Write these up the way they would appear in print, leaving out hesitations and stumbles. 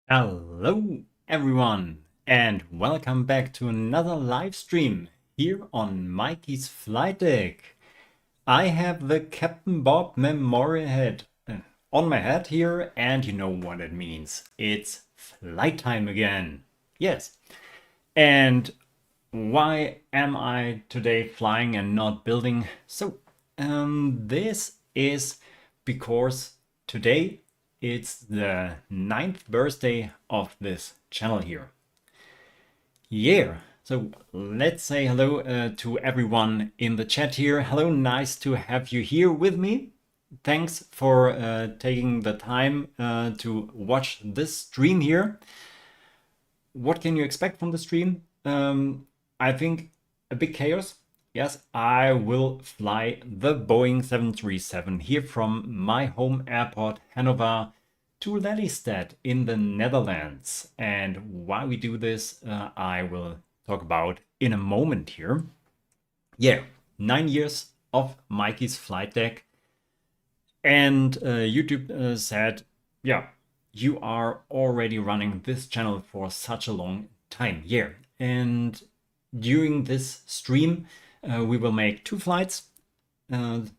Hello everyone and welcome back to another live stream here on Mikey's Flight Deck. I have the Captain Bob memorial head on my head here, and you know what it means. It's flight time again. Yes. And why am I today flying and not building? So this is because today it's the 9th birthday of this channel here. Yeah, so let's say hello to everyone in the chat here. Hello, nice to have you here with me. Thanks for taking the time to watch this stream here. What can you expect from the stream? I think a big chaos. Yes, I will fly the Boeing 737 here from my home airport, Hannover, to Lelystad in the Netherlands. And why we do this, I will talk about in a moment here. Yeah, 9 years of Mikey's Flight Deck. And YouTube said, yeah, you are already running this channel for such a long time. Yeah, and during this stream, we will make 2 flights to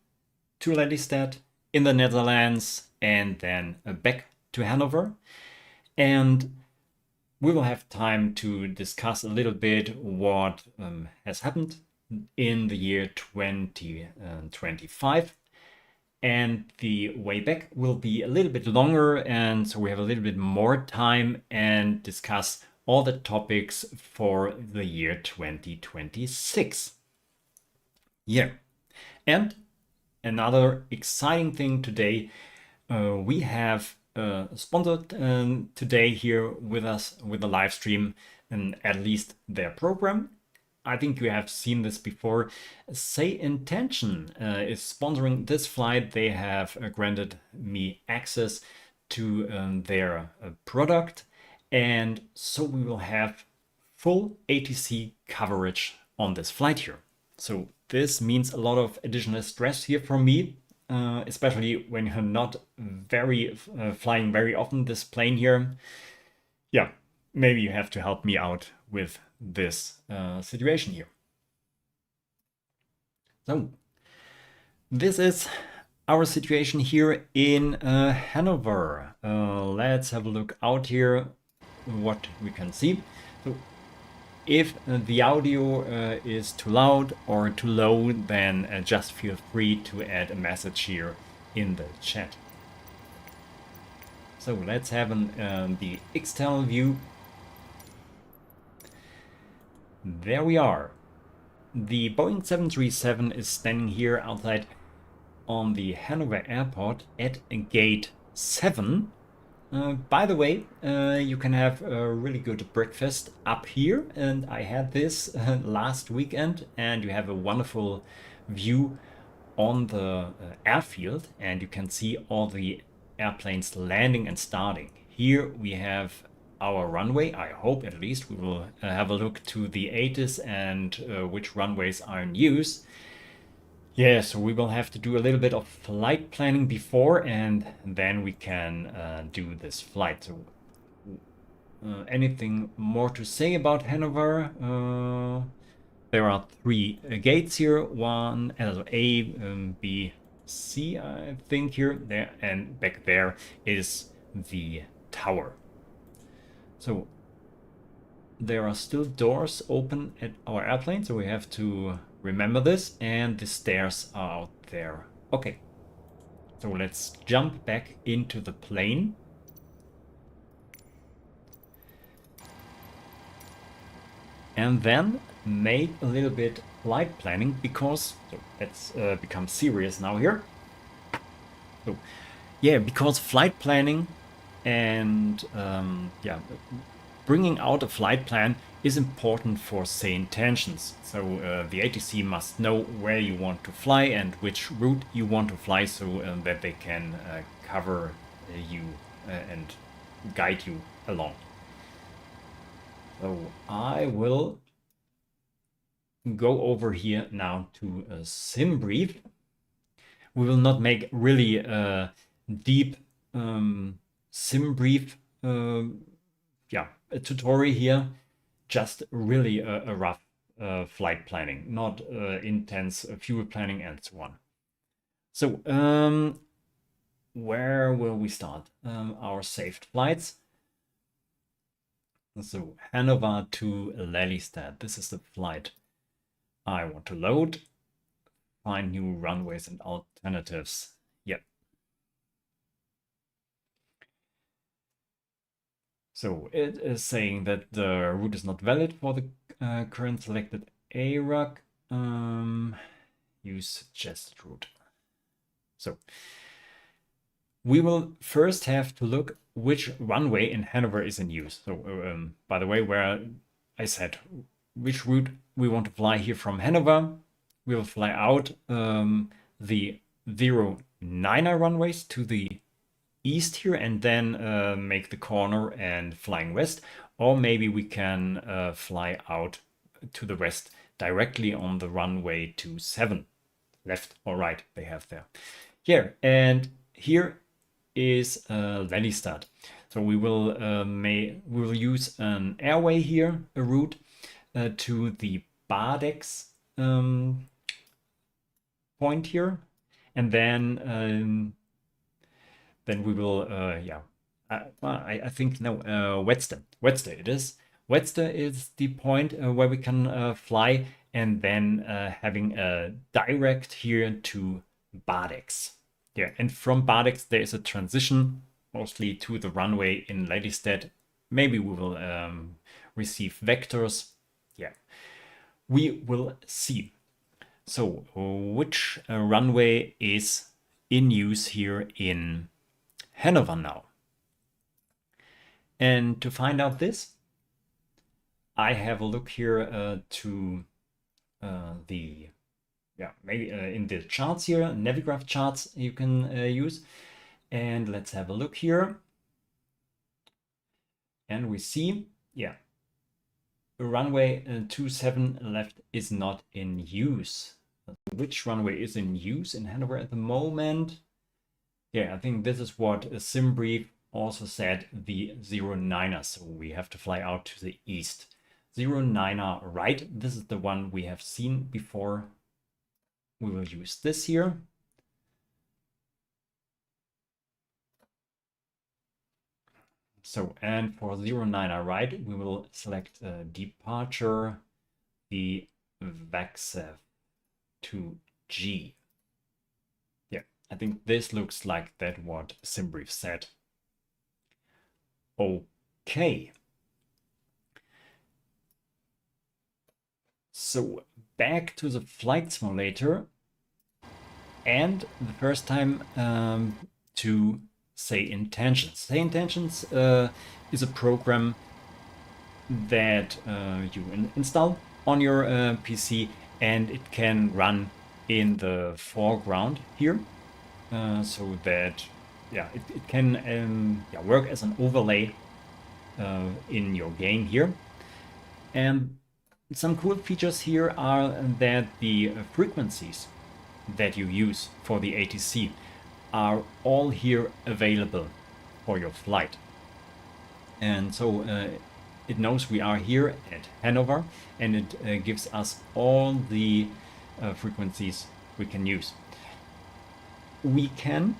Lelystad in the Netherlands and then back to Hannover. And we will have time to discuss a little bit what has happened in the year 2025. And the way back will be a little bit longer, and so we have a little bit more time and discuss all the topics for the year 2026. Yeah, and another exciting thing today, we have sponsored today here with us with the live stream, and at least their program. I think you have seen this before. Say Intention is sponsoring this flight. They have granted me access to their product, and so we will have full ATC coverage on this flight here. So this means a lot of additional stress here from me, especially when you're not flying very often this plane here. Yeah, maybe you have to help me out with this situation here. So this is our situation here in Hannover. Let's have a look out here what we can see. So if the audio is too loud or too low, then just feel free to add a message here in the chat. So let's have the external view. There we are. the Boeing 737 is standing here outside on the Hannover airport at gate 7. By the way, you can have a really good breakfast up here, and I had this last weekend, and you have a wonderful view on the airfield, and you can see all the airplanes landing and starting. Here we have our runway. I hope at least we will have a look to the ATIS and which runways are in use. Yeah, so we will have to do a little bit of flight planning before, and then we can do this flight. So anything more to say about Hannover? There are 3 gates here, one A, B, C, I think here, there, and back there is the tower. So there are still doors open at our airplane, so we have to remember this, and the stairs are out there. Okay, so let's jump back into the plane. And then make a little bit flight planning, because so let's become serious now here. So yeah, because flight planning and yeah, bringing out a flight plan is important for sane tensions. So the ATC must know where you want to fly and which route you want to fly, so that they can cover you and guide you along. So I will go over here now to a sim brief. We will not make really a deep sim brief yeah, a tutorial here, just really a rough flight planning, not intense fuel planning and so on. So where will we start? Our saved flights. So Hannover to Lelystad, this is the flight I want to load. Find new runways and alternatives. Yep. So it is saying that the route is not valid for the current selected ARUC. Use suggested route. So we will first have to look which runway in Hannover is in use. So by the way, where I said which route we want to fly here from Hannover, we will fly out the 09er runways to the east here, and then make the corner and flying west, or maybe we can fly out to the west directly on the runway 27, left or right they have there. Yeah, and here is Lelystad. So we will use an airway here, a route to the Bardex point here, and then we will yeah, I think no, Wedster it is. Wedster is the point where we can fly, and then having a direct here to Bardex. Yeah, and from Bardex there is a transition mostly to the runway in Lelystad. Maybe we will receive vectors. Yeah, we will see. So which runway is in use here in Hannover now? And to find out this, I have a look here to the, yeah, maybe in the charts here, Navigraph charts you can use. And let's have a look here. And we see, yeah, runway 27 left is not in use. Which runway is in use in Hannover at the moment? Yeah, I think this is what a sim brief also said, the 09er. So we have to fly out to the east. 09er right, this is the one we have seen before. We will use this here. So, and for 09er right, we will select departure, the VAXEV to G. Yeah, I think this looks like that what SimBrief said. Okay. So back to the flight simulator, and the first time to say intentions. Say intentions is a program that you install on your PC, and it can run in the foreground here, so that it can work as an overlay in your game here. And some cool features here are that the frequencies that you use for the ATC are all here available for your flight. And so it knows we are here at Hannover, and it gives us all the frequencies we can use. We can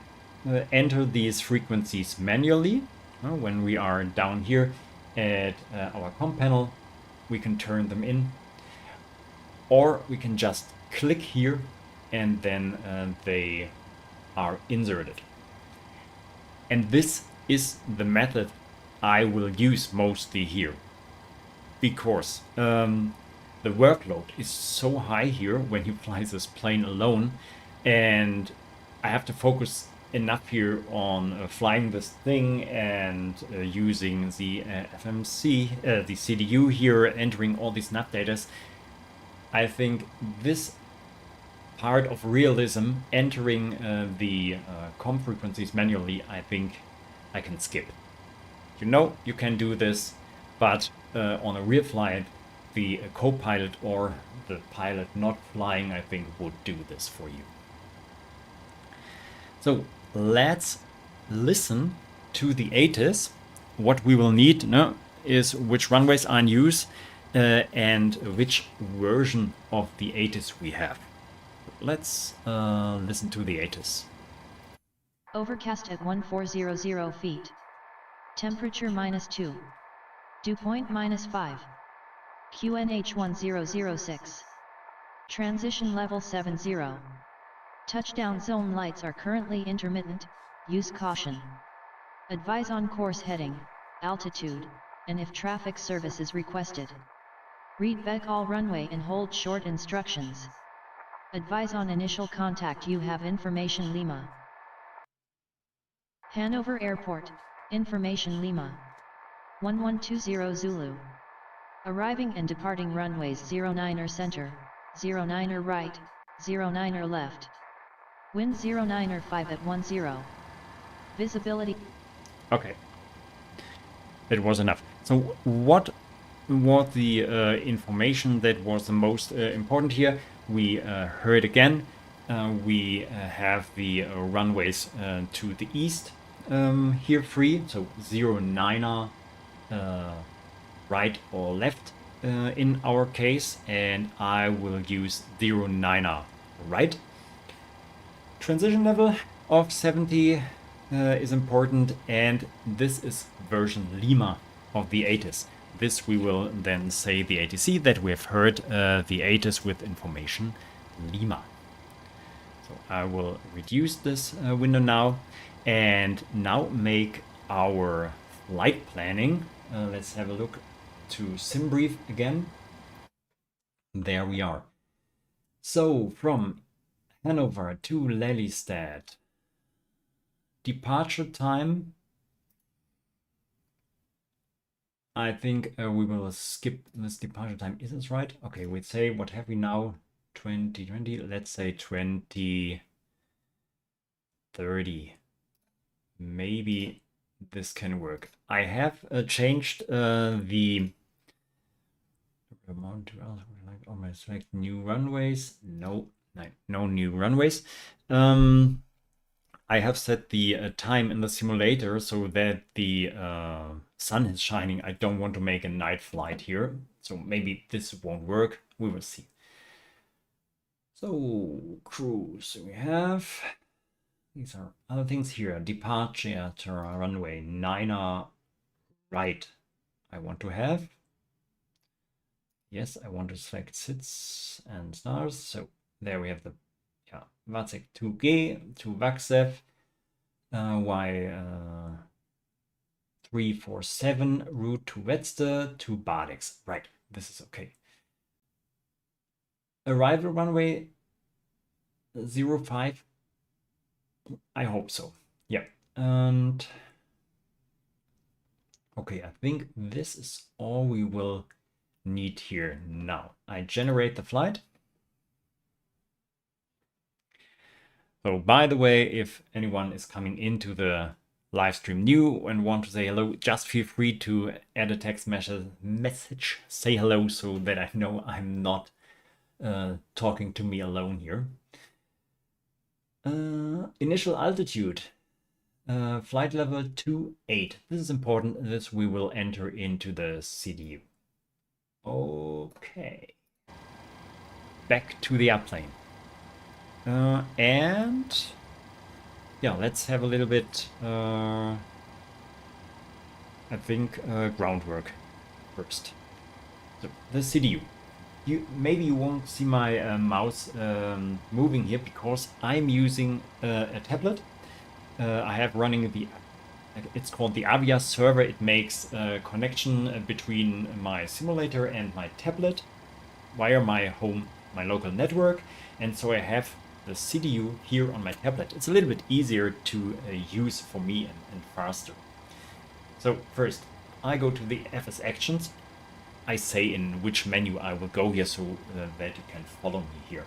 enter these frequencies manually. When we are down here at our comm panel, we can turn them in, or we can just click here and then they are inserted. And this is the method I will use mostly here, because the workload is so high here when you fly this plane alone, and I have to focus enough here on flying this thing and using the FMC, the CDU here, entering all these nav data. I think this part of realism, entering the comm frequencies manually, I think I can skip. You know, you can do this, but on a real flight, the co-pilot or the pilot not flying, I think, would do this for you. So let's listen to the ATIS. What we will need is which runways are in use and which version of the ATIS we have. Let's listen to the ATIS. Overcast at 1400 feet. Temperature -2. Dew point -5. QNH 1006. Transition level 70. Touchdown zone lights are currently intermittent, use caution. Advise on course heading, altitude, and if traffic service is requested. Read back all runway and hold short instructions. Advise on initial contact, you have information Lima. Hannover Airport, information Lima. 1120 Zulu. Arriving and departing runways 09er center, 09er right, 09er left. Wind 09er 5 at 10. Visibility. Okay. It was enough. So what was the information that was the most important here? We heard again. We have the runways to the east here free. So 09er right or left in our case. And I will use 09er right. Transition level of 70 is important, and this is version Lima of the ATIS. This we will then say the ATC that we have heard the ATIS with information Lima. So I will reduce this window now, and now make our flight planning. Let's have a look to SimBrief again. There we are. So from Hannover to Lelystad. Departure time. I think we will skip this departure time. Is this right? Okay, we'd say, what have we now? 2020. Let's say 2030. Maybe this can work. I have changed the amount to almost select new runways. No new runways. I have set the time in the simulator so that the sun is shining. I don't want to make a night flight here, so maybe this won't work. We will see. So cruise, we have, these are other things here. Departure to runway 9er right. I want to have. Yes, I want to select SITs and stars. So there we have the Vacek 2G to Vaksev, Y347 route to Wedste to Badex. Right, this is okay. Arrival runway 05. I hope so. Yeah. And okay, I think this is all we will need here now. I generate the flight. So by the way, if anyone is coming into the live stream new and want to say hello, just feel free to add a text message, say hello, so that I know I'm not talking to me alone here. Initial altitude, flight level 28. This is important. This we will enter into the CDU. Okay. Back to the airplane. And yeah, let's have a little bit, I think, groundwork first. So the CDU. Maybe you won't see my mouse moving here because I'm using a tablet. I have running it's called the Avia server. It makes a connection between my simulator and my tablet via my local network. And so I have the CDU here on my tablet. It's a little bit easier to use for me and faster. So first, I go to the FS Actions. I say in which menu I will go here so that you can follow me here.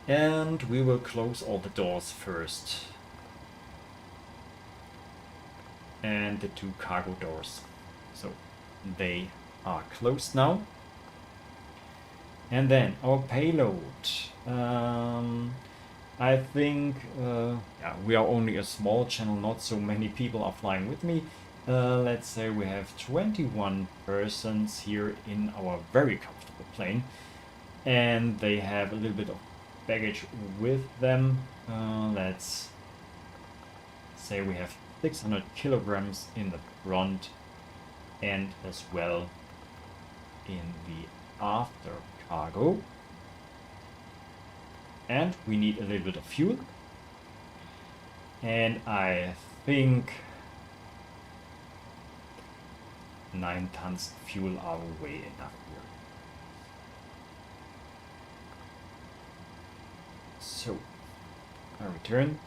And we will close all the doors first. And the two cargo doors. So they are closed now. And then our payload. I think yeah, we are only a small channel, not so many people are flying with me. Let's say we have 21 persons here in our very comfortable plane, and they have a little bit of baggage with them. Let's say we have 600 kilograms in the front and as well in the after cargo. And we need a little bit of fuel. And I think 9 tons of fuel are way enough here. So I return.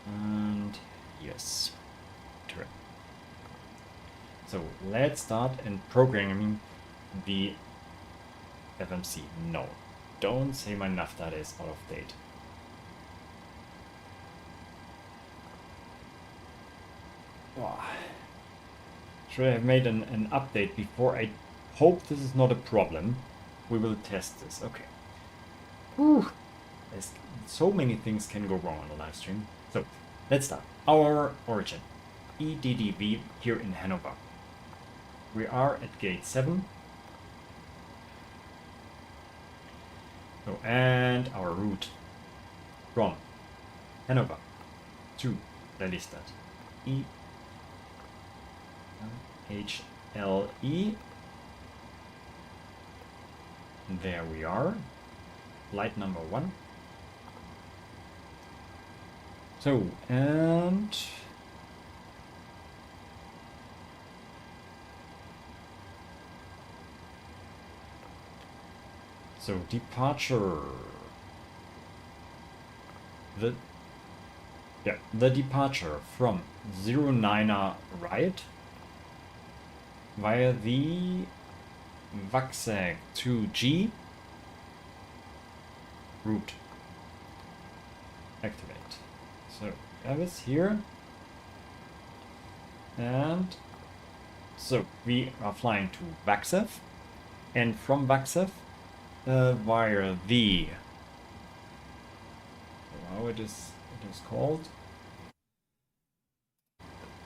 And yes, return. So let's start in programming the FMC. No, don't say my nav data is out of date. Oh. Should I have made an update before? I hope this is not a problem. We will test this. Okay. Whew. So many things can go wrong on the live stream. So let's start. Our origin, EDDV here in Hannover. We are at gate 7. So, and our route from Hannover to Lelystad. HLE. There we are. Flight number 1. So, and so departure. The departure from 09er right via the Vaxag 2G route. Activate. So have it here. And so we are flying to Vaxev, and from Vaxev via the how it is called.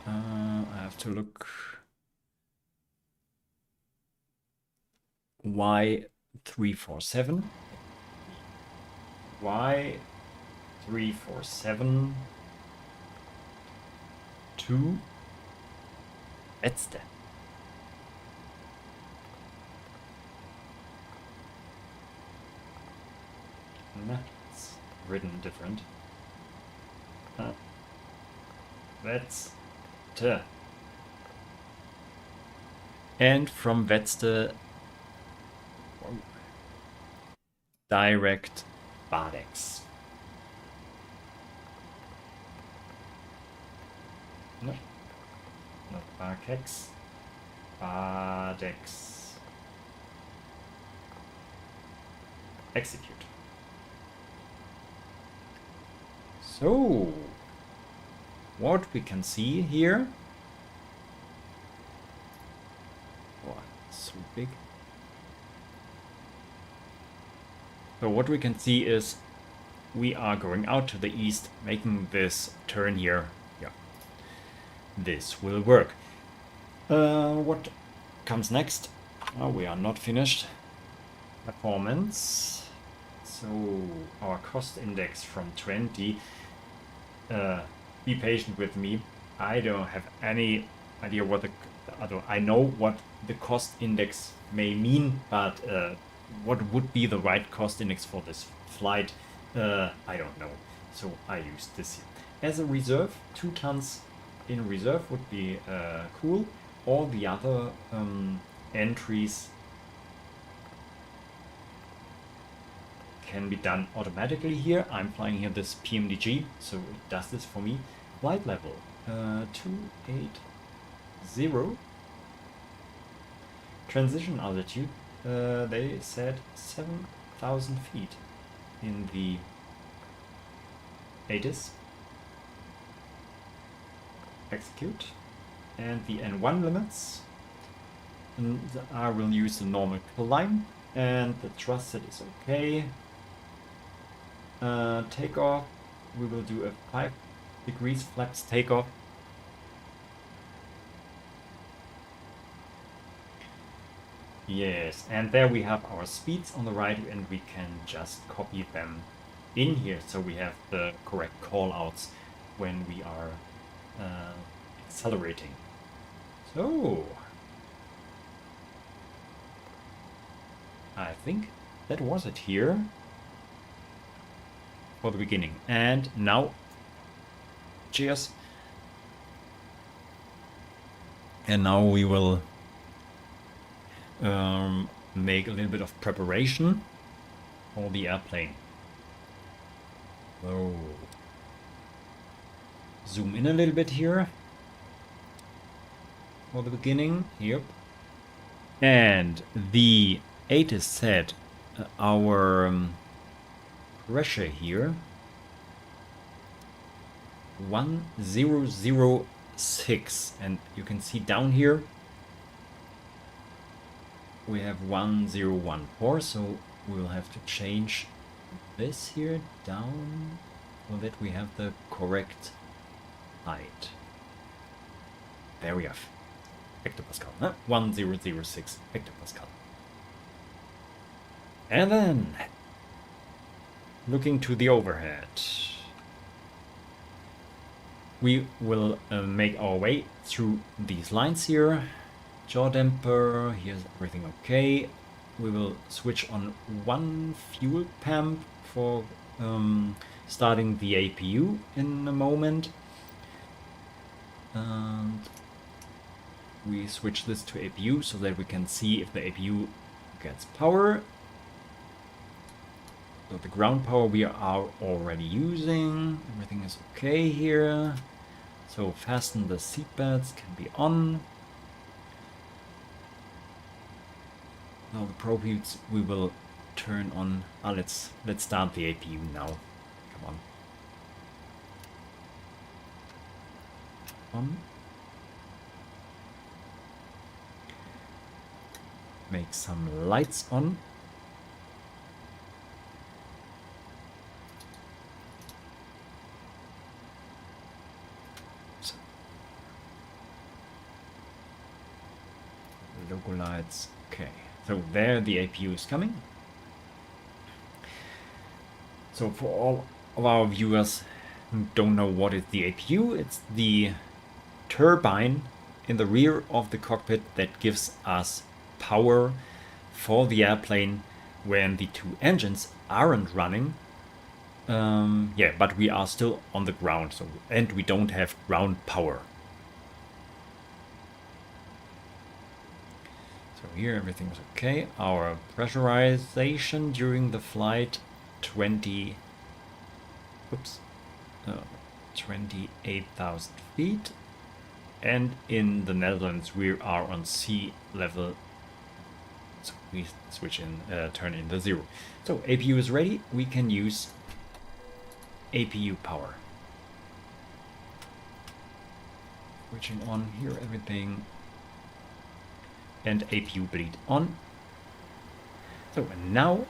I have to look. Y347 to Lelystad. That's written different. That's T. And from Vetste direct Bardex. No, not Barkex. Bardex. Execute. So, what we can see here. Oh, so big. So what we can see is we are going out to the east, making this turn here. Yeah, this will work. What comes next? Oh, we are not finished. Performance. So our cost index from 20. Be patient with me. I don't have any idea what I know what the cost index may mean, but what would be the right cost index for this flight, I don't know. So I used this here. As a reserve, 2 tons in reserve would be cool. All the other entries can be done automatically here. I'm flying here this PMDG, so it does this for me. Flight level 280. Transition altitude, they said 7,000 feet in the ATIS. Execute. And the N1 limits. And I will use the normal climb, and the thrust set is okay. Takeoff, we will do a 5 degrees flaps takeoff. Yes, and there we have our speeds on the right, and we can just copy them in here, so we have the correct callouts when we are accelerating. So I think that was it here for the beginning. And now, cheers. And now we will make a little bit of preparation for the airplane. So, zoom in a little bit here for the beginning. Yep. And the ATIS set our pressure here 1006, and you can see down here we have 1014, so we'll have to change this here down so that we have the correct height. There we have hectopascal, 1006 hectopascal. And then looking to the overhead, we will make our way through these lines here. Jaw damper, here's everything okay. We will switch on one fuel pump for starting the APU in a moment. And we switch this to APU so that we can see if the APU gets power. So the ground power we are already using. Everything is okay here. So fasten the seatbelts can be on. Now the proputes we will turn on. Let's start the APU now. Come on. On. Make some lights on. So. Logo lights. Okay. So there the APU is coming. So for all of our viewers who don't know what is the APU, it's the turbine in the rear of the cockpit that gives us power for the airplane when the 2 engines aren't running. Yeah, but we are still on the ground, so and we don't have ground power. So here everything is okay. Our pressurization during the flight 28,000 feet, and in the Netherlands we are on sea level, so we switch in, turn in the 0. So APU is ready, we can use APU power. Switching on here everything, and APU bleed on. So and now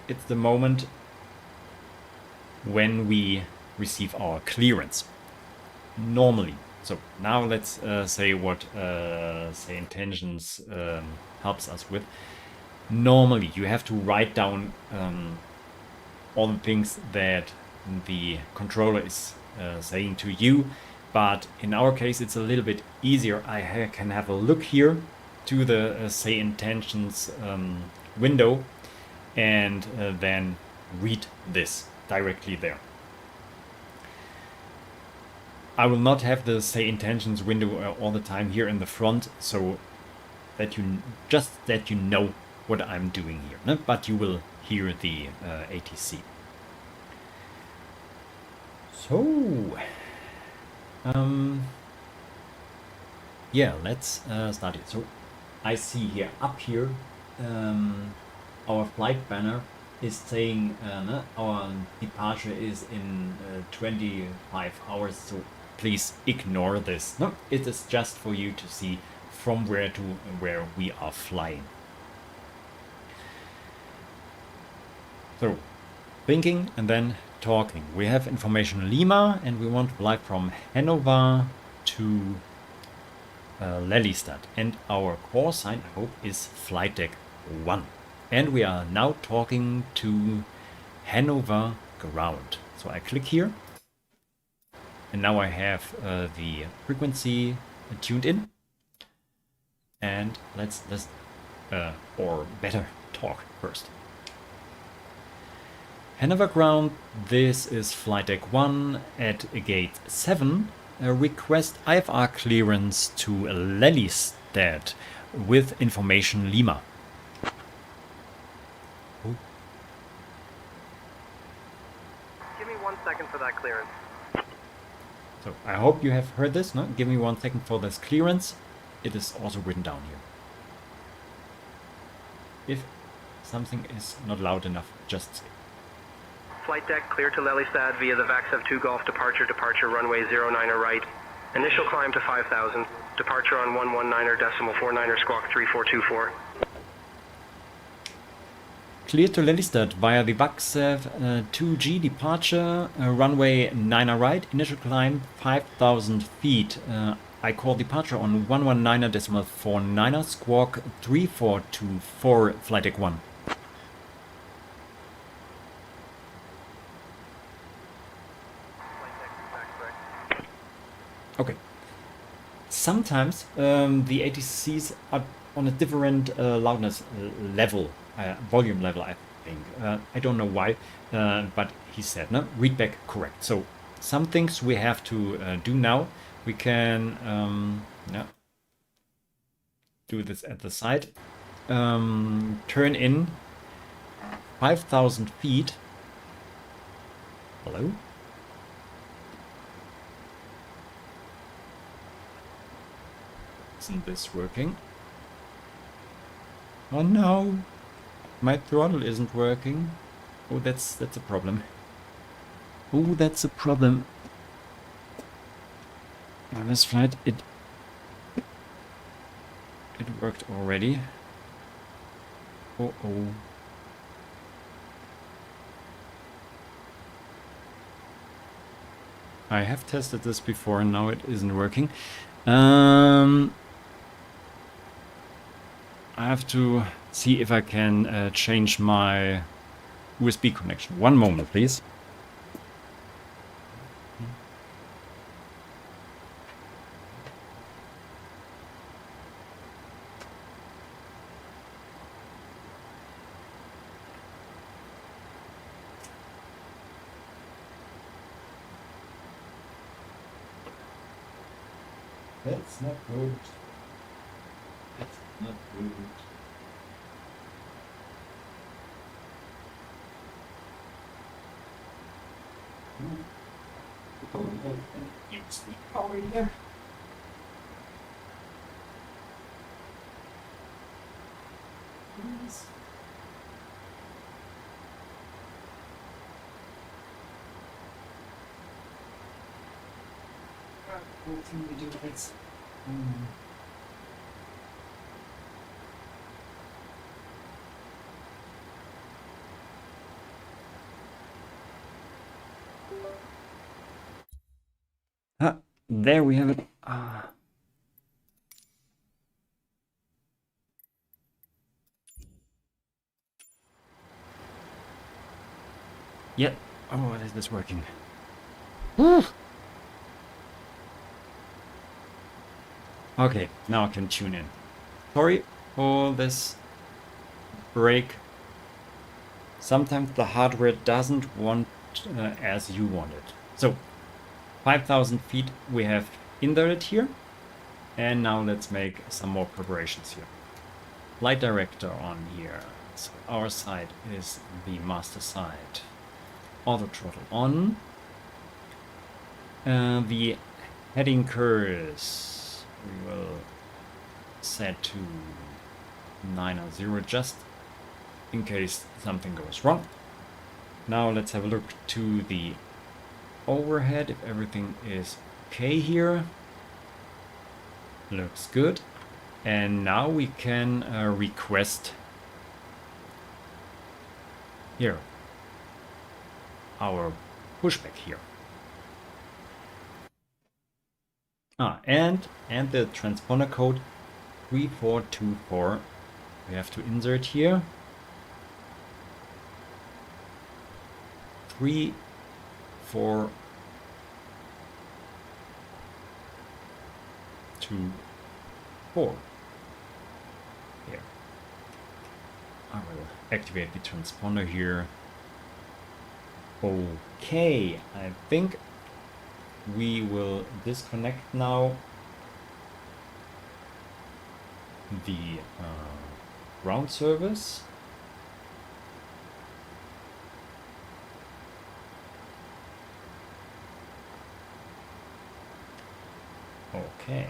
it's the moment when we receive our clearance normally. So now let's say what say intentions helps us with. Normally you have to write down all the things that the controller is saying to you, but in our case it's a little bit easier. I can have a look here to the say intentions window and then read this directly there. I will not have the say intentions window all the time here in the front, so that you know what I'm doing here, no? But you will hear the ATC. So yeah, let's start it. So I see here up here our flight banner is saying our departure is in 25 hours, so please ignore this. No, it is just for you to see from where to where we are flying. So thinking and then talking. We have information Lima and we want to fly from Hannover to Lelystad, and our call sign I hope is Flightdeck 1. And we are now talking to Hannover ground. So I click here and now I have the frequency tuned in, and let's or better talk first. Hannover ground, this is Flightdeck 1 at gate 7. Request IFR clearance to Lelystad with information Lima. Give me 1 second for that clearance. So I hope you have heard this. No? Give me 1 second for this clearance. It is also written down here. If something is not loud enough, just say. Flightdeck clear to Lelystad via the VAXEV 2 Golf departure runway 09er right. Initial climb to 5,000. Departure on 119er decimal 49er squawk 3424. Clear to Lelystad via the VAXEV 2G departure, runway 9er right, initial climb 5,000 feet. I call departure on 119er decimal 49er squawk 3424, Flightdeck 1. Okay. Sometimes the ATCs are on a different loudness level, volume level, I think. I don't know why, but he said, no, read back correct. So some things we have to do now. We can do this at the side. Turn in 5,000 feet. Hello? Isn't this working? Oh no! My throttle isn't working. Oh, that's a problem. Oh, that's a problem. On this flight, it worked already. Oh. I have tested this before and now it isn't working. I have to see if I can change my USB connection. 1 moment, please. That's not good. That's not good. What can we do next? Ah, there we have it. Ah. Yeah. Oh, is this working? Okay, now I can tune in. Sorry for this break. Sometimes the hardware doesn't want as you want it. So, 5,000 feet we have inverted here. And now let's make some more preparations here. Flight director on here. So our side is the master side. Auto throttle on. The heading course we will set to 900 just in case something goes wrong. Now let's have a look to the overhead if everything is okay here. Looks good. And now we can request here our pushback here. And the transponder code 3424 we have to insert here. 3424 here. I will activate the transponder here. Okay, I think we will disconnect now the ground service. Okay.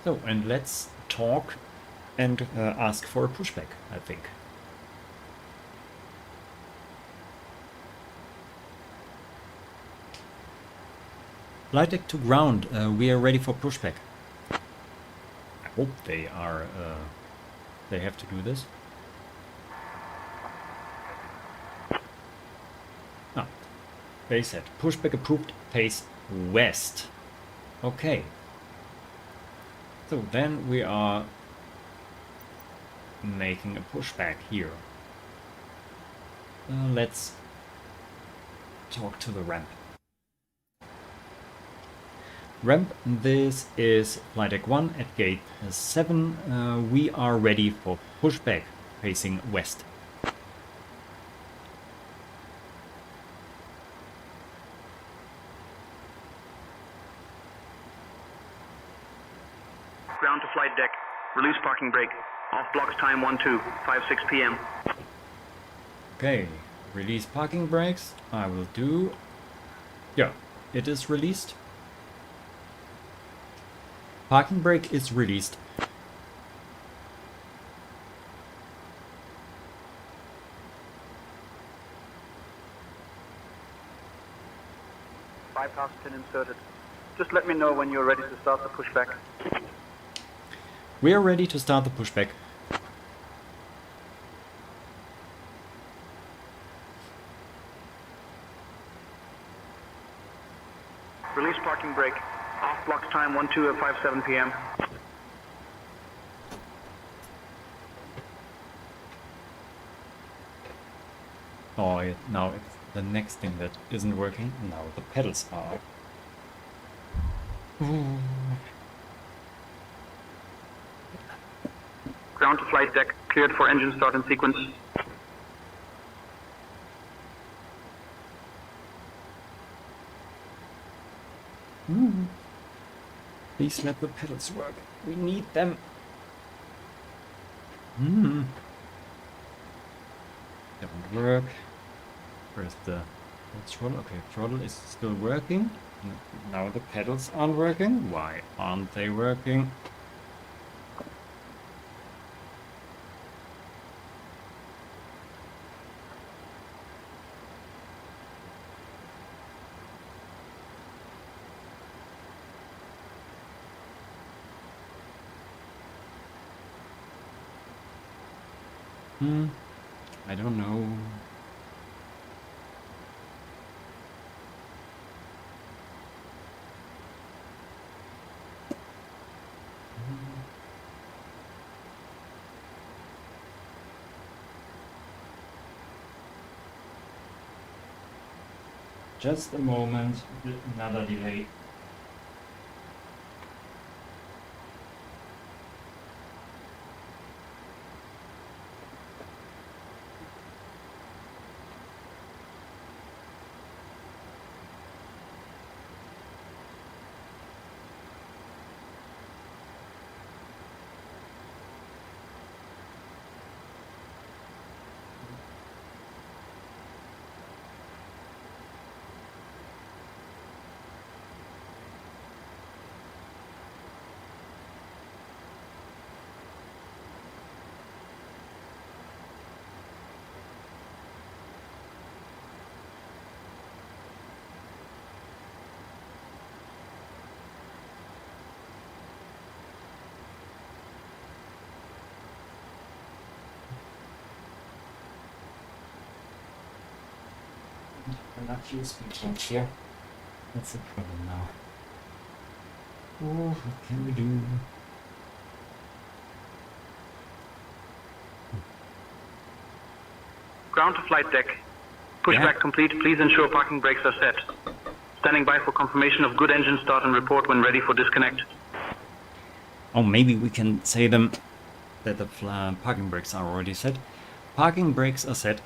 So, and let's talk and ask for a pushback, I think. Flightdeck to ground, we are ready for pushback. I hope they are, they have to do this. They said pushback approved, face west. Okay. So then we are making a pushback here. Let's talk to the ramp. Ramp, this is Flightdeck 1 at gate 7. We are ready for pushback facing west. Ground to flight deck. Release parking brake. Off blocks time 12:56 p.m. Okay, release parking brakes. I will do. Yeah, it is released. Parking brake is released. Bypass pin inserted. Just let me know when you're ready to start the pushback. We are ready to start the pushback. Release parking brake. Off blocks time 12:57 p.m. Oh, now it's the next thing that isn't working. Now the pedals are up. Ground to flight deck. Cleared for engine start and sequence. Please let the pedals work. We need them. Doesn't work. Where's the throttle? Okay, throttle is still working. Now the pedals aren't working. Why aren't they working? I don't know. Just a moment, another delay. Enough USB change here. That's the problem now. Oh, what can we do? Ground to flight deck. Pushback complete. Please ensure parking brakes are set. Standing by for confirmation of good engine start and report when ready for disconnect. Oh, maybe we can say them that the parking brakes are already set. Parking brakes are set.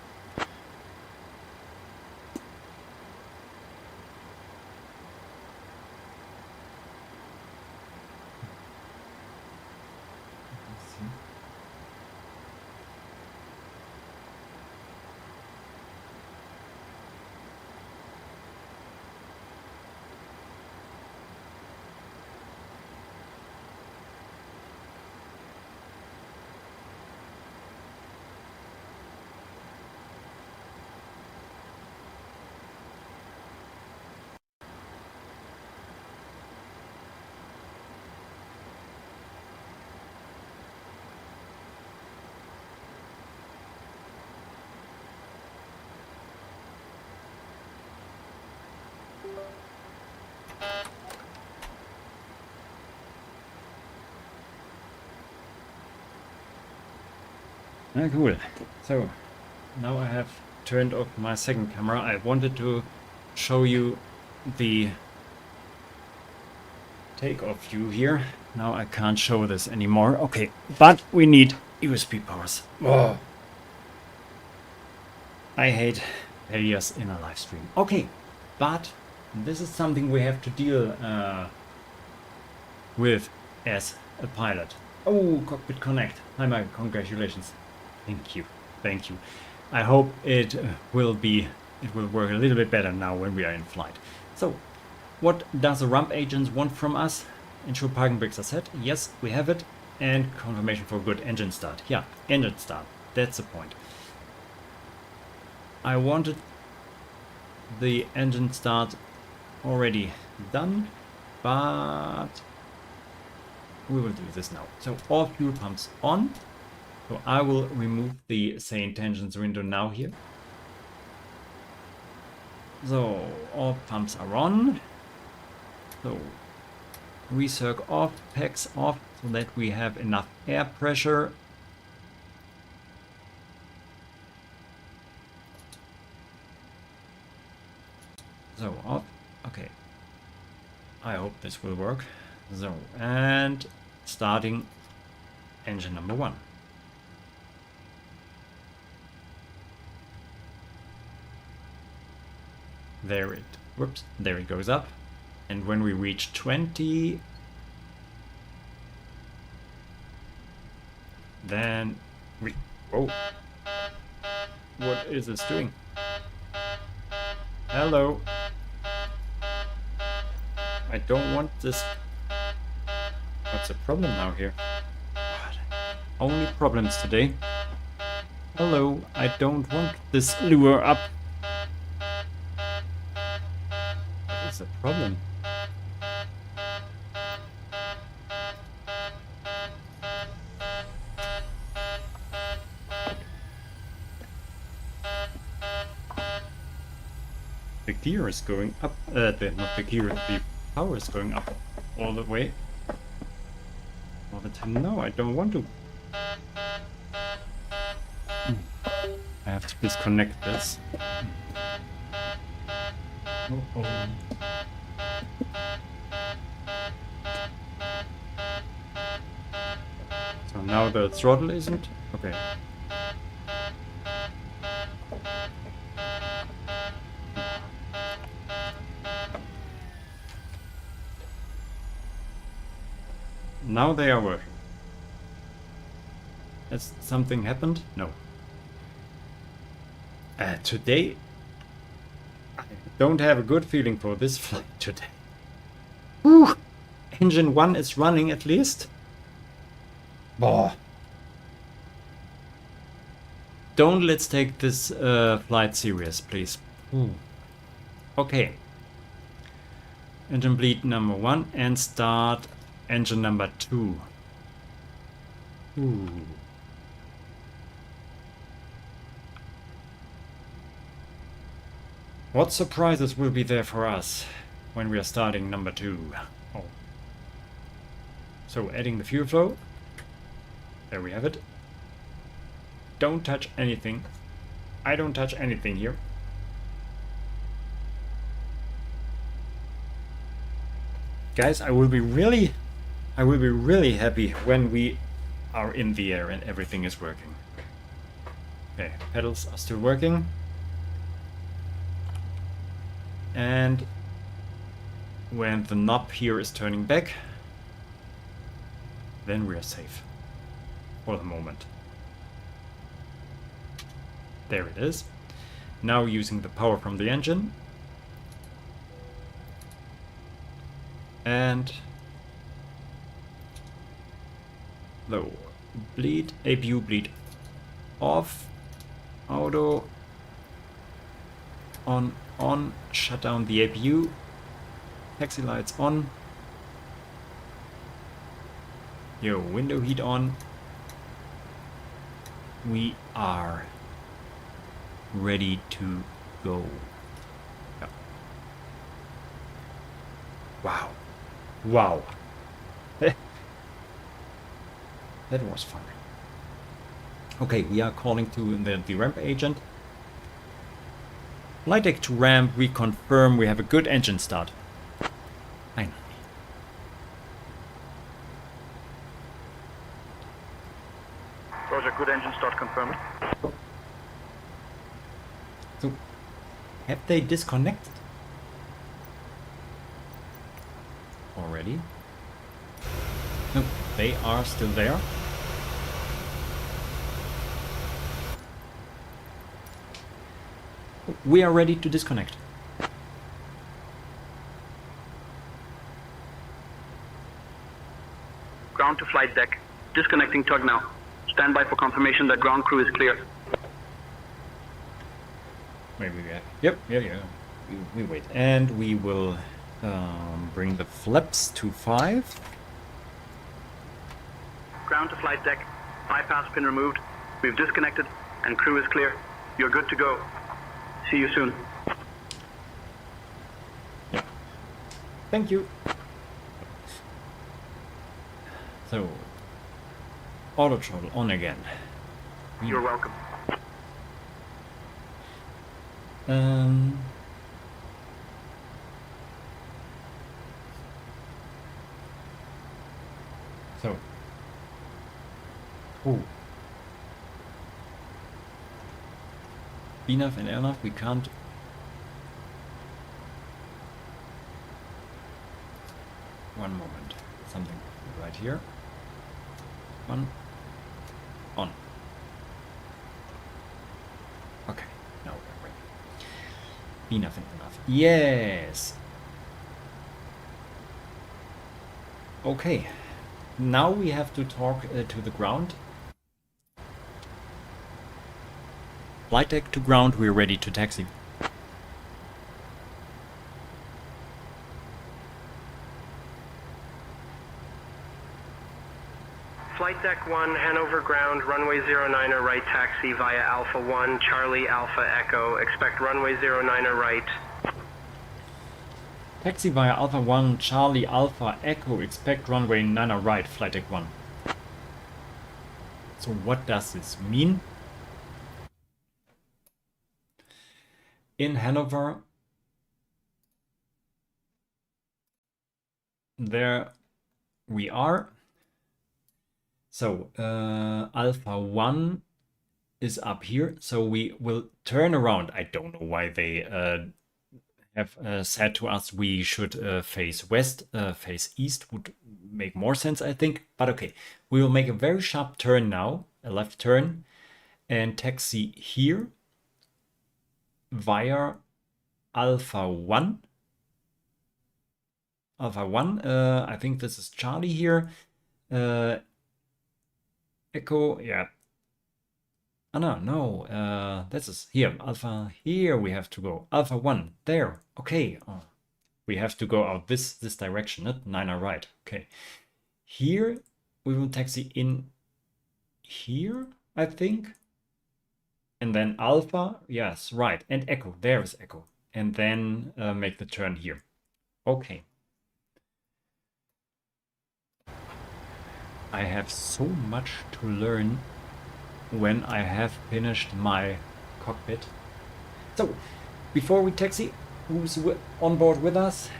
Cool. So now I have turned off my second camera. I wanted to show you the takeoff view here. Now I can't show this anymore. Okay, but we need USB powers. Oh. I hate failures in a live stream. Okay, but this is something we have to deal with as a pilot. Oh, Cockpit Connect. Hi Michael, congratulations. Thank you, thank you. I hope it will work a little bit better now when we are in flight. So, what does the ramp agents want from us? Ensure parking brakes are set. Yes, we have it. And confirmation for good engine start. Yeah, engine start. That's the point. I wanted the engine start already done, but we will do this now. So all fuel pumps on. So I will remove the say intentions window now here. So all pumps are on. So recirc off, packs off, so that we have enough air pressure. So off, okay. I hope this will work. So, and starting engine number 1. There it goes up. And when we reach 20, then we, What is this doing? Hello. I don't want this. What's the problem now here? God. Only problems today. Hello, I don't want this lure up. What is the problem? The gear is going up. Not the gear, the power is going up all the way. All the time. No, I don't want to. I have to disconnect this. Oh. So now the throttle isn't? Okay. Now they are working. Has something happened? No. Today, I don't have a good feeling for this flight today. Whew. Engine 1 is running at least. Boah. Let's take this flight serious, please. Okay. Engine bleed number 1 and start engine number 2. Ooh. What surprises will be there for us when we are starting number 2? Oh. So adding the fuel flow. There we have it. Don't touch anything. I don't touch anything here. Guys, I will be really happy when we are in the air and everything is working. Okay, pedals are still working. And when the knob here is turning back, then we are safe for the moment. There it is. Now using the power from the engine. And low. Bleed, APU bleed off. Auto on, shut down the APU. Taxi lights on. Yo, window heat on. We are ready to go. Yeah. Wow. Wow. That was fun. Okay, we are calling to the ramp agent. Flightdeck to ramp, we confirm we have a good engine start. Finally. Roger, good engine start confirmed. So, have they disconnected? Already? No, they are still there. We are ready to disconnect. Ground to flight deck. Disconnecting tug now. Stand by for confirmation that ground crew is clear. Maybe we have. Yep, yeah. We wait. And we will bring the flaps to 5. Ground to flight deck. Bypass pin removed. We've disconnected and crew is clear. You're good to go. See you soon. Yeah. Thank you. So, auto throttle on again. You're welcome. So. Ooh. Enough and enough, we can't. One moment. Something right here. On. Okay. Enough and enough. Yes. Okay. Now we have to talk to the ground. Flight deck to ground, we're ready to taxi. Flight deck 1, Hanover ground, runway 09er right taxi via Alpha 1, Charlie Alpha Echo. Expect runway 09er right. Taxi via Alpha 1, Charlie Alpha Echo. Expect runway 9er right, Flight deck 1. So what does this mean? In Hanover, there we are. So Alpha 1 is up here, so we will turn around. I don't know why they have said to us we should face west, face east would make more sense, I think. But okay, we will make a very sharp turn now, a left turn, and taxi here via Alpha 1. Alpha 1, I think this is Charlie here. Echo, yeah. Oh, no, this is here. Alpha, here we have to go. Alpha 1, there. Okay. Oh, we have to go out this direction, not 9er right. Okay. Here we will taxi in here, I think. And then Alpha, yes, right. And Echo, there is Echo. And then make the turn here. Okay. I have so much to learn when I have finished my cockpit. So, before we taxi, who's on board with us?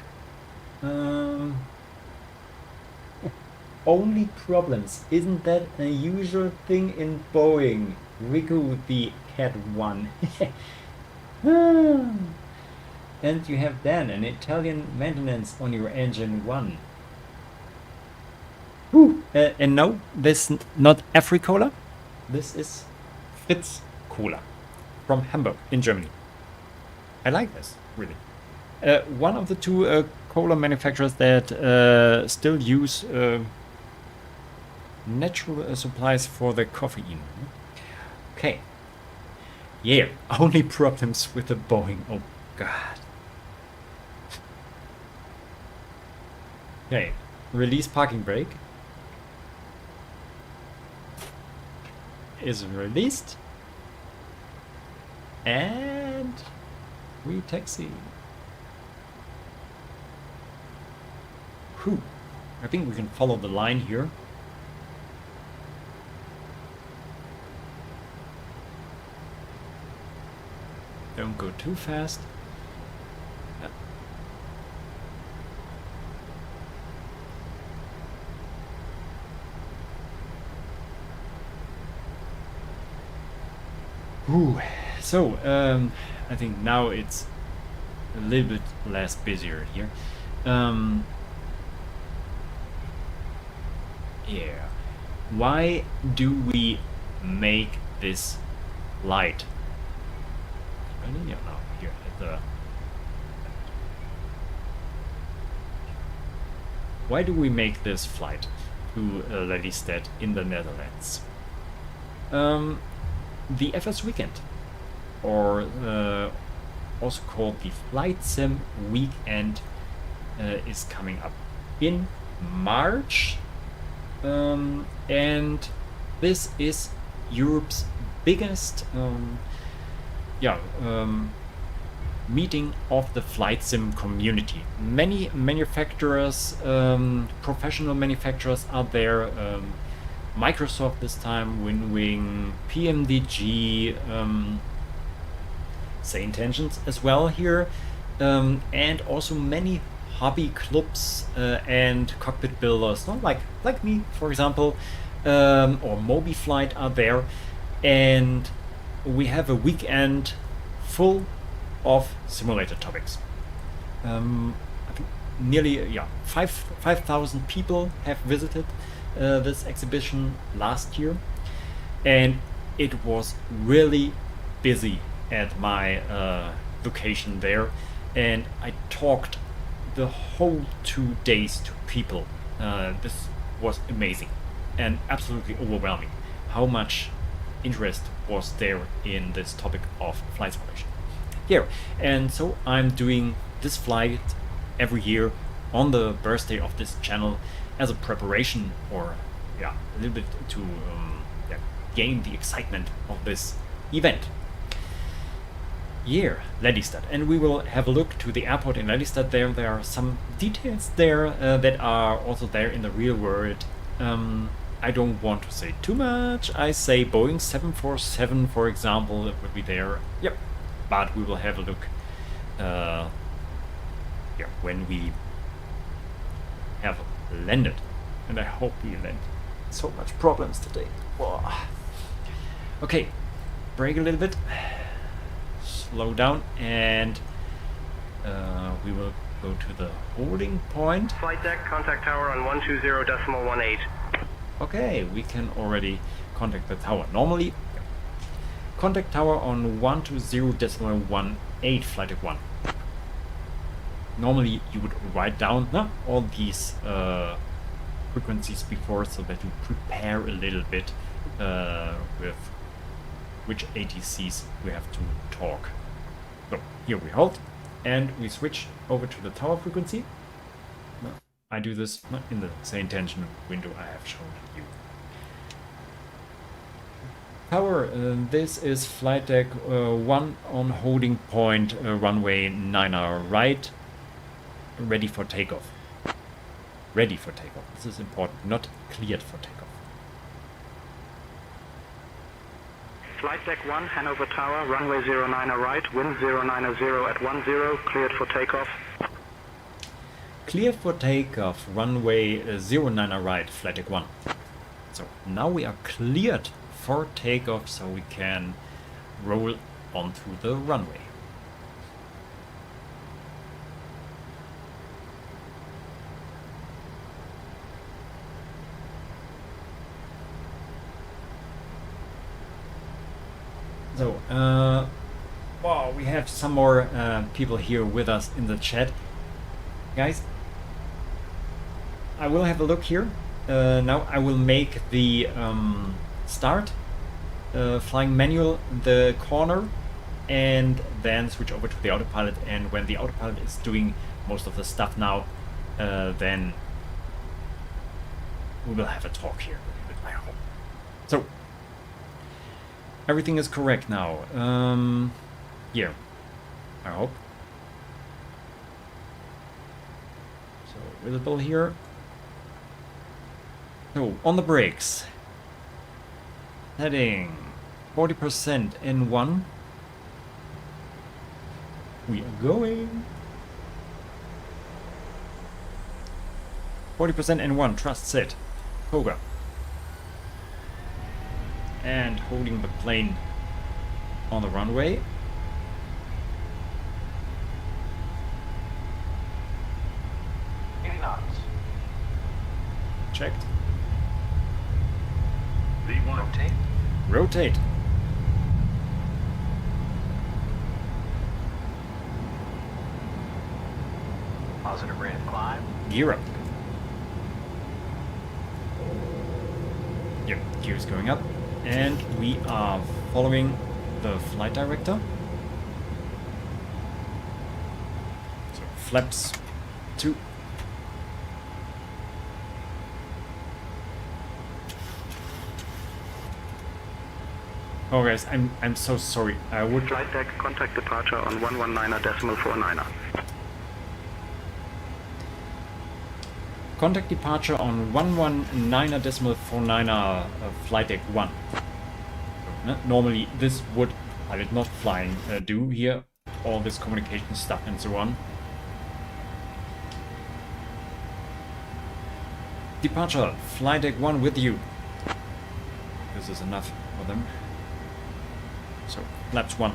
Only problems. Isn't that a usual thing in Boeing? Riku the Cat 1. And you have then an Italian maintenance on your engine 1. And no, this is not Africola. This is Fritz Cola from Hamburg in Germany. I like this, really. One of the two cola manufacturers that still use natural supplies for the coffee. Okay. Yeah, only problems with the Boeing. Oh, God. Okay, release parking brake. Is released. And we taxi. Whew. I think we can follow the line here. Don't go too fast. Ooh. So, I think now it's a little bit less busier here. Yeah. Why do we make this light? Really? Yeah, no, here at the... Why do we make this flight to Lelystad in the Netherlands? The FSWeekend, or also called the FlightsimWeekend, is coming up in March, and this is Europe's biggest meeting of the flight sim community. Many manufacturers, professional manufacturers are there. Microsoft this time, Winwing, PMDG, say intentions as well here, and also many hobby clubs and cockpit builders, not like me, for example, or MobiFlight are there, and we have a weekend full of simulator topics. I think nearly 5,000 people have visited this exhibition last year, and it was really busy at my location there, and I talked the whole 2 days to people. This was amazing and absolutely overwhelming how much interest was there in this topic of flight simulation. Here, and so I'm doing this flight every year on the birthday of this channel as a preparation, or a little bit to gain the excitement of this event. Here, Lelystad, and we will have a look to the airport in Lelystad. There are some details there that are also there in the real world. I don't want to say too much. I say Boeing 747, for example, would be there. Yep, but we will have a look when we have landed, and I hope we land. So much problems today. Whoa. Okay, brake a little bit, slow down, and we will go to the holding point. Flight deck, contact tower on 120.18. Okay, we can already contact the tower. Normally, contact tower on 120.18, flight deck 1. Normally you would write down all these frequencies before, so that you prepare a little bit with which ATCs we have to talk. So here we hold and we switch over to the tower frequency. I do this in the same tension window I have shown you. Tower, this is flight deck 1 on holding point, runway 9 right, ready for takeoff. Ready for takeoff. This is important, not cleared for takeoff. Flight deck 1, Hannover Tower, runway 09 right, wind 090 at 10, cleared for takeoff. Cleared for takeoff, runway 09 right, flight deck 1. So now we are cleared for takeoff, so we can roll onto the runway. So, wow, we have some more people here with us in the chat. Guys, I will have a look here. Now I will make the start, flying manual, the corner, and then switch over to the autopilot. And when the autopilot is doing most of the stuff now, then we will have a talk here with my home. So, everything is correct now. Here, I hope. So, visible here. So, on the brakes. Heading 40% N1. We are going. 40% N1, trust set. Cobra. And holding the plane on the runway. Checked. Rotate. Rotate. Positive rate of climb. Gear up. Yep, gears going up. And we are following the flight director. So flaps 2. Oh guys, I'm so sorry. I would Flight deck, contact departure on 119.49. contact departure on 119.49 flight deck 1. So, normally this would pilot not flying do here, all this communication stuff and so on. Departure, flight deck 1 with you. This is enough for them. So, flaps 1.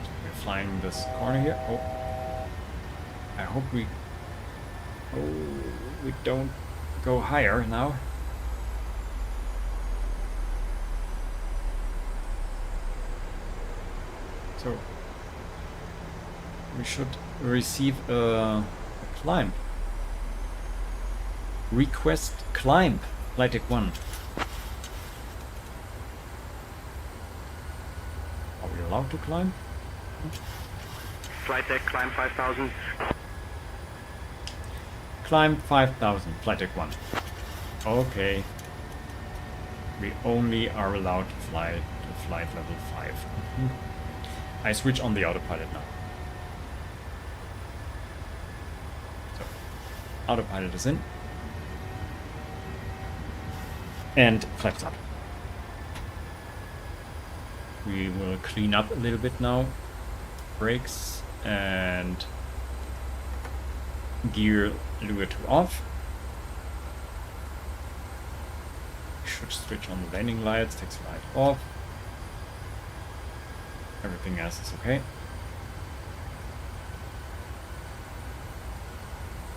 So we're flying this corner here. Oh. I hope we don't go higher now. So we should receive a climb. Request climb, Flightdeck 1. Are we allowed to climb? Flightdeck, climb 5,000. Climb 5,000, Flightdeck 1. Okay. We only are allowed to fly to flight level 5. I switch on the autopilot now. So, autopilot is in. And flaps up. We will clean up a little bit now. Brakes and gear lure 2 off. Should switch on the landing lights, taxi light off. Everything else is okay.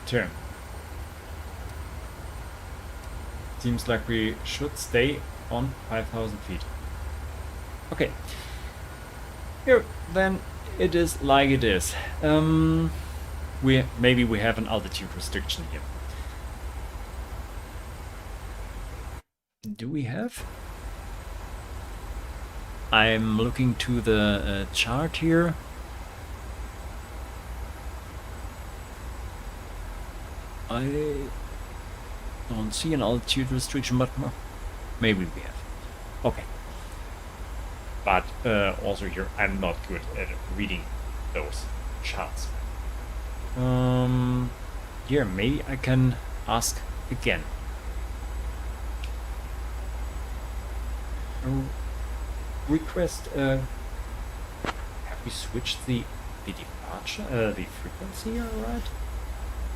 Turn. Seems like we should stay on 5,000 feet. Okay. Here, then it is like it is. Maybe we have an altitude restriction here. Do we have? I'm looking to the chart here. I don't see an altitude restriction, but maybe we have. Okay. But also here, I'm not good at reading those charts. Here, maybe I can ask again. Request. Have we switched the departure, the frequency, alright?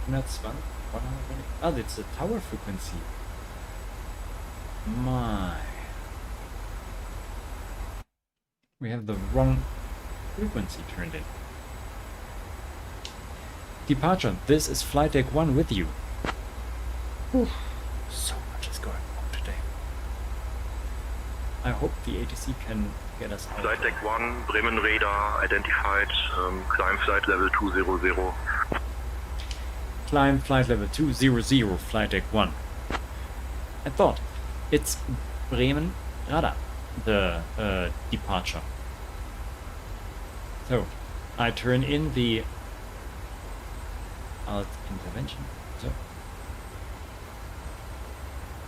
That's 120. Oh, it's the tower frequency. My. We have the wrong frequency turned in. Departure. This is Flightdeck 1 with you. Oof. So much is going on today. I hope the ATC can get us out. Flightdeck 1, Bremen radar identified, climb flight level 200. Climb flight level 200, Flightdeck 1. I thought it's Bremen radar, the departure. So I turn in the alt intervention. So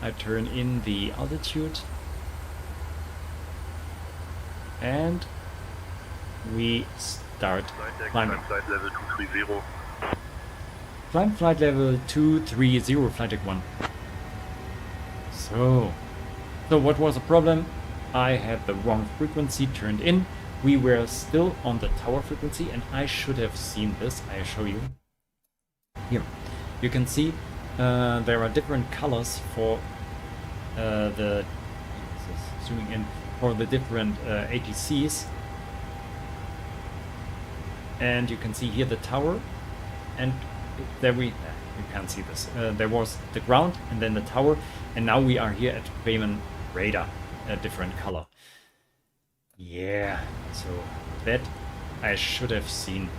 I turn in the altitude and we start climbing. Flight level 230. Climb flight level 230, Flightdeck 1. So what was the problem? I had the wrong frequency turned in. We were still on the tower frequency and I should have seen this. I show you. Here. You can see there are different colors for zooming in, for the different ATCs. And you can see here the tower, and there you can't see this. There was the ground and then the tower, and now we are here at Bremen radar, a different color. Yeah, so that I should have seen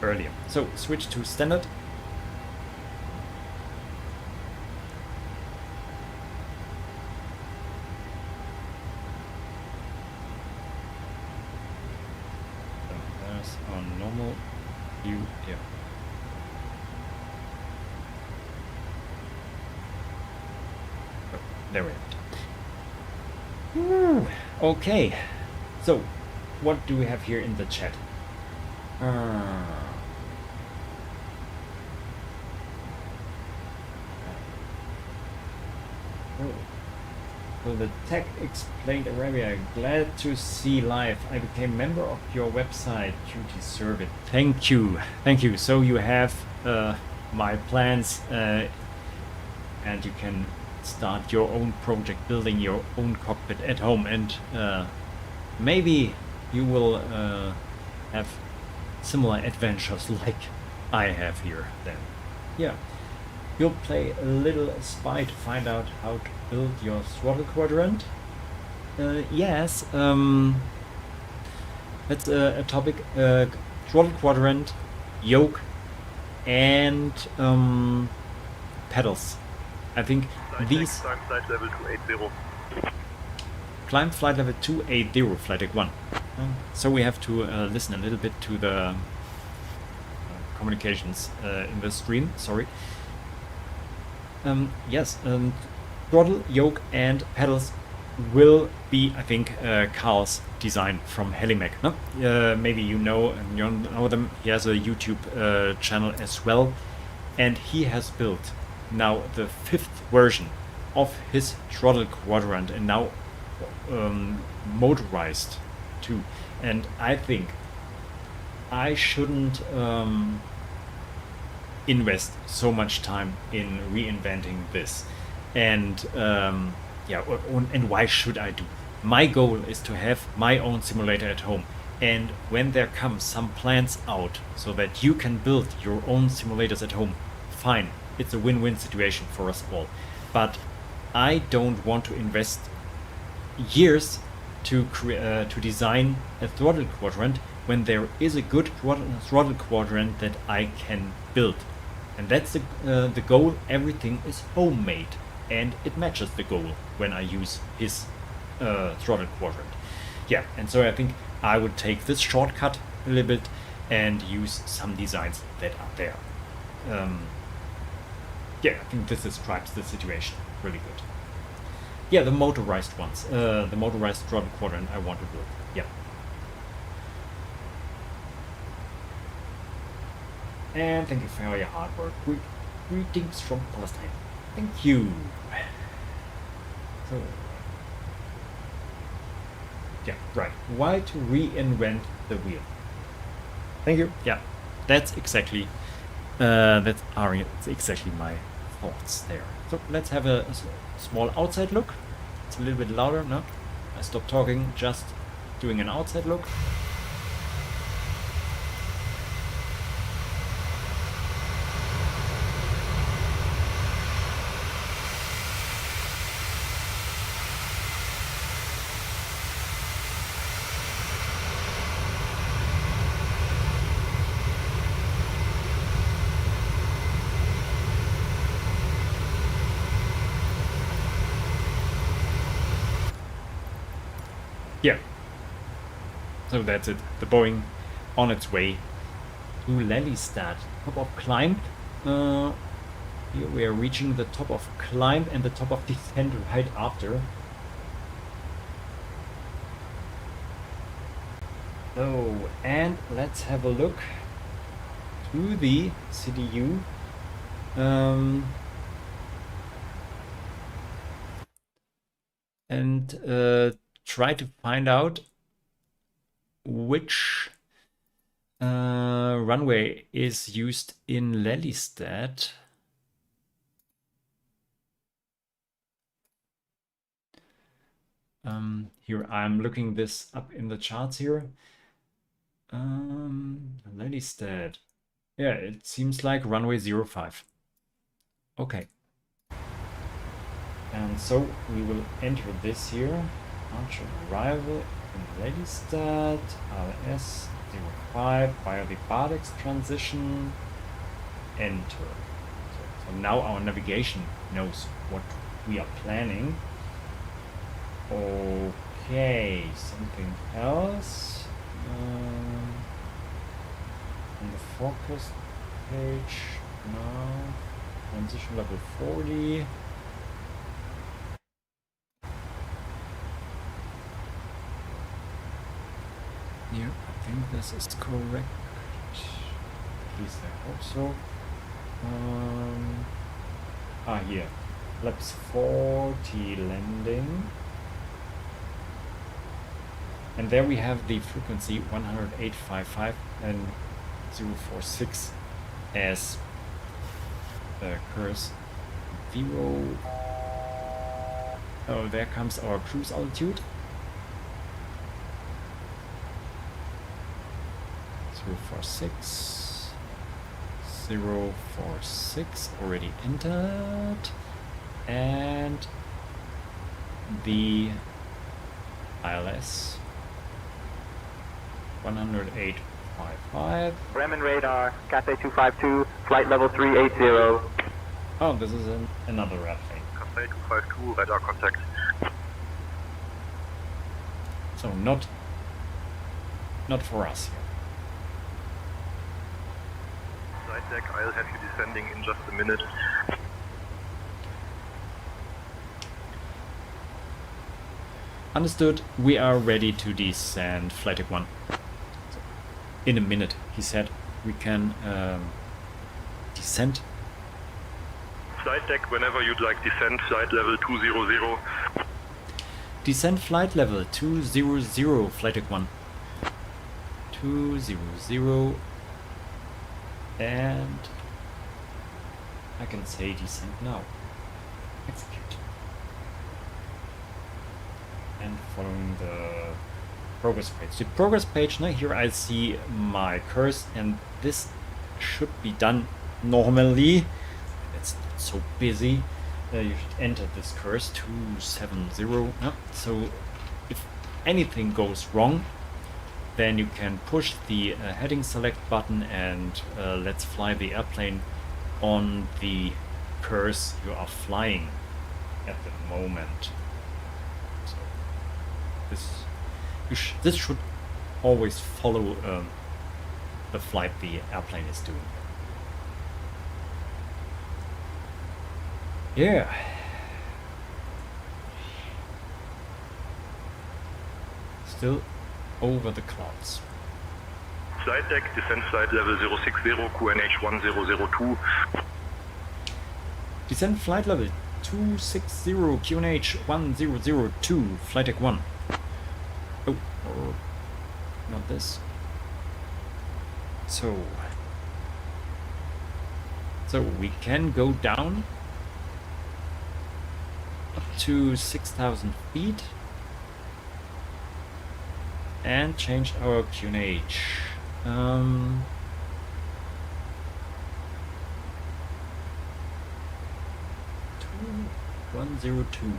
earlier. So switch to standard. So there's our normal view here. Oh, there we have it. Okay. So, what do we have here in the chat? So the tech explained Arabia. Glad to see live. I became member of your website. Duty serve it. Thank you. Thank you. So you have my plans and you can start your own project, building your own cockpit at home, and maybe you will have similar adventures like I have here then. Yeah. You'll play a little spy to find out how to build your throttle quadrant. Yes. That's a topic. Throttle quadrant, yoke, and pedals. I think these... Climb flight level 280. Climb flight level 280, Flightdeck 1. So we have to listen a little bit to the communications in the stream, sorry. Yes, throttle, yoke and pedals will be, I think, Carl's design from Helimac. No? Maybe you know them. He has a YouTube channel as well, and he has built now the 5th version of his throttle quadrant, and now motorized too. And I think I shouldn't invest so much time in reinventing this. And yeah, and why should I do? My goal is to have my own simulator at home. And when there comes some plans out so that you can build your own simulators at home, fine. It's a win-win situation for us all. But I don't want to invest years to design a throttle quadrant when there is a good throttle quadrant that I can build. And that's the goal. Everything is homemade, and it matches the goal when I use his throttle quadrant. Yeah, and so I think I would take this shortcut a little bit and use some designs that are there. Yeah, I think this describes the situation really good. Yeah, the motorized ones, the motorized throttle quadrant I want to build. Yeah. And thank you for your hard work. Greetings from Palestine. Thank you. So, yeah, right. Why to reinvent the wheel? Thank you. Yeah, that's exactly exactly my thoughts there. So let's have a small outside look. It's a little bit louder. No, I stopped talking. Just doing an outside look. Yeah, so that's it. The Boeing on its way to Lelystad. Top of climb. Here we are reaching the top of climb and the top of descent right after. So, and let's have a look to the CDU. And try to find out which runway is used in Lelystad. Here I'm looking this up in the charts here. Lelystad. Yeah, it seems like runway 05. Okay. And so we will enter this here. Launch arrival in Lelystad, RS 05 via the Bardex transition. Enter. So now our navigation knows what we are planning. Okay, something else. On the forecast page now. Transition level 40. Yeah, I think this is correct. At least I hope so. Here. Laps 40 landing. And there we have the frequency 108.55 and 046 as curse 0. Oh, there comes our cruise altitude. 046. 046 already entered. And the ILS 108.55. Bremen radar, Cathay 252, flight level 380. Oh, this is another airplane. Cathay 252, radar contact. So not for us here. Flightdeck, I'll have you descending in just a minute. Understood. We are ready to descend Flightdeck 1. In a minute, he said. We can descend. Flightdeck, whenever you'd like descend, flight level 200. Descend flight level 200, Flightdeck 1. 200. And I can say descend now. Execute. And following the progress page. The progress page, now here I see my curse, and this should be done normally. It's not so busy. You should enter this curse 270. Yeah. So if anything goes wrong, then you can push the heading select button and let's fly the airplane on the curse you are flying at the moment. So this should always follow the flight the airplane is doing. Yeah. Still over the clouds. Flightdeck, descend flight level 060, QNH 1002. Descend flight level 260, QNH 1002, Flightdeck 1. Oh, or not this. So we can go down up to 6,000 feet and change our QNH. 102.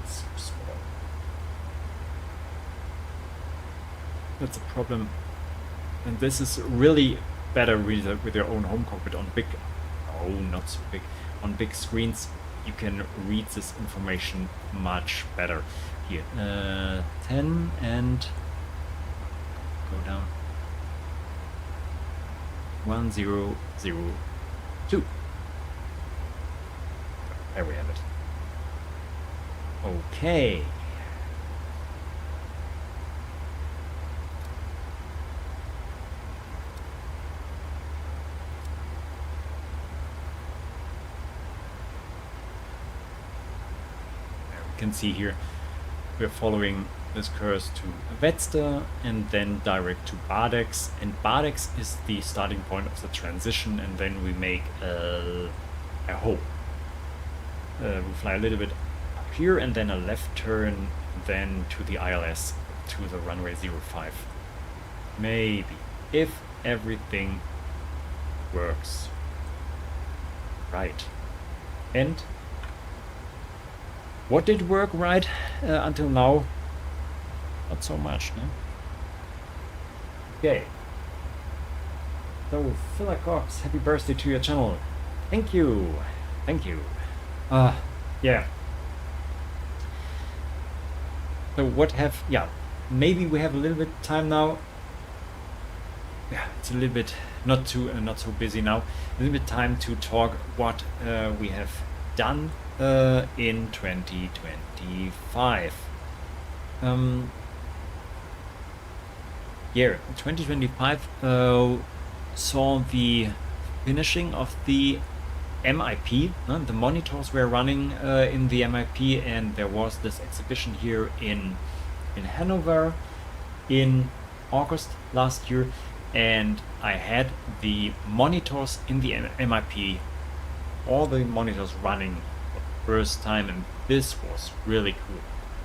So small. That's a problem. And this is really better with your own home cockpit on big, oh, not so big, on big screens. You can read this information much better. Here, 10 and go down. 1002. There we have it. Okay. You can see here we're following this course to Lelystad and then direct to Bardex, and Bardex is the starting point of the transition, and then we make a hole. We fly a little bit up here and then a left turn, then to the ILS to the runway 05. Maybe, if everything works right. And what did work right until now? Not so much, no? Okay. So, Phila Cox, happy birthday to your channel. Thank you. Thank you. Yeah. So maybe we have a little bit time now. Yeah, it's a little bit not so busy now. A little bit time to talk what we have done in 2025. 2025 saw the finishing of the MIP. The monitors were running in the MIP, and there was this exhibition here in Hannover in August last year, and I had the monitors in the MIP, all the monitors running for the first time, and this was really cool.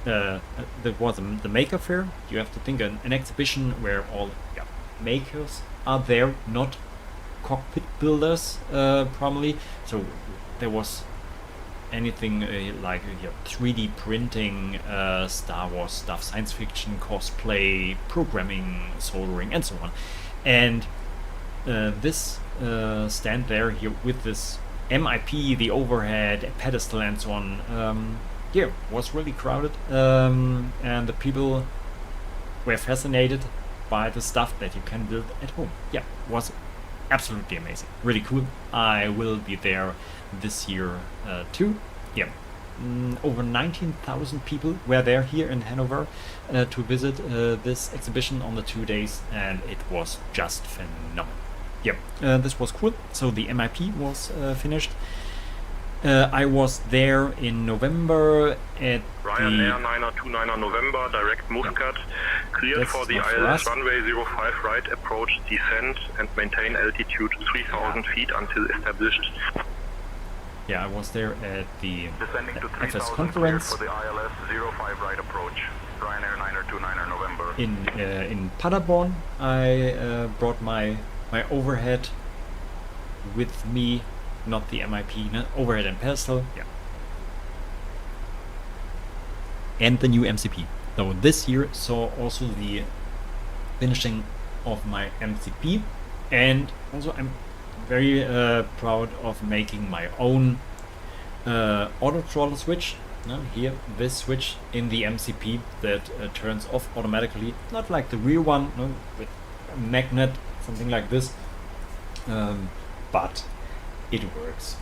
That was the Maker Fair. You have to think an exhibition where all makers are there, not cockpit builders probably. So there was anything like 3D printing, Star Wars stuff, science fiction, cosplay, programming, soldering, and so on. And this stand there here with this MIP, the overhead, pedestal, and so on, was really crowded, and the people were fascinated by the stuff that you can build at home. Yeah, was absolutely amazing, really cool. I will be there this year too. Yeah, over 19,000 people were there here in Hannover to visit this exhibition on the 2 days, and it was just phenomenal. Yep, this was cool. So the MIP was finished. I was there in November at Ryanair 9029 November, direct Muscat, cleared for the ILS runway 05 right, approach, descent, and maintain altitude 3,000 feet until established. Yeah, I was there at the Descending to FS 3,000 conference for the ILS 05 right approach. Ryanair 9029 November. in Paderborn. I brought my overhead with me. Not the MIP, no, overhead and pedestal, yeah. And the new MCP. So this year saw also the finishing of my MCP, and also I'm very proud of making my own auto throttle switch. Here, this switch in the MCP that turns off automatically, not like the rear one, no, with a magnet, something like this, but it works.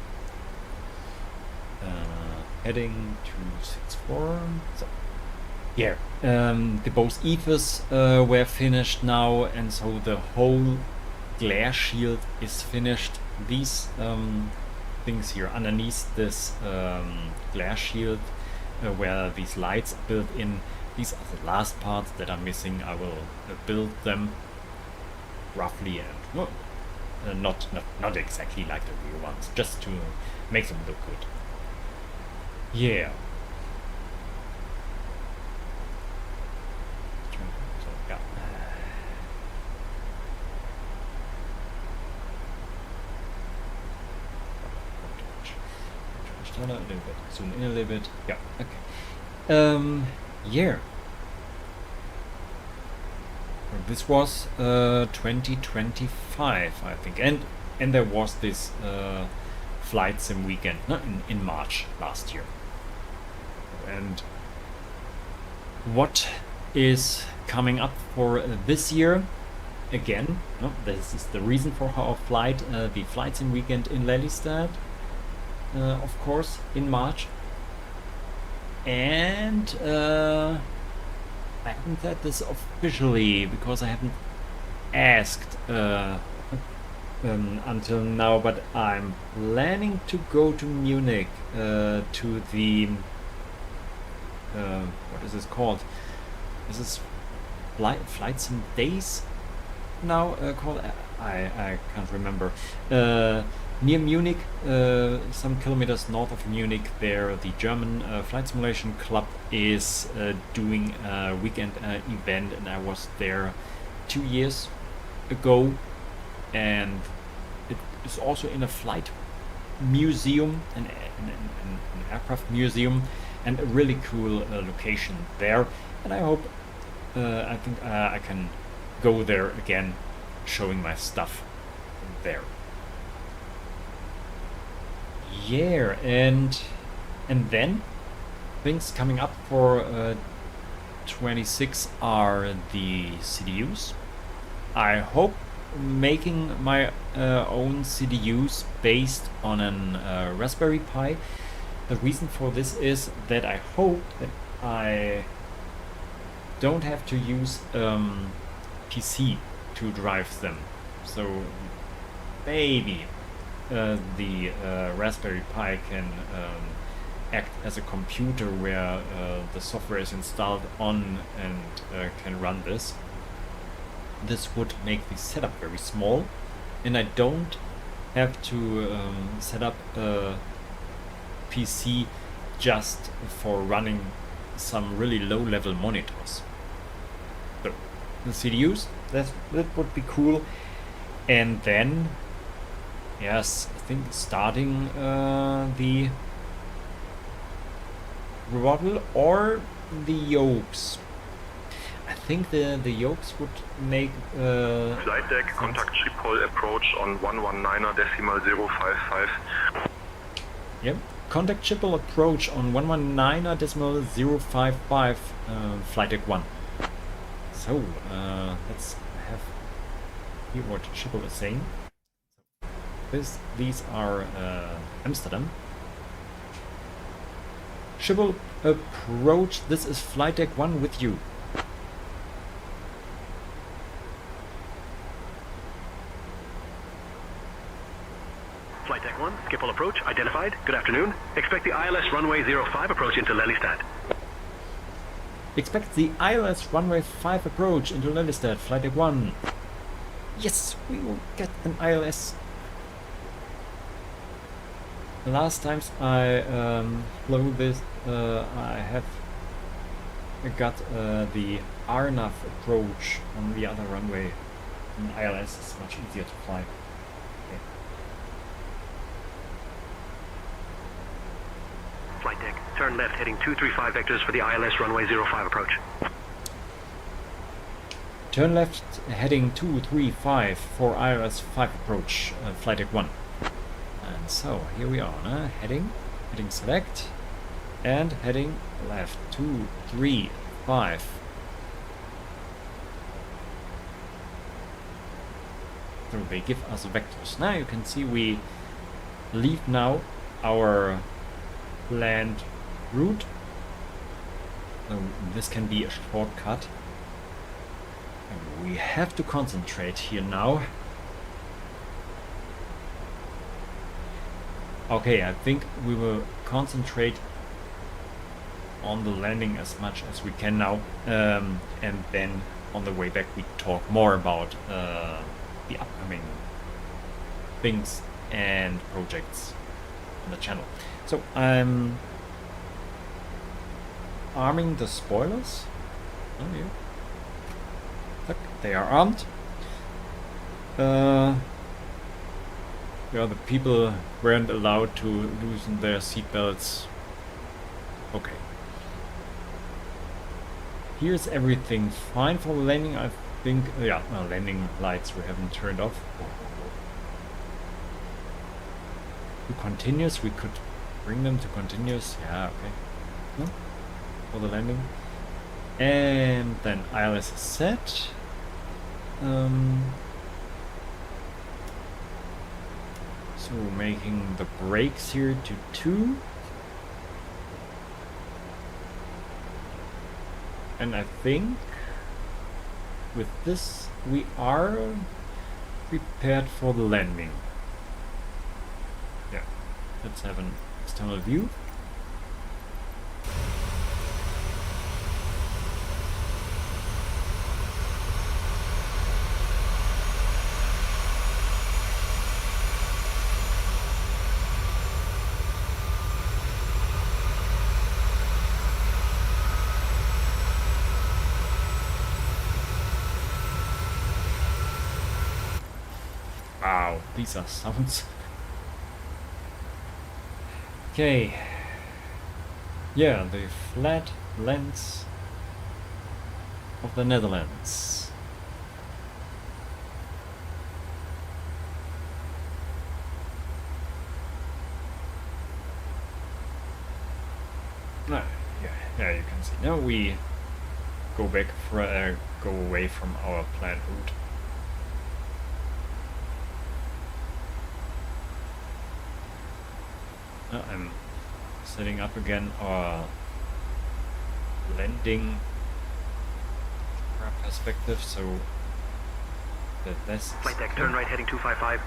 Heading 264. So, yeah. The both ETHs were finished now, and so the whole glare shield is finished. These things here underneath this glare shield, where these lights are built in, these are the last parts that are missing. I will build them roughly, and not exactly like the real ones, just to make them look good. Yeah. So, yeah. A little bit. Zoom in a little bit. Yeah. Okay. Yeah. This was 2025, I think, and there was this FlightsimWeekend in March last year. And what is coming up for this year? Again, this is the reason for our flight, the FlightsimWeekend in Lelystad, of course, in March. And I haven't said this officially because I haven't asked until now, but I'm planning to go to Munich to the what is this called? This is Flightsim Days now called. I can't remember. Near Munich, some kilometers north of Munich, there the German Flight Simulation Club is doing a weekend event, and I was there 2 years ago, and it is also in a flight museum, an aircraft museum, and a really cool location there, and I hope I think I can go there again, showing my stuff there. Yeah, and then things coming up for 26 are the CDUs. I hope making my own CDUs based on a Raspberry Pi. The reason for this is that I hope that I don't have to use PC to drive them. So maybe the Raspberry Pi can act as a computer where the software is installed on and can run this. This would make the setup very small, and I don't have to set up a PC just for running some really low-level monitors. So the CDUs, that would be cool. And then, yes, I think starting the throttle or the yokes. I think the yokes would make Flight deck, sense. contact Schiphol approach on 119.055. Yep. Contact Schiphol approach on 119.055 flight deck 1. So, let's have hear what Schiphol is saying. These are Amsterdam. Schiphol approach, this is flight deck 1 with you. Flight deck 1, Schiphol approach, identified. Good afternoon. Expect the ILS runway 05 approach into Lelystad. Expect the ILS runway 5 approach into Lelystad, flight deck 1. Yes, we will get an ILS. The last times I flew this, I have got the RNAV approach on the other runway. An ILS is much easier to fly. Okay. Flight deck, turn left heading 235 vectors for the ILS runway 05 approach. Turn left heading 235 for ILS 5 approach, flight deck 1. And so here we are, heading select, and heading left 235. So they give us vectors. Now you can see we leave now our planned route. So this can be a shortcut. And we have to concentrate here now. Okay, I think we will concentrate on the landing as much as we can now, and then on the way back we talk more about the upcoming things and projects on the channel. So I'm arming the spoilers. Oh yeah. Look, they are armed. Yeah, the people weren't allowed to loosen their seatbelts. Okay. Here's everything fine for the landing, I think. Yeah, landing lights we haven't turned off. To continuous, we could bring them to continuous. Yeah, okay. No? For the landing. And then ILS is set. So making the brakes here to 2. And I think with this we are prepared for the landing. Yeah, let's have an external view. Wow, these are sounds. Okay. Yeah, the flat lands of the Netherlands. Yeah, you can see. Now we go back for go away from our planned route. I'm setting up again our landing perspective so that this Flight deck, turn right heading 255.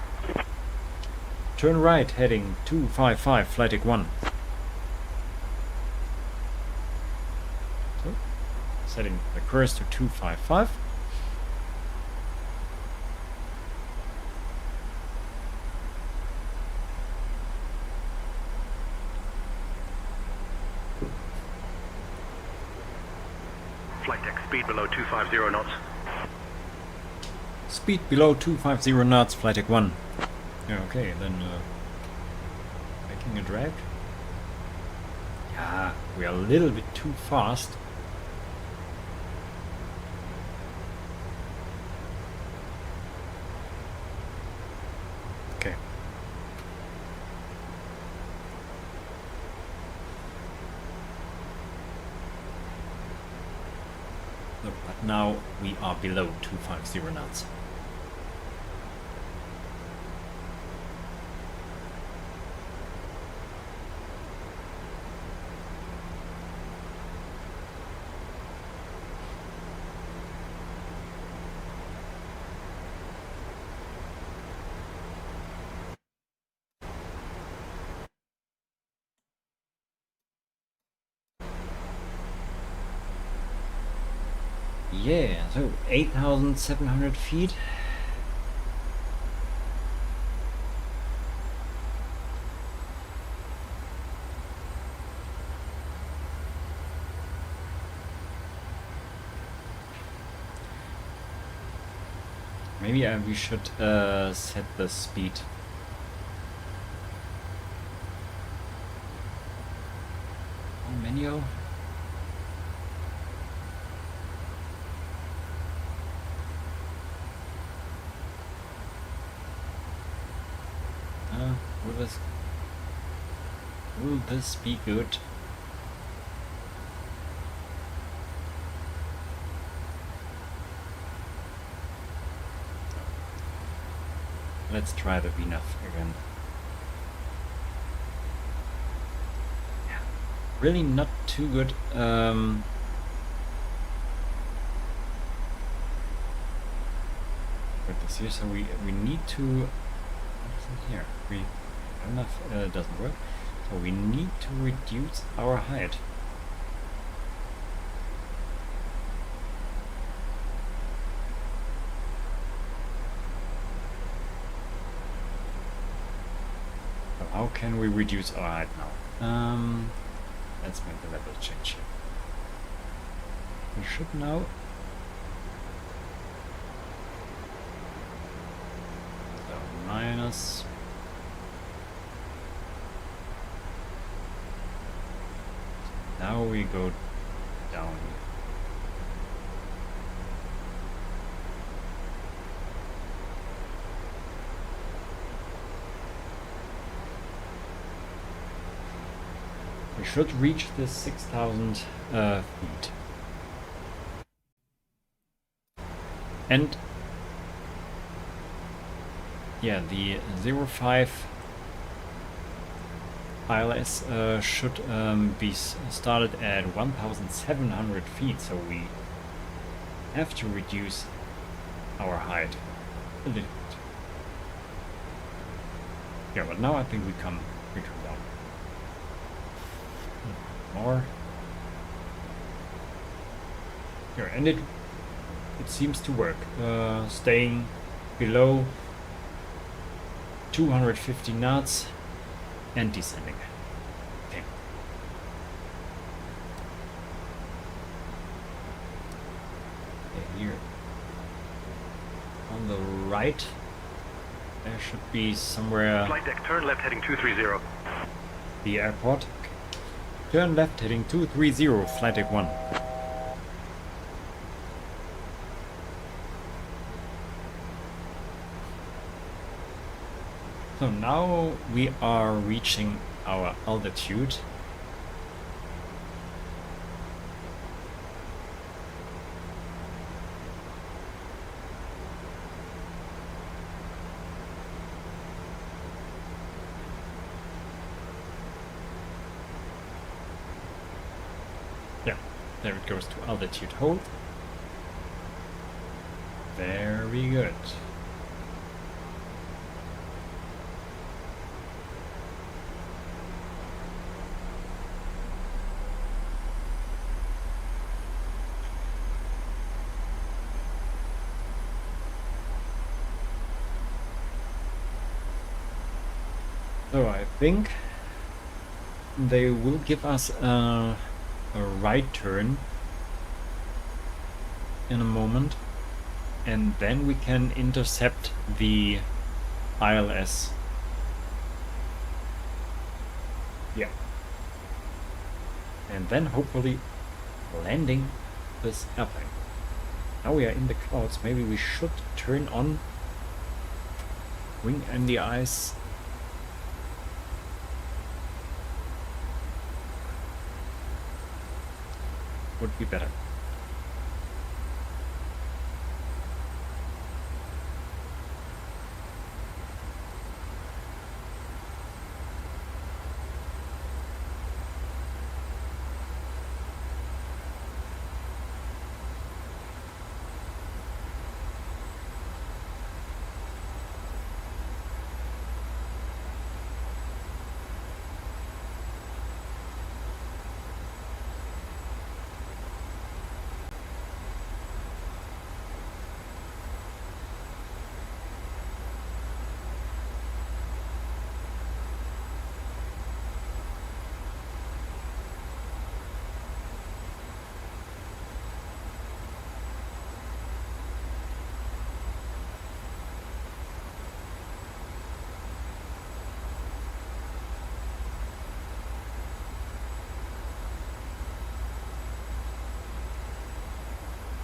turn right heading 255 flight deck 1. So setting the course to 255. Flight deck, speed below 250 knots. Speed below 250 knots, flight deck 1. Yeah, okay, then making a drag. Yeah, We are a little bit too fast. Okay. So, but now we are below 250 knots. Yeah, so 8,700 feet. Maybe we should set the speed. On manual. Will this be good? Let's try the VNAV again. Yeah, really not too good. With this here, so we need to. What is it here? VNAV doesn't work. So we need to reduce our height. So how can we reduce our height now? Let's make the level change here. We should now. So minus. Now we go down. We should reach the 6,000 feet. And yeah, the 05 ILS should be started at 1,700 feet, so we have to reduce our height a little bit. Yeah, but now I think we come down. More. Here, and it seems to work. Staying below 250 knots. And descending. Okay. Here on the right, there should be somewhere. Flightdeck, turn left heading 230. The airport. Okay. Turn left heading 230, Flightdeck 1. So now we are reaching our altitude. Yeah, there it goes to altitude hold. Very good. So I think they will give us a right turn in a moment, and then we can intercept the ILS. Yeah. and then hopefully landing this airplane. Now we are in the clouds. Maybe we should turn on wing in the ice. Would be better.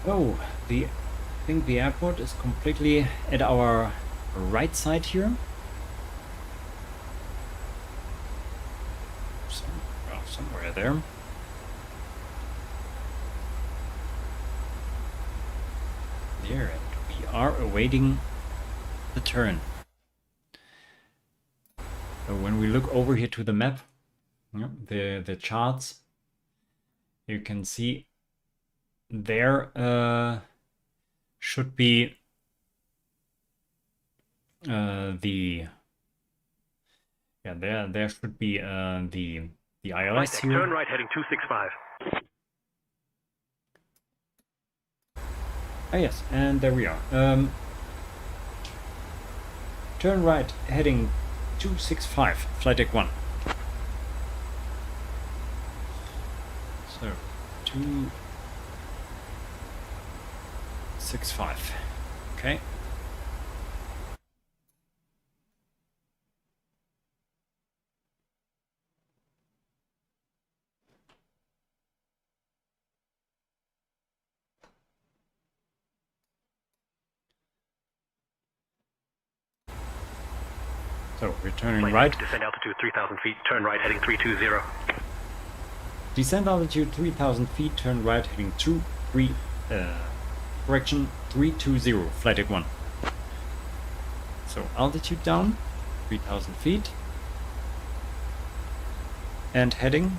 Oh, I think the airport is completely at our right side here. Somewhere there. There, and we are awaiting the turn. So when we look over here to the map, the charts, you can see there should be there should be the ILS here. Turn right heading 265. Ah yes, and there we are. Turn right heading 265, Flightdeck 1. So 265. Okay. So we're turning right. Descend altitude 3,000 feet. Turn right heading 320. Descend altitude 3,000 feet. Turn right heading 320, Flightdeck 1. So altitude down, 3,000 feet. And heading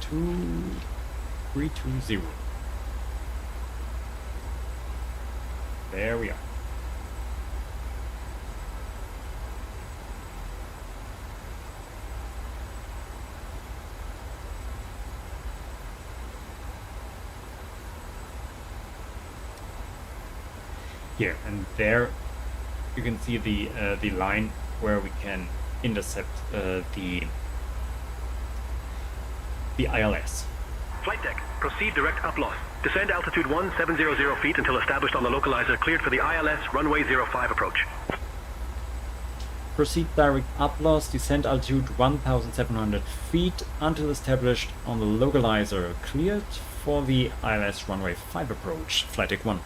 320. There we are. Here and there you can see the line where we can intercept the ILS. Flightdeck, proceed direct up loss. Descend altitude 1700 feet until established on the localizer, cleared for the ILS runway 05 approach. Proceed direct up loss, descend altitude 1700 feet until established on the localizer, cleared for the ILS runway 5 approach, Flightdeck 1.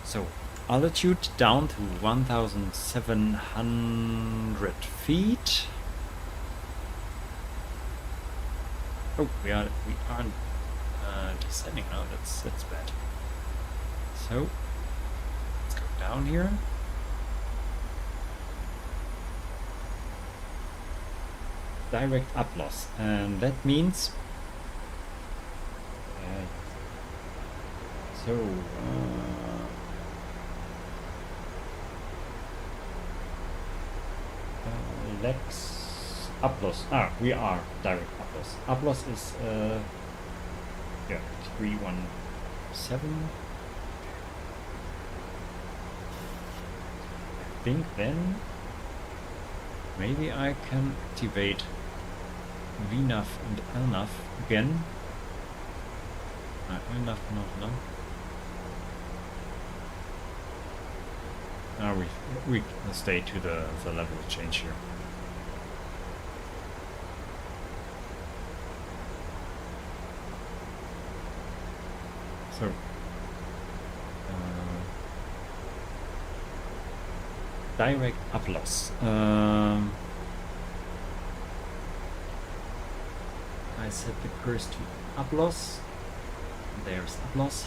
So altitude down to 1700 feet. Oh, we aren't descending now. That's bad. So let's go down here. Direct up loss, and that means Lex up loss. We are direct up loss. Up loss is 317. I think then maybe I can activate VNAV and LNAV again. LNAV, no. We stay to the level change here. So direct up loss. I set the course to up loss. There's up loss.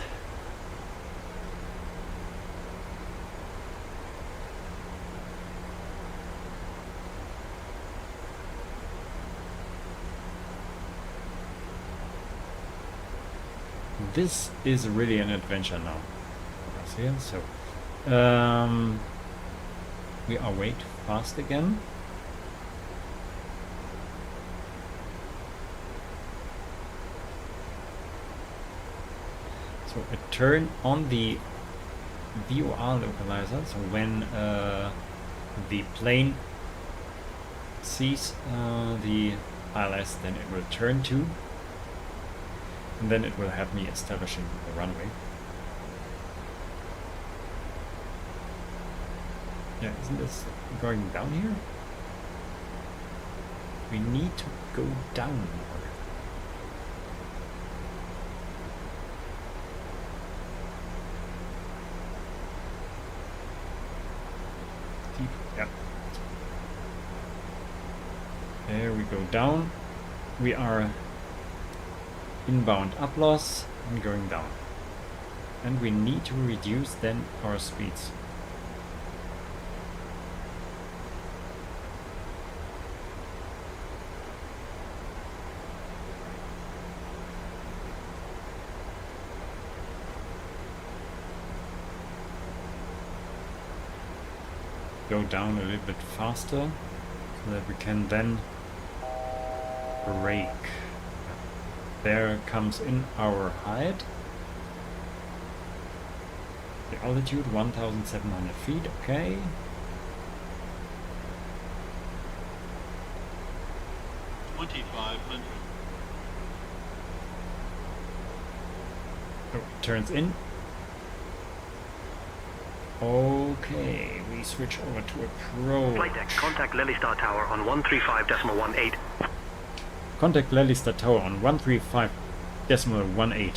This is really an adventure now. So we are way too fast again. So a turn on the VOR localizer. So when the plane sees the ILS, then it will turn to, and then it will have me establishing the runway. Yeah, isn't this going down here? We need to go down more. Deep, yeah. There we go down. We are inbound up loss and going down. And we need to reduce then our speeds. Go down a little bit faster so that we can then brake. There comes in our height. The altitude 1,700 feet, okay. Oh, it turns in. Okay, we switch over to approach. Flightdeck, contact Lelystad Tower on 135.18. Contact Lelystad Tower on 135.18.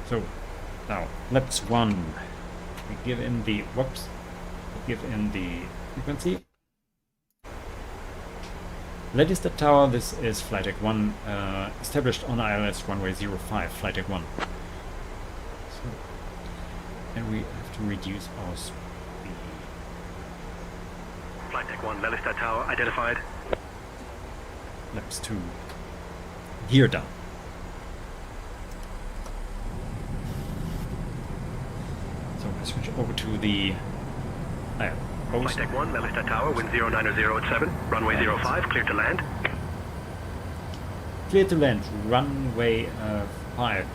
So, now, laps 1. We give in the, whoops, we give in the frequency. Lelystad Tower, this is Flightdeck 1, established on ILS runway 05, Flightdeck 1. So, and we have to reduce our speed. Flightdeck 1, Lelystad Tower identified. Laps 2. Gear down. So I switch over to the post. Flightdeck 1, Lelystad Tower, wind 090 at 7, runway 05, clear to land. Clear to land, runway 5,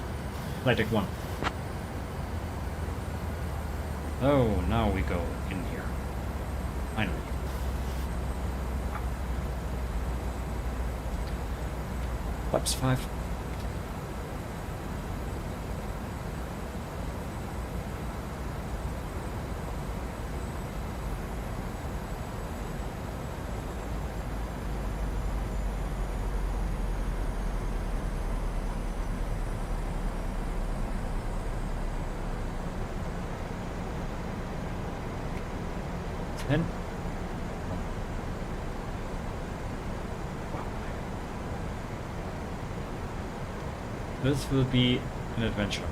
Flightdeck 1. Oh, now we go in here. Finally. Laps 5. And this will be an adventure.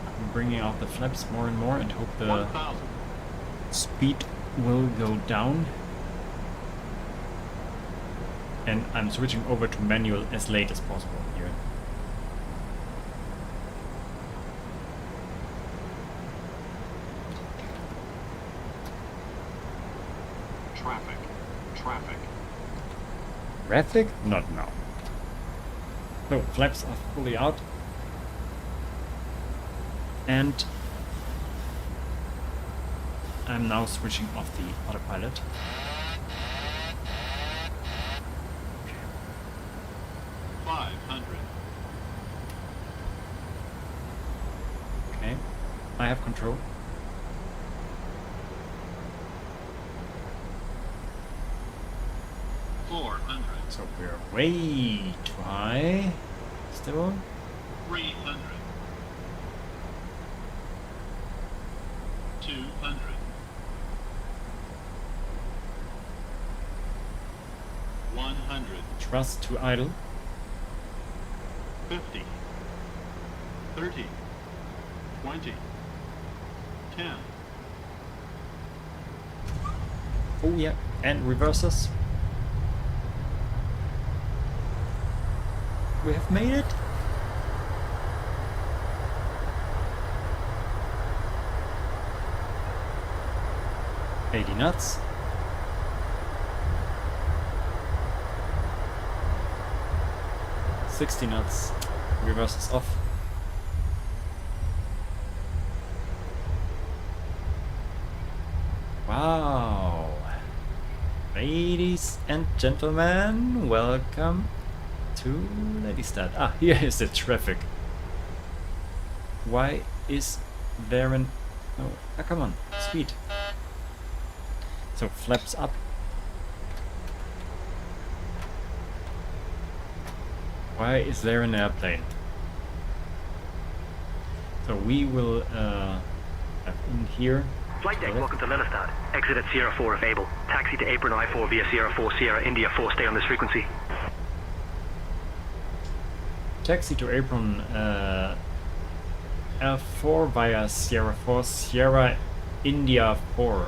I'm bringing out the flaps more and more and hope the speed will go down. And I'm switching over to manual as late as possible here. Traffic? Not now. So, flaps are fully out. And I'm now switching off the autopilot. 500. Okay, I have control. 400. So we're way too high. Still. 300. 200. 100. Trust to idle. 50. 30. 20. 10. Oh yeah, and reverses. We have made it. $80 knots. $60 knots. Reverses off. Wow. Ladies and gentlemen, welcome to Lelystad. Ah, here is the traffic. Why is there an... Oh, come on, speed. So, flaps up. Why is there an airplane? So we will have in here. Flightdeck, welcome to Lelystad. Exit at Sierra 4 if able. Taxi to Apron I-4 via Sierra 4, Sierra India 4. Stay on this frequency. Taxi to Apron L4 via Sierra 4, Sierra India 4.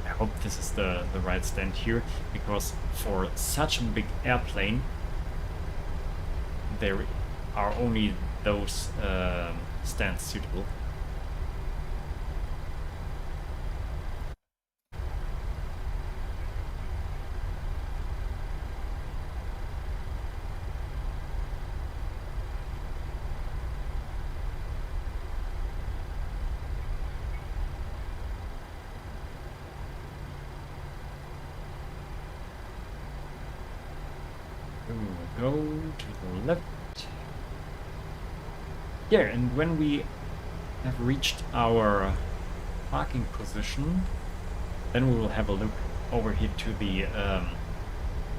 I hope this is the right stand here, because for such a big airplane there are only those stands suitable. Go to the left. Yeah, and when we have reached our parking position, then we will have a look over here to the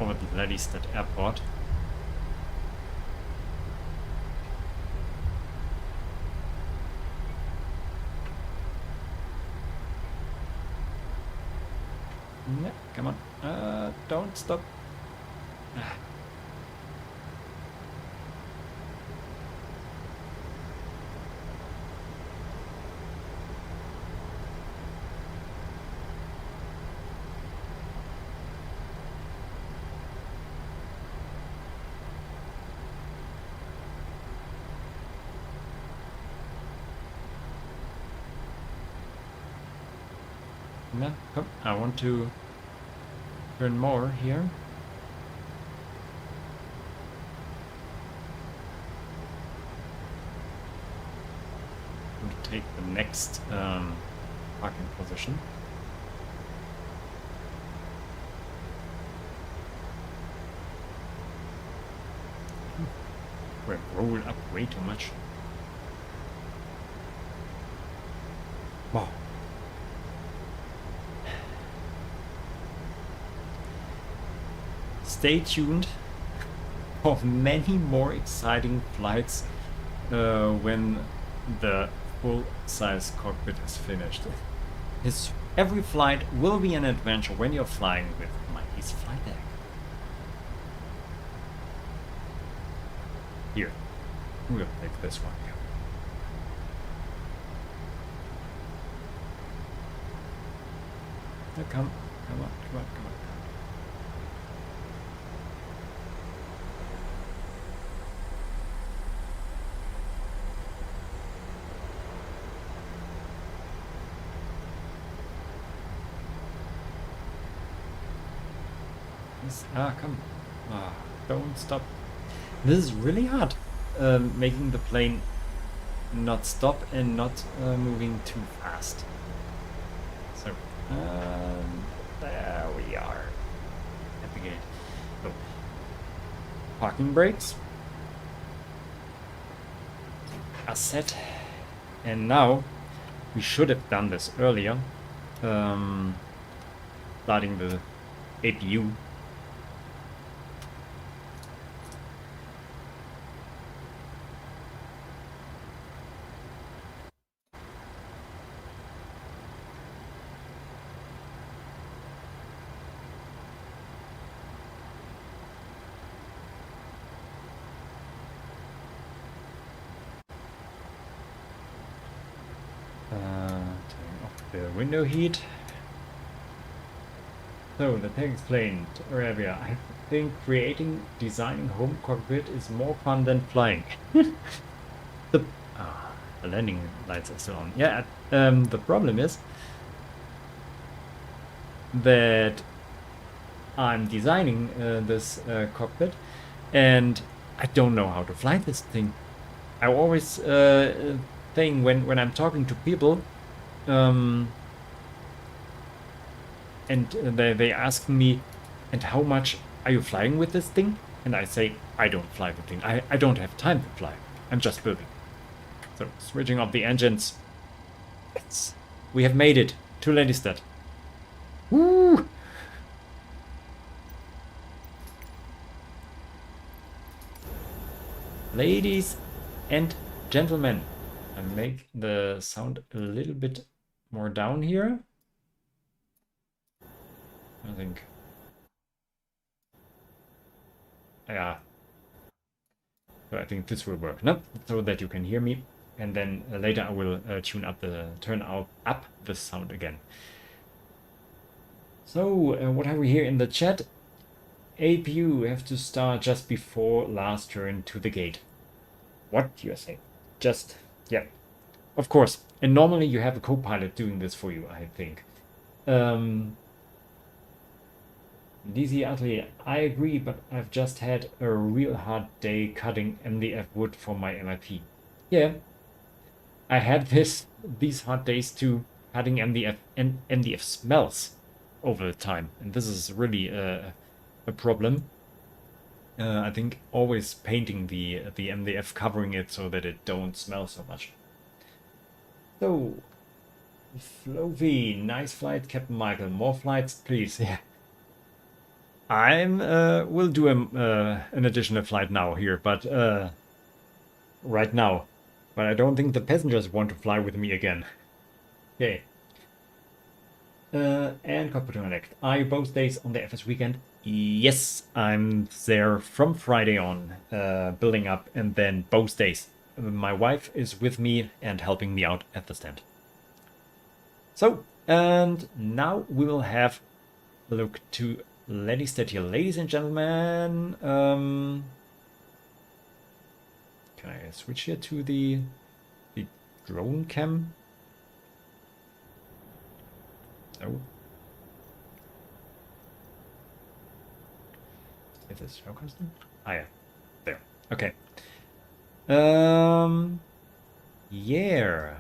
over the Lelystad airport. Yeah, come on, don't stop. No, come. I want to turn more here. And take the next parking position. We're rolled up way too much. Wow. Stay tuned for many more exciting flights when the full-size cockpit is finished. Every flight will be an adventure when you're flying with Mikey's Flightdeck. Here, we'll take this one here. Now come on. Come. Don't stop. This is really hard. Making the plane not stop and not moving too fast. So, there we are. At the gate. So, parking brakes are set. And now, we should have done this earlier. starting the APU. Turning off the window heat. So, the tech explained, Arabia, I think designing home cockpit is more fun than flying. The landing lights are still on. Yeah, the problem is that I'm designing this cockpit and I don't know how to fly this thing. I always think when I'm talking to people and they ask me, and how much are you flying with this thing? And I say, I don't fly the thing. I don't have time to fly. I'm just building. So switching off the engines. We have made it to Lelystad. Woo! Ladies and gentlemen, I make the sound a little bit more down here. I think. Yeah. So I think this will work, no? So that you can hear me, and then later I will turn up the sound again. So what have we here in the chat? APU have to start just before last turn to the gate. What you are saying? Just, yeah, of course. And normally you have a co-pilot doing this for you, I think. DC Atelier, I agree, but I've just had a real hard day cutting MDF wood for my MIP. Yeah, I had these hard days too, cutting MDF, and MDF smells over time, and this is really a problem. I think always painting the MDF, covering it so that it don't smell so much. So, Flovey, nice flight, Captain Michael. More flights, please. Yeah. Will do an additional flight now here, but right now. But I don't think the passengers want to fly with me again. Okay. And Cockpit Connect. Are you both days on the FSWeekend? Yes, I'm there from Friday on, building up, and then both days. My wife is with me and helping me out at the stand. So, and now we will have a look to Lelystad here, ladies and gentlemen. Can I switch here to the drone cam? No. Is this show custom? Ah, yeah. There. Okay. Yeah.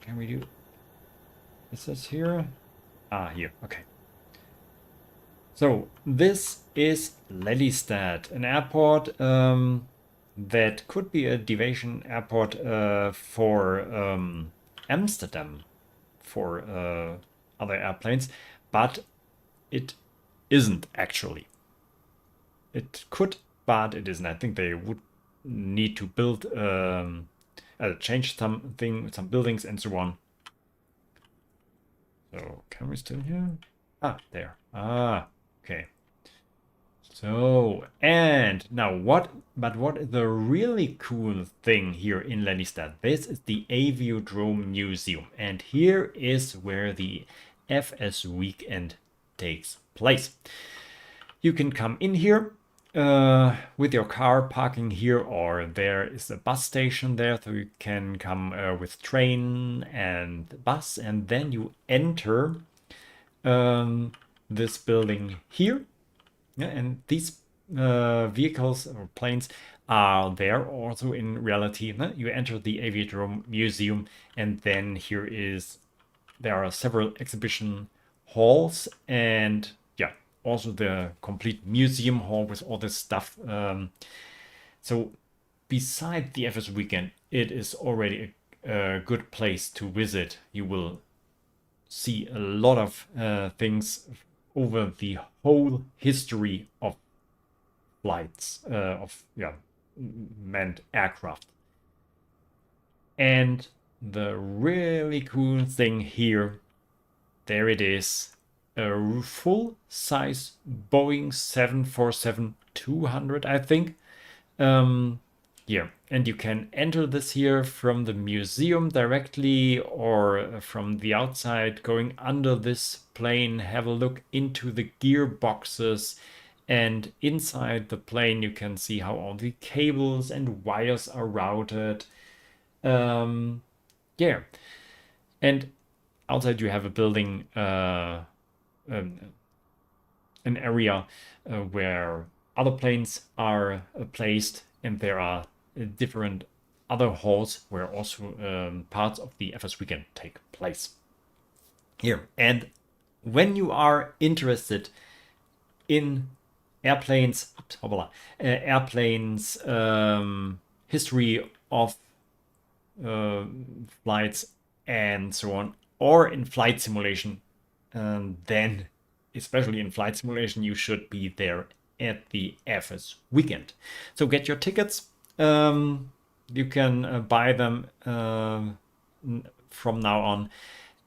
Can we do? Is this here? Ah, here. Okay. So this is Lelystad, an airport that could be a deviation airport for Amsterdam, for other airplanes, but it isn't actually. It could, but it isn't. I think they would need to build, change some buildings and so on. So can we still hear? Ah, there. Ah, okay. So, and now what is the really cool thing here in Lelystad? This is the Aviodrome Museum, and here is where the FSWeekend takes place. You can come in here with your car, parking here, or there is a bus station there, so you can come with train and bus, and then you enter this building here. Yeah, and these vehicles or planes are there also in reality. You enter the Aviodrome Museum, and then there are several exhibition halls, and yeah, also the complete museum hall with all this stuff. So beside the FSWeekend, it is already a good place to visit. You will see a lot of things over the whole history of flights, manned aircraft. And the really cool thing here, there it is, a full-size Boeing 747-200, I think. Yeah, and you can enter this here from the museum directly or from the outside, going under this plane, have a look into the gearboxes, and inside the plane you can see how all the cables and wires are routed. Yeah, and outside you have a building, an area where other planes are placed, and there are different other halls where also parts of the FSWeekend take place. Here, and when you are interested in airplanes, history of flights and so on, or in flight simulation, then especially in flight simulation, you should be there at the FSWeekend. So get your tickets. You can buy them from now on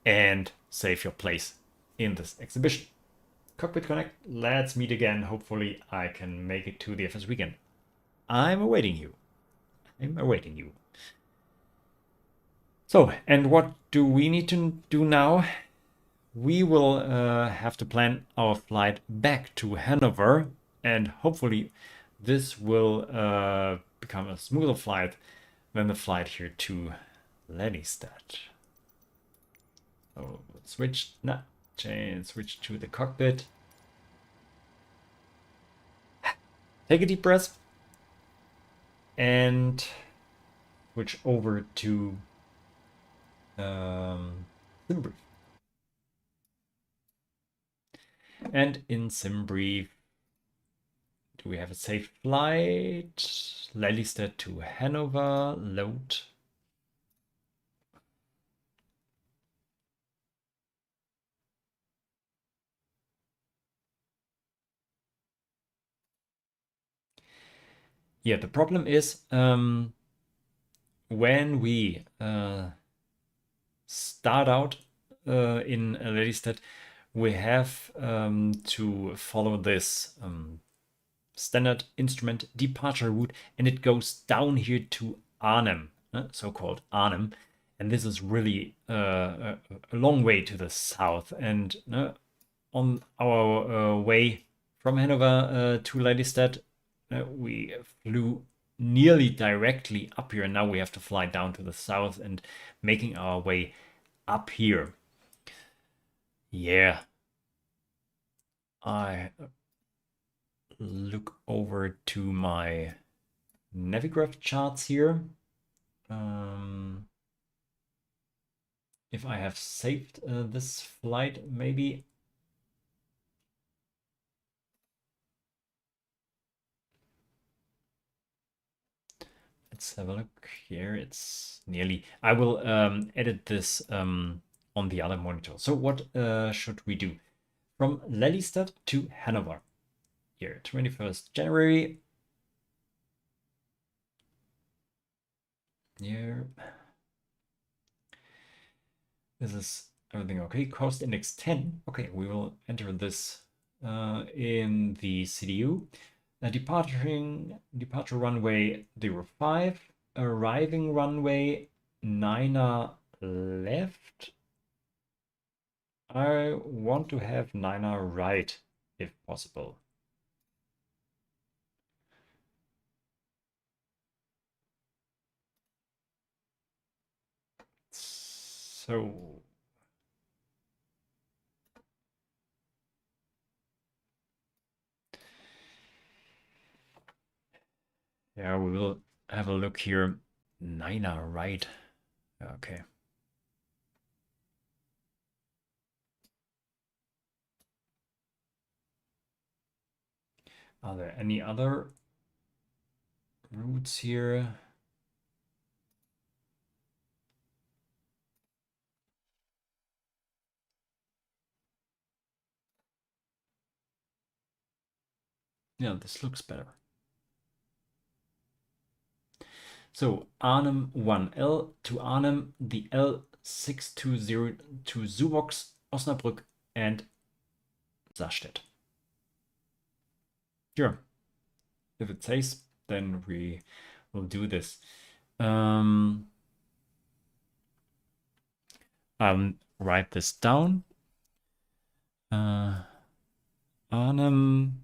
and save your place in this exhibition. Cockpit Connect, let's meet again. Hopefully I can make it to the FSWeekend. I'm awaiting you. So, and what do we need to do now? We will have to plan our flight back to Hannover, and hopefully this will become a smoother flight than the flight here to Lelystad. So switch to the cockpit. Take a deep breath and switch over to SimBrief. And in SimBrief, do we have a safe flight? Lelystad to Hannover, load. Yeah, the problem is when we start out in Lelystad, we have to follow this standard instrument departure route, and it goes down here to Arnhem, so-called Arnhem, and this is really a long way to the south. And on our way from Hannover to Lelystad, we flew nearly directly up here, and now we have to fly down to the south and making our way up here. Yeah, I look over to my Navigraph charts here. If I have saved this flight, maybe. Let's have a look here. It's nearly. I will edit this on the other monitor. So what should we do? From Lelystad to Hannover. Here, 21st January. Here. This is everything okay. Cost index 10. Okay, we will enter this in the CDU. Departure runway 05, arriving runway 9er left. I want to have 9er right if possible. So yeah, we will have a look here. 9er right. Okay. Are there any other routes here? Yeah, this looks better. So Arnhem 1L to Arnhem, the L620 to Zubox, Osnabrück, and Sarstedt. Sure. If it says, then we will do this. I'll write this down. Arnhem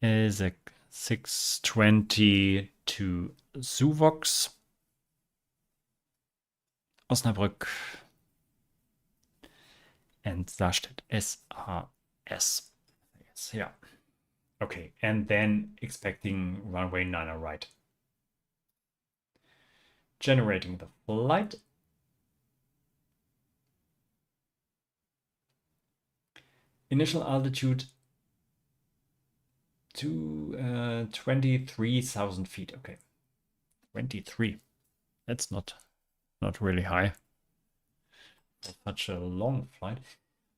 is a 620 to Zuvox, Osnabrück, and Sarstedt, SRS. Yes, yeah. Okay, and then expecting runway 9 right. Generating the flight. Initial altitude to 23,000 feet. Okay, 23. That's not really high for such a long flight.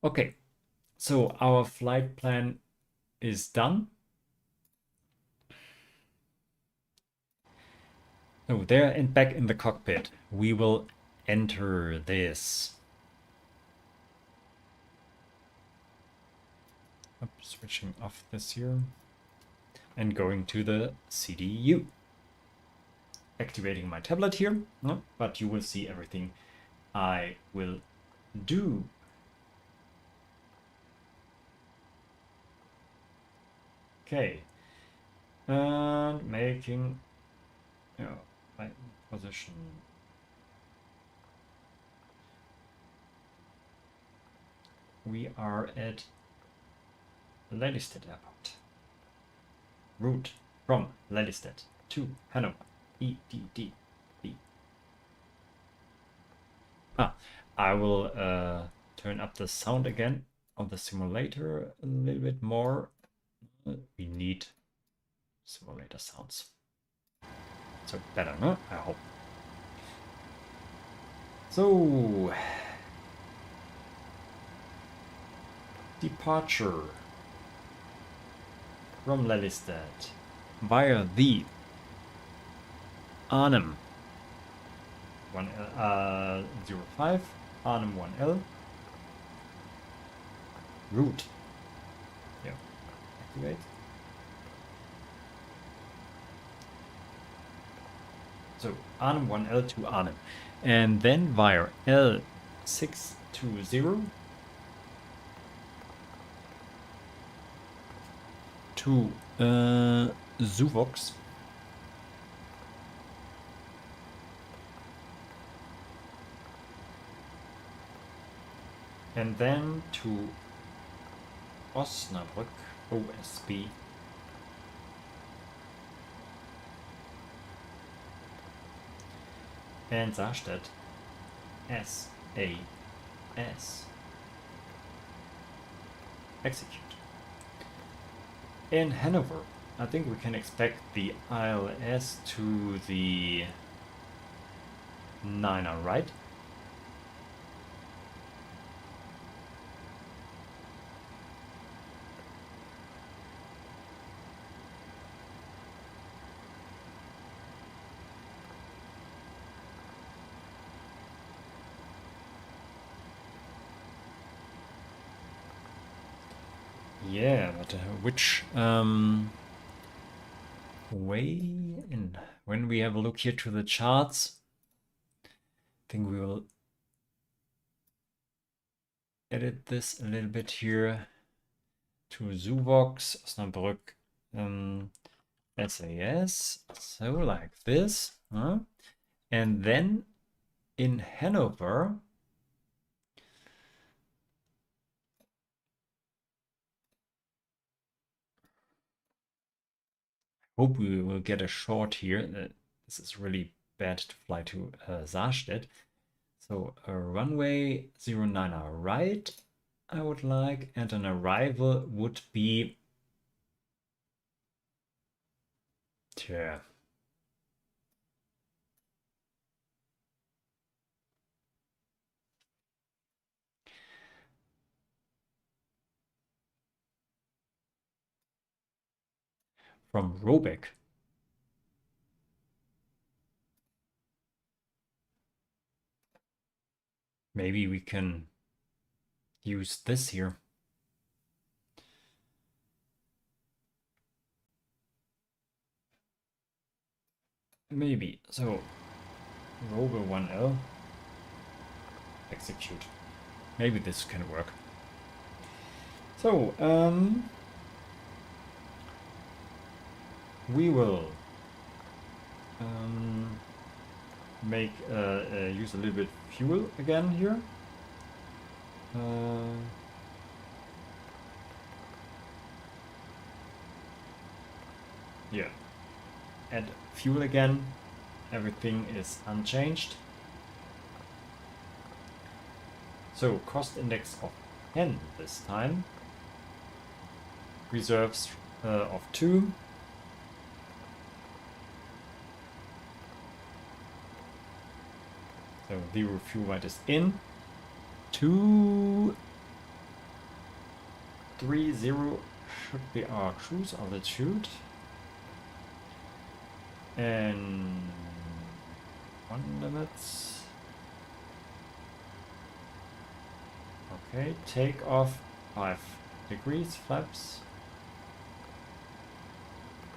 Okay, so our flight plan is done. So there and back in the cockpit, we will enter this. Switching off this here and going to the CDU. Activating my tablet here, no, but you will see everything I will do. Okay, and making my position. We are at Lelystad Airport. Route from Lelystad to Hannover, EDDV. I will turn up the sound again of the simulator a little bit more. We need simulator sounds. So better, no? I hope. So, departure from Lelystad via the Arnhem 1L 05, Arnhem 1L route. Yeah, activate. So Arnhem 1L to Arnhem, and then via L620 to Zuvox, and then to Osnabrück, OSB, and Sarstedt, SAS. Execute. In Hannover, I think we can expect the ILS to the 9 right. Yeah, but which way in? When we have a look here to the charts, I think we will edit this a little bit here to Zuvox, Osnabrück, SAS, so like this, and then in Hannover, hope we will get a short here. This is really bad to fly to Sarstedt. So a runway 09 right, I would like, and an arrival would be, yeah, from Robeck. Maybe we can use this here. Maybe. So, Rover 1L. Execute. Maybe this can work. So, we will make use a little bit fuel again here. Yeah, add fuel again. Everything is unchanged. So cost index of 10 this time. Reserves of 2. So zero fuel weight is in. 230 should be our cruise altitude. And 1 limits. Okay, take off 5 degrees flaps.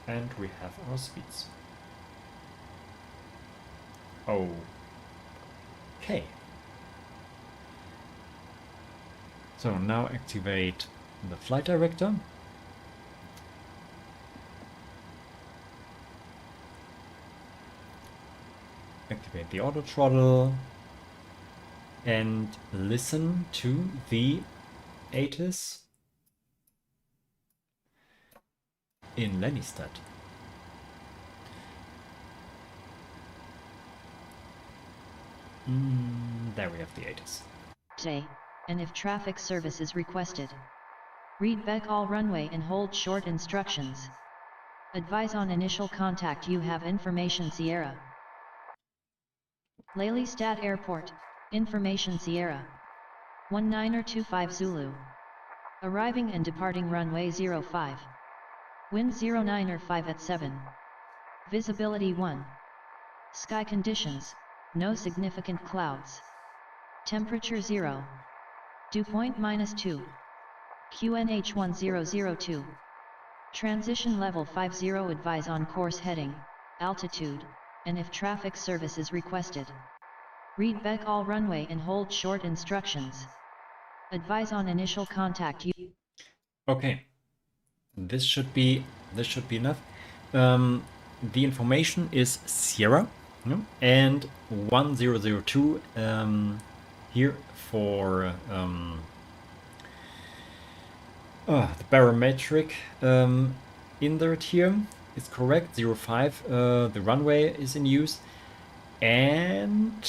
And we have our speeds. Okay. So now activate the flight director. Activate the auto throttle and listen to the ATIS in Lelystad. There we have the ATIS. And if traffic service is requested, read back all runway and hold short instructions. Advise on initial contact. You have information Sierra. Lelystad Airport, information Sierra. 1925 Zulu. Arriving and departing runway 05. Wind 09 at 7. Visibility 1. Sky conditions, no significant clouds. Temperature 0. Dew point -2. QNH 1002. Transition level 50. Advise on course heading, altitude, and if traffic service is requested. Read back all runway and hold short instructions. Advise on initial contact. Okay, this should be enough. The information is Sierra, and 1002 here for the barometric insert here is correct. 05, the runway is in use, and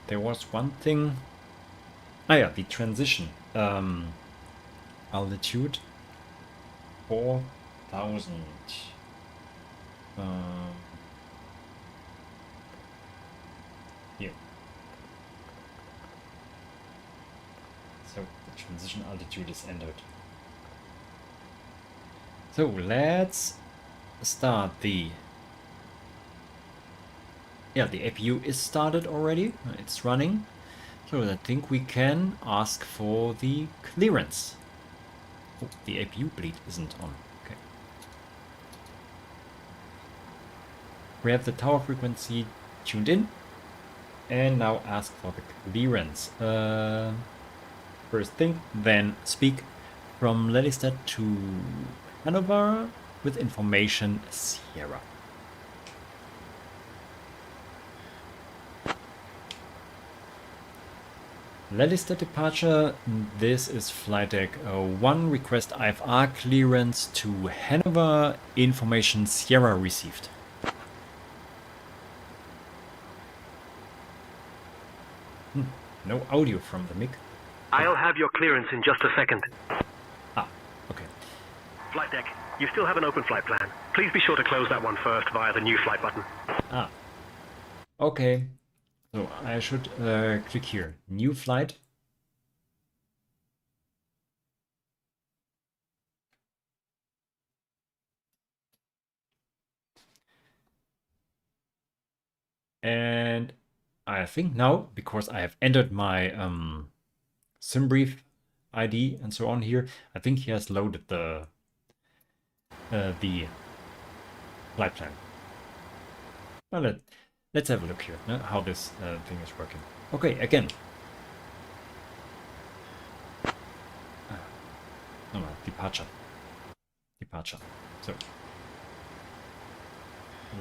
there was one thing. Yeah, the transition altitude 4,000. Here. So the transition altitude is entered. So let's start the. Yeah, the APU is started already. It's running. So I think we can ask for the clearance. Oh, the APU bleed isn't on. Okay. We have the tower frequency tuned in. And now ask for the clearance. First thing, then speak from Lelystad to Hannover with information Sierra. Lelystad departure, this is Flightdeck 1, request IFR clearance to Hannover, information Sierra received. No audio from the mic. I'll have your clearance in just a second. Ah, okay. Flightdeck, you still have an open flight plan. Please be sure to close that one first via the new flight button. Ah, okay. So I should click here, new flight. And I think now, because I have entered my SimBrief ID and so on here, I think he has loaded the flight plan. Well, let's have a look here, how this thing is working. Okay, again. No, departure. So,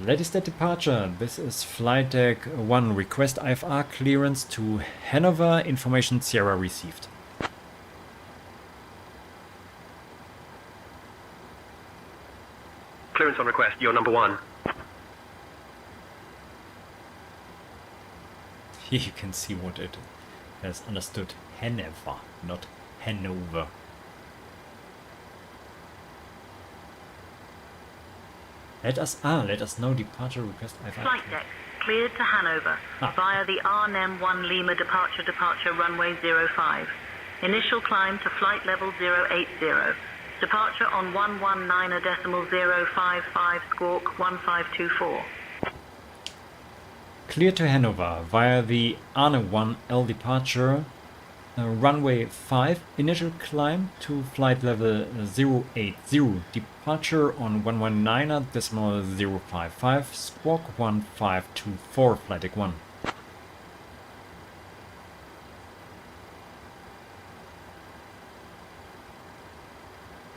Lelystad departure. This is Flightdeck 1. Request IFR clearance to Hannover. Information Sierra received. Clearance on request, you're number 1. Here you can see what it has understood. Hannover, not Hannover. Let us know departure request. Flightdeck cleared to Hanover via the RNM1 Lima departure runway 05. Initial climb to flight level 080. Departure on 119.055 squawk 1524. Clear to Hanover via the RNM1 L departure runway 5. Initial climb to flight level 080. Departure on 119.055 squawk 1524 Flightdeck 1.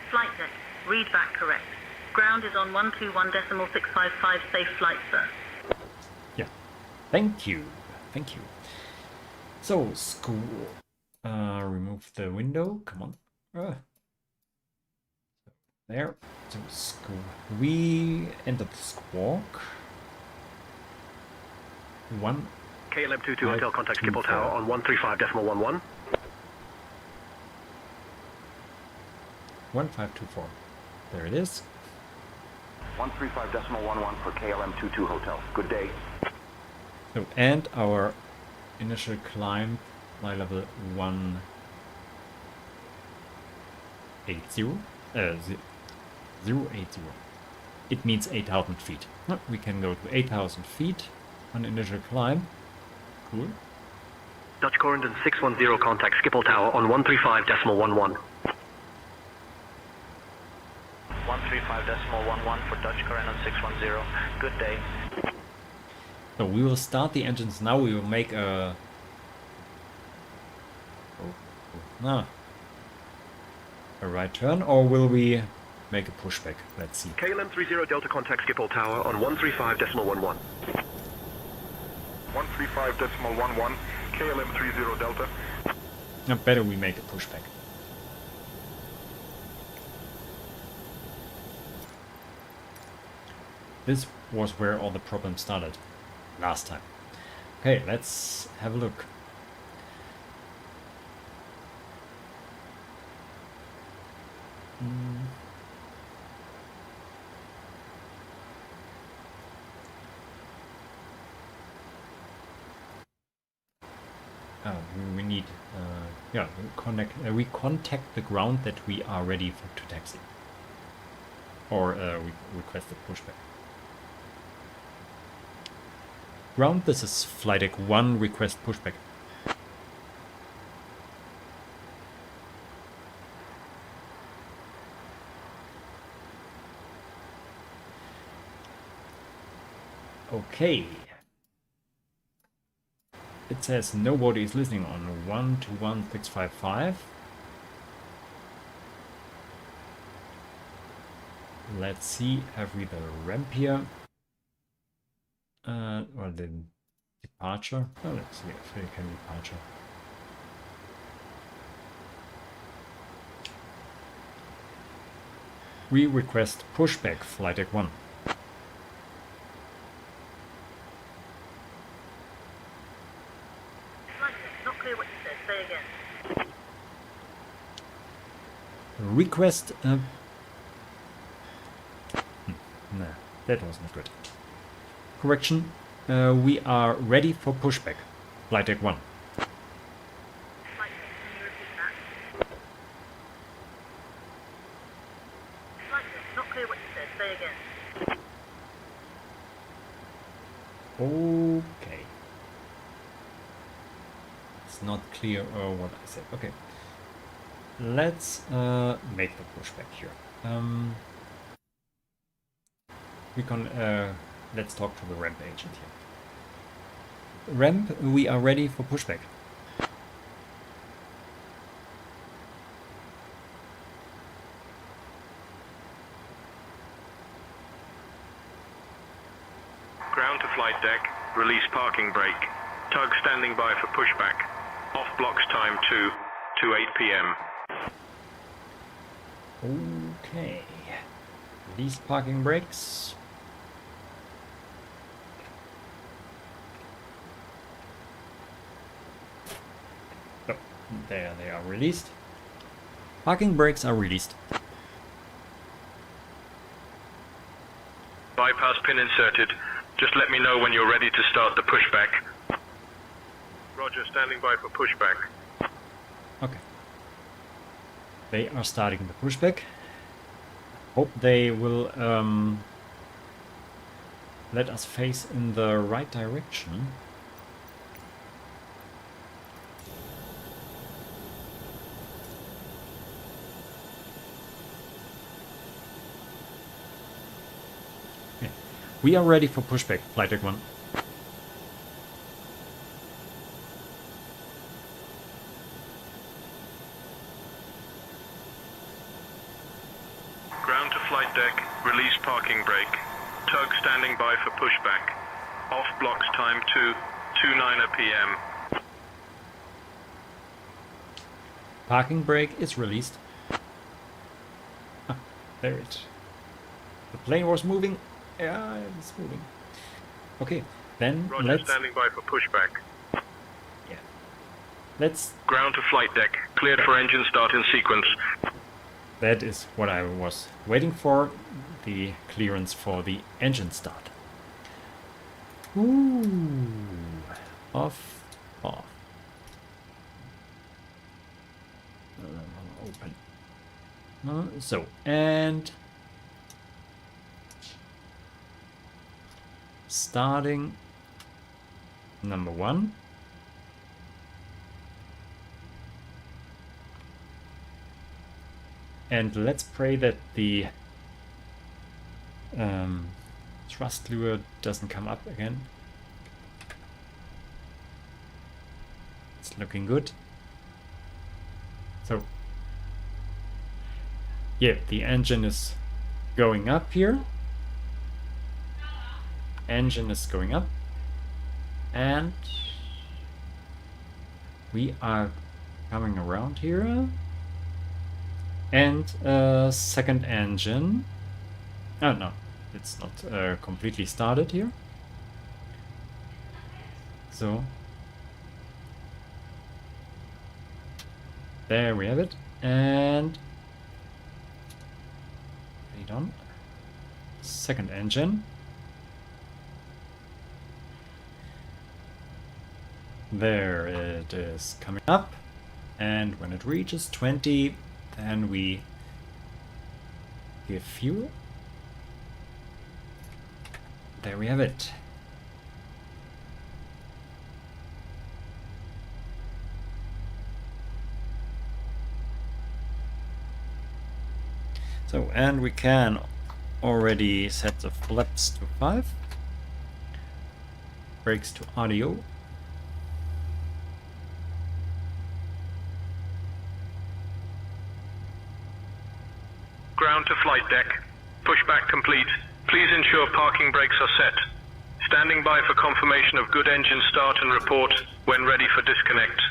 Flightdeck, read back correct. Ground is on 121.655 safe flight, sir. Yeah, thank you. So, school. Remove the window. Come on. There. So, school. We enter the squawk. 1. KLM 22 Hotel, contact Schiphol Tower on 135.11. 1524. There it is. 135.11 for KLM 22 Hotel. Good day. So, and our initial climb, flight level 180. 080. It means 8,000 feet. We can go to 8,000 feet on initial climb. Cool. Dutch Corendon 610, contact Schiphol Tower on 135.11. 135.11 for Dutch Corendon 610. Good day. So we will start the engines now. We will make a right turn, or will we make a pushback? Let's see. KLM 30 Delta, contact Schiphol Tower on 135.11. 135.11 KLM 30 Delta. Now better we make a pushback. This was where all the problems started last time. Okay, let's have a look. We need, we contact the ground that we are ready to taxi, or we request a pushback. Ground, this is Flightdeck 1, request pushback. Okay. It says nobody is listening on 121.655. Let's see, have we the ramp here? Or the departure? Oh, let's see if we can departure. We request pushback, Flightdeck 1. Not clear what you said. Say again. Request. Nah, that was not good. Correction. We are ready for pushback, Flightdeck 1. Okay. It's not clear what I said. Okay. Let's make the pushback here. We can let's talk to the ramp agent here. Ramp, we are ready for pushback. Ground to flight deck, release parking brake. Tug standing by for pushback. Off blocks time 2 p.m. Okay. Release parking brakes. Oh, there they are released. Parking brakes are released. Bypass pin inserted. Just let me know when you're ready to start the pushback. Roger, standing by for pushback. Okay. They are starting the pushback. Hope they will let us face in the right direction. Okay. We are ready for pushback, Flightdeck 1. Ground to flight deck, release parking brake. Tug standing by for pushback. Off blocks time 2:09 p.m. Parking brake is released. Ah, there it. The plane was moving. Yeah, it's moving. Okay, then Roger, let's. standing by for pushback. Yeah. Let's. Ground to flight deck, cleared for engine start in sequence. That is what I was waiting for. The clearance for the engine start. Ooh. Off. Off. Open. So, and starting number 1. And let's pray that the thrust lure doesn't come up again. It's looking good. So, yeah, the engine is going up here. Engine is going up. And we are coming around here. And second engine. Oh no, it's not completely started here. So there we have it. And wait on. Second engine. There it is coming up. And when it reaches 20, then we give fuel. There we have it. So, and we can already set the flaps to 5. Brakes to audio. Ground to flight deck. Pushback complete. Please ensure parking brakes are set. Standing by for confirmation of good engine start and report when ready for disconnect.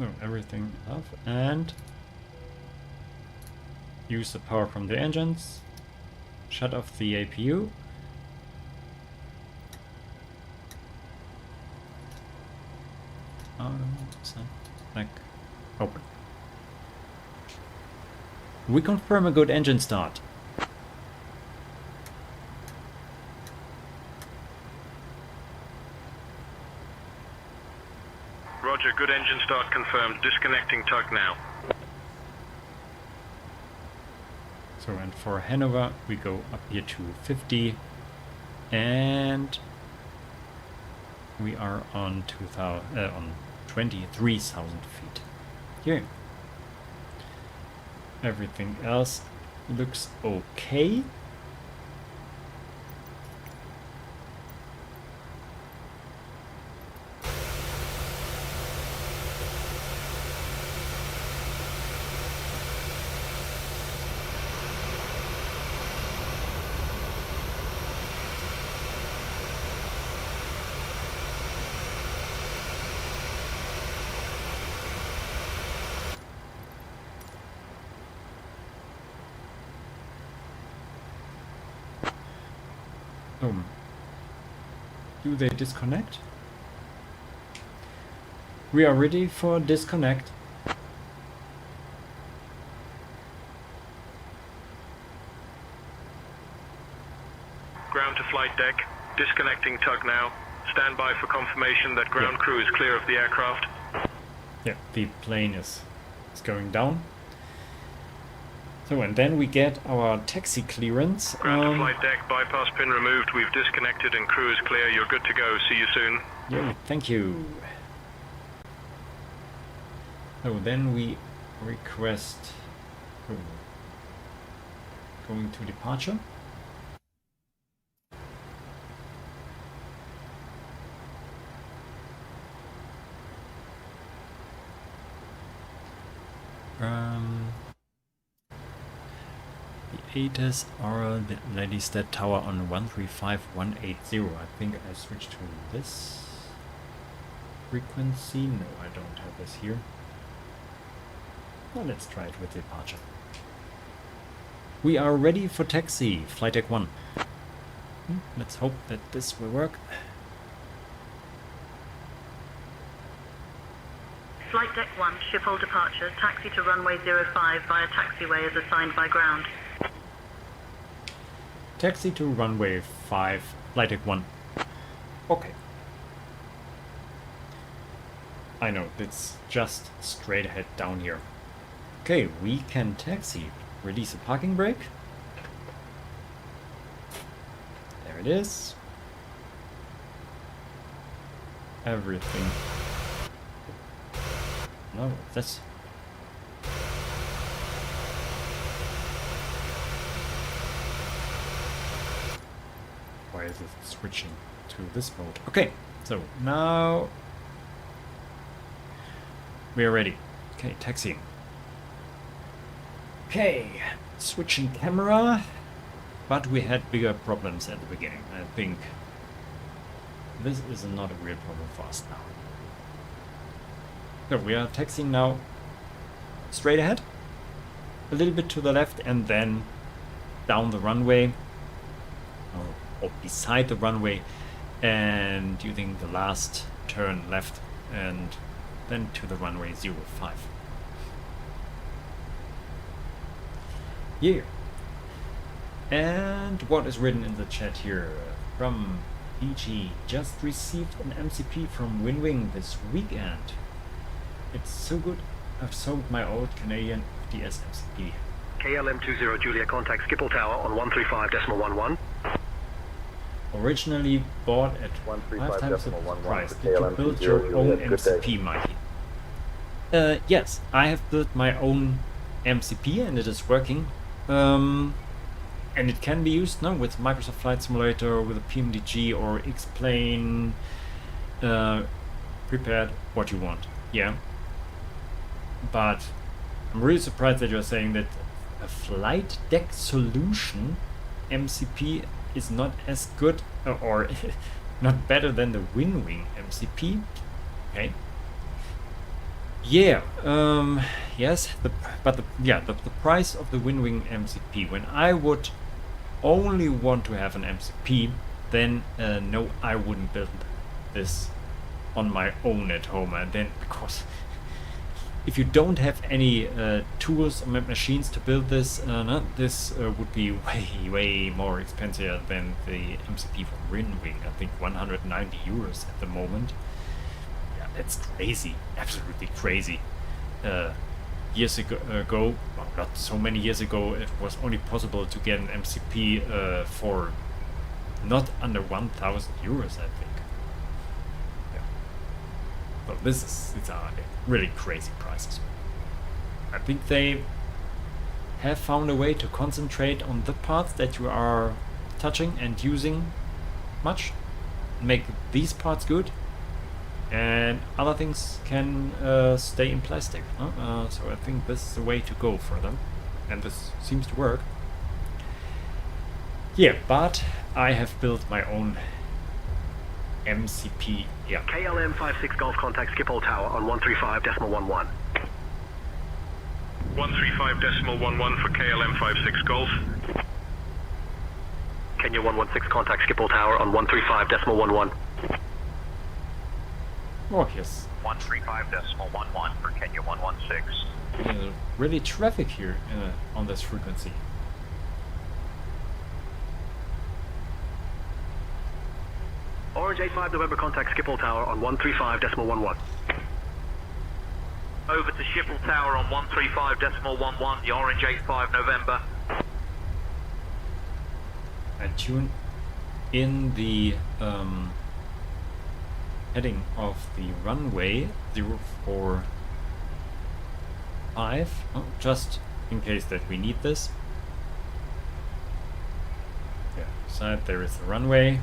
Oh, everything off. And use the power from the engines. Shut off the APU. Like open. We confirm a good engine start. Roger, good engine start confirmed. Disconnecting tug now. So, and for Hannover, we go up here to 50 And we are on 23,000 feet. Here. Everything else looks okay. Do they disconnect? We are ready for disconnect. Ground to flight deck. Disconnecting tug now. Stand by for confirmation that ground crew is clear of the aircraft. Yeah, the plane is going down. So, and then we get our taxi clearance. Ground to flight deck, bypass pin removed. We've disconnected and crew is clear. You're good to go. See you soon. Yeah, thank you. So then we request going to departure. The ATES or the Lelystad tower on 135180. I think I switched to this frequency. No, I don't have this here. Well, let's try it with departure. We are ready for taxi, flight deck 1. Let's hope that this will work. Flight deck 1, Schiphol departure, taxi to runway 05 via taxiway as assigned by ground. Taxi to runway 5, flight deck 1. Okay. I know, it's just straight ahead down here. Okay, we can taxi. Release a parking brake. There it is. Everything. No, that's... Why is it switching to this mode? Okay, so now we are ready. Okay, taxiing. Okay, switching camera, but we had bigger problems at the beginning. I think this is not a real problem for us now. So we are taxiing now straight ahead, a little bit to the left, and then down the runway, or beside the runway, and using the last turn left, and then to the runway 05. Yeah. And what is written in the chat here from PG? Just received an MCP from Winwing this weekend. It's so good. I've sold my old Canadian FDS MCP. KLM20 Julia, contact Schiphol Tower on 135.11. Originally bought at 5 times the price. Did you build your own MCP, Mikey? Yes, I have built my own MCP and it is working. And it can be used now with Microsoft Flight Simulator, with a PMDG or X-Plane. Prepared what you want. Yeah. But I'm really surprised that you're saying that a flight deck solution MCP is not as good or not better than the Winwing MCP. Okay. Yeah. Yes. The price of the Winwing MCP. When I would only want to have an MCP, then no, I wouldn't build this on my own at home. And then because if you don't have any tools or machines to build this, this would be way more expensive than the MCP from Winwing. I think 190 euros at the moment. Yeah, that's crazy, absolutely crazy. Years ago, well, not so many years ago, it was only possible to get an MCP for not under 1,000 euros, I think. Yeah. So these are really crazy prices. I think they have found a way to concentrate on the parts that you are touching and using much, make these parts good, and other things can stay in plastic. So I think this is the way to go for them, and this seems to work. Yeah, but I have built my own MCP. Yeah. KLM 56 Golf contact Schiphol Tower on 135.11. 135.11 for KLM 56 Golf. Kenya 116 contact Schiphol Tower on 135.11. Oh, yes. 135.11 for Kenya 116. Really traffic here on this frequency. Orange 85 November contact Schiphol Tower on 135.11. Over to Schiphol Tower on 135.11, the Orange 85 November. I tune in the heading of the runway 045, just in case that we need this. Yeah, side there is the runway.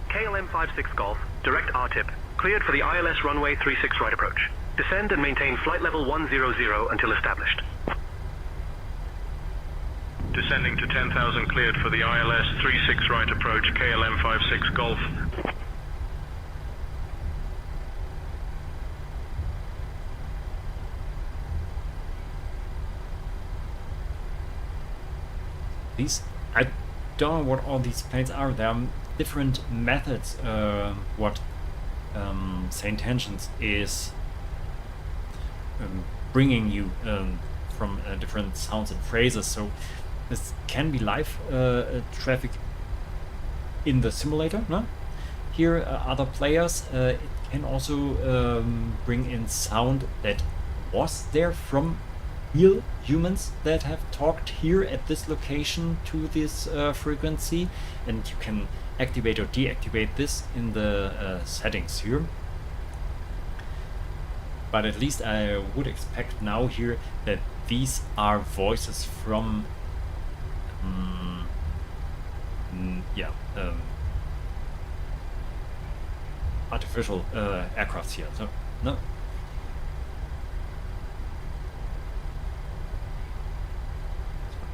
KLM 56 Golf, direct RTIP, cleared for the ILS runway 36 right approach. Descend and maintain flight level 100 until established. Descending to 10,000 cleared for the ILS 36 right approach, KLM 56 Golf. These, I don't know what all these planes are. There are different methods what St. Hensions is bringing you from different sounds and phrases. So this can be live traffic in the simulator, no? Here other players, it can also bring in sound that was there from real humans that have talked here at this location to this frequency, and you can activate or deactivate this in the settings here. But at least I would expect now here that these are voices from artificial aircrafts here. So no.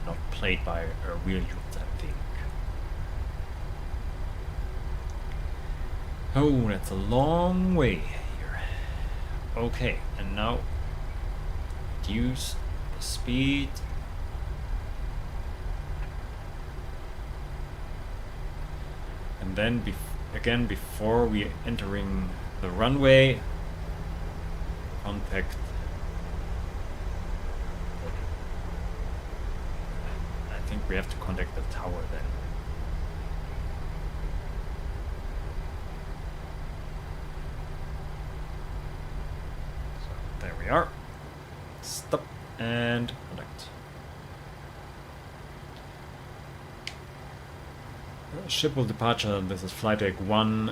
Not played by real humans, I think. Oh, that's a long way here. Okay, and now reduce the speed. And then again, before we entering the runway, contact. I think we have to contact the tower then. So there we are. Stop and contact. Schiphol departure, this is Flightdeck 1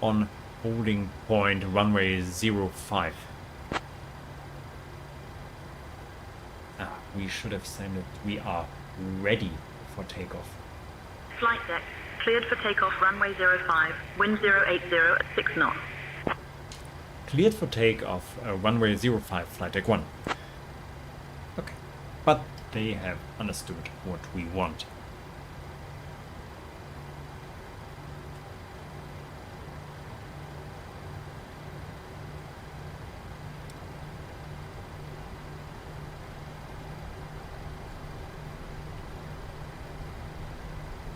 on holding point runway 05. We should have said that we are ready for takeoff. Flightdeck, cleared for takeoff runway 05, wind 080 at 6 knots. Cleared for takeoff runway 05, Flightdeck 1. Okay, but they have understood what we want.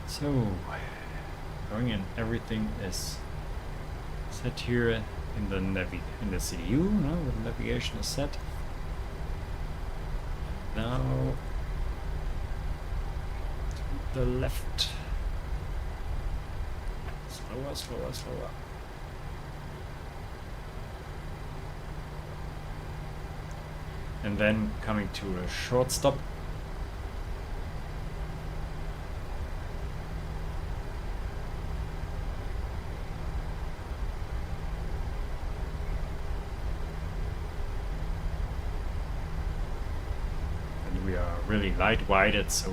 So, going in, everything is set here in the CDU. No, the navigation is set. Now to the left. Slower, slower, slower. And then coming to a short stop. really light-weighted, so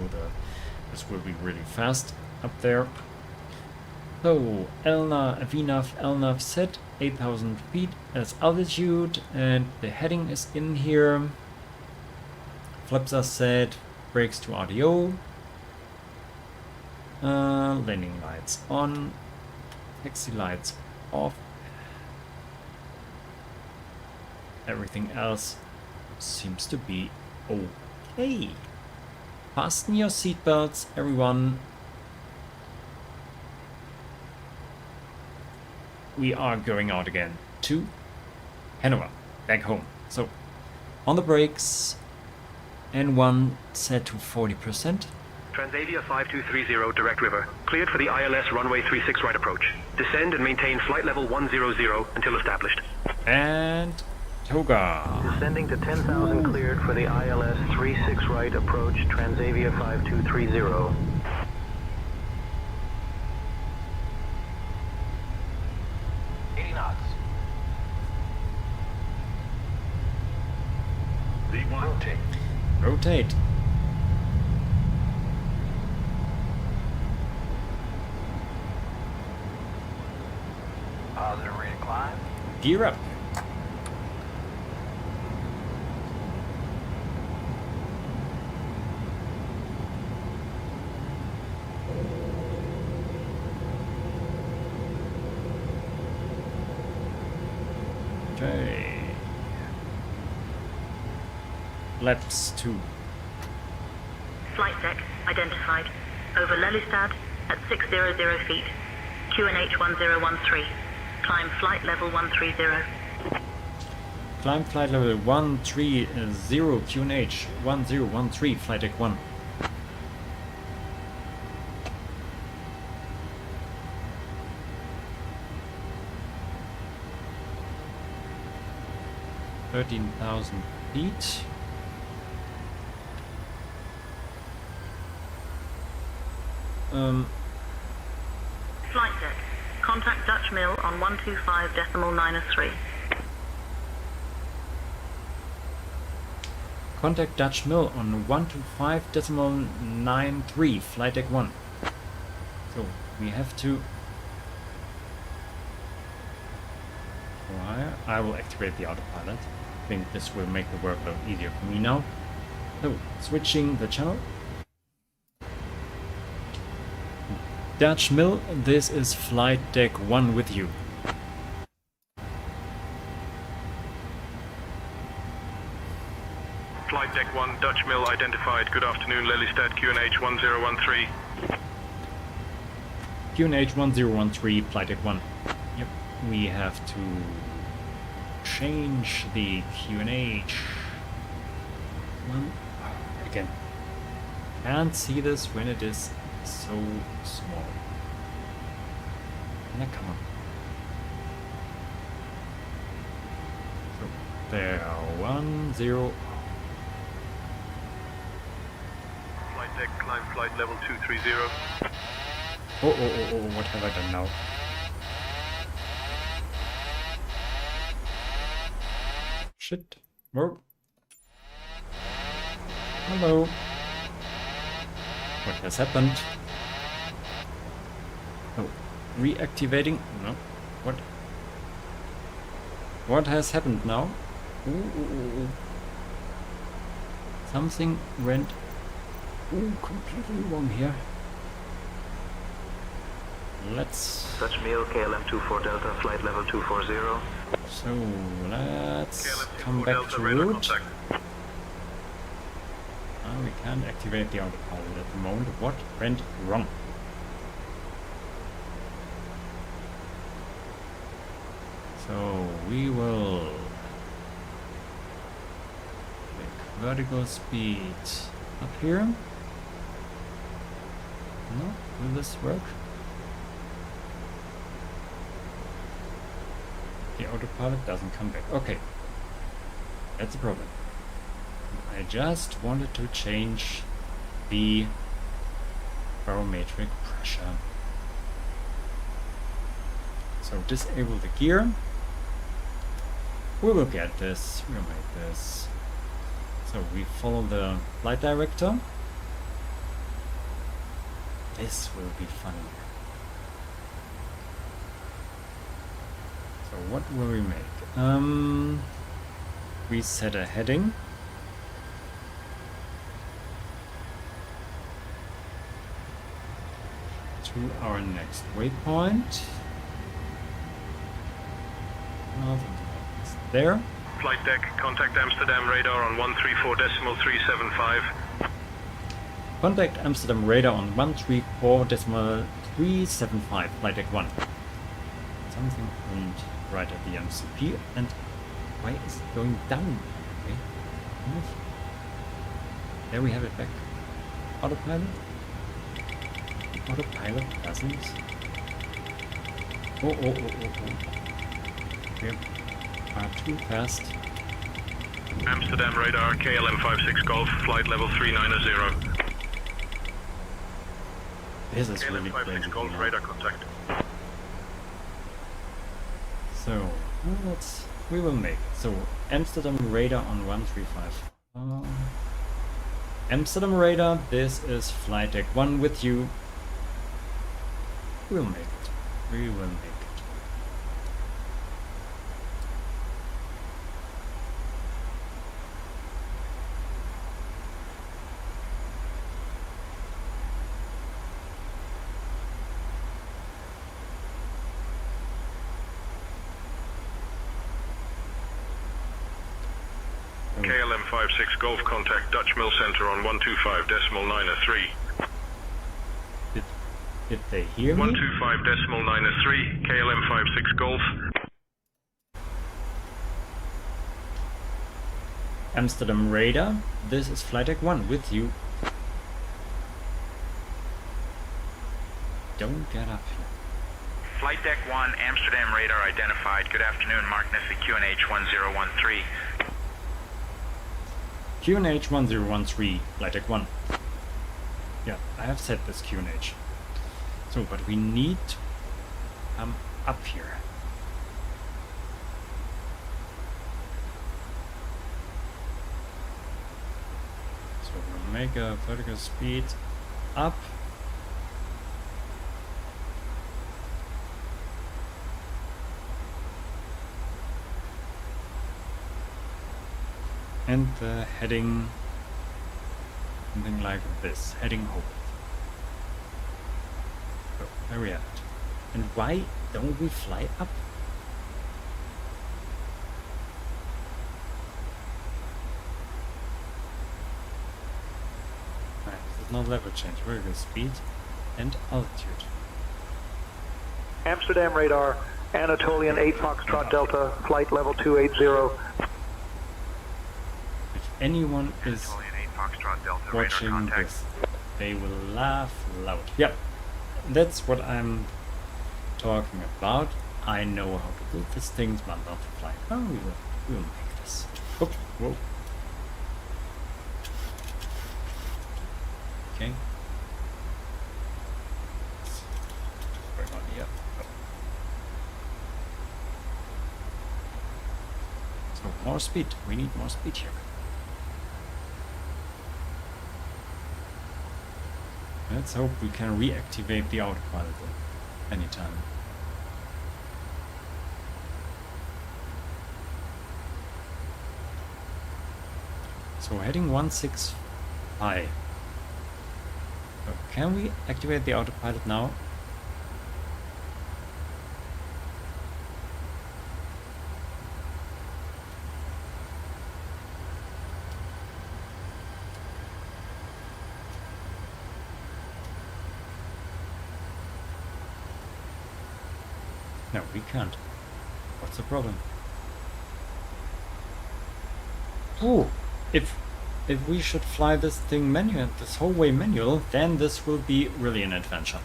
this will be really fast up there. So VNAV LNAV set 8,000 feet as altitude, and the heading is in here. Flaps are set, brakes to RDO, landing lights on, taxi lights off. Everything else seems to be okay. Fasten your seatbelts, everyone. We are going out again to Hannover, back home. So, on the brakes, N1 set to 40%. Transavia 5230 direct river, cleared for the ILS runway 36 right approach. Descend and maintain flight level 100 until established. And Toga. Descending to 10,000 cleared for the ILS 36 right approach, Transavia 5230. Rotate. Positive rate of climb. Gear up. Okay. Laps 2. Flight deck identified. Over Lelystad at 600 feet. QNH 1013. Climb flight level 130. Climb flight level 130 QNH 1013 flight deck 1. $13,000 feet. Flight deck. Contact Dutch Mill on 125.93. Contact Dutch Mill on 125.93 flight deck 1. So we have to wire. I will activate the autopilot. I think this will make the workload easier for me now. So switching the channel. Dutch Mill, this is flight deck 1 with you. Flight deck 1, Dutch Mill identified. Good afternoon, Lelystad, QNH 1013. QNH 1013, flight deck 1. Yep, we have to change the QNH. Again, can't see this when it is so small. Now come on. So there, 1 0. Flight deck, climb flight level 230. Oh, what have I done now? Shit. Whoa. Hello. What has happened? Oh, reactivating? No. What? What has happened now? Ooh. Something went completely wrong here. Let's... Dutch Mill, KLM 24 Delta, flight level 240. So, let's KLM come 24 back Delta, to radar route. contact. We can't activate the autopilot at the moment. What went wrong? So we will make vertical speed up here. No, will this work? The autopilot doesn't come back. Okay, that's a problem. I just wanted to change the barometric pressure. So disable the gear. We will get this. We'll make this. So we follow the flight director. This will be funny. So what will we make? We set a heading. To our next waypoint. There. Flightdeck, contact Amsterdam radar on 134.375. Contact Amsterdam radar on 134.375. Flightdeck 1. Something happened right at the MCP, and why is it going down? Okay. Move. There we have it back. Autopilot. Autopilot doesn't. Oh. We are too fast. Amsterdam radar, KLM56 Golf, flight level 390. This is really crazy. KLM56 Golf, radar contact. So, we will make it. So, Amsterdam radar on 135. Amsterdam radar, this is Flightdeck 1 with you. We'll make it. We will make it. KLM56 Golf, contact Dutch Mill Center on 125.903. Did they hear me? 125.903, KLM56 Golf. Amsterdam radar, this is Flightdeck 1 with you. Don't get up here. Flightdeck 1, Amsterdam radar identified. Good afternoon, Mark Niffy, QNH 1013. QNH 1013, Flightdeck 1. Yeah, I have set this QNH. So, but we need to come up here. So we'll make a vertical speed up. And the heading, something like this, heading home. So, there we have it. And why don't we fly up? Right, this is not level change, vertical speed and altitude. Amsterdam radar, Anatolian 8 Foxtrot Delta, flight level 280. Anyone is watching this, they will laugh loud. Yep, that's what I'm talking about. I know how to build these things, but not to fly. Oh, we will make this. Oh, whoa. Okay. What's going on here? Oh. So more speed. We need more speed here. Let's hope we can reactivate the autopilot anytime. So heading 165. So can we activate the autopilot now? No, we can't. What's the problem? Ooh, if we should fly this thing manual, this whole way manual, then this will be really an adventure.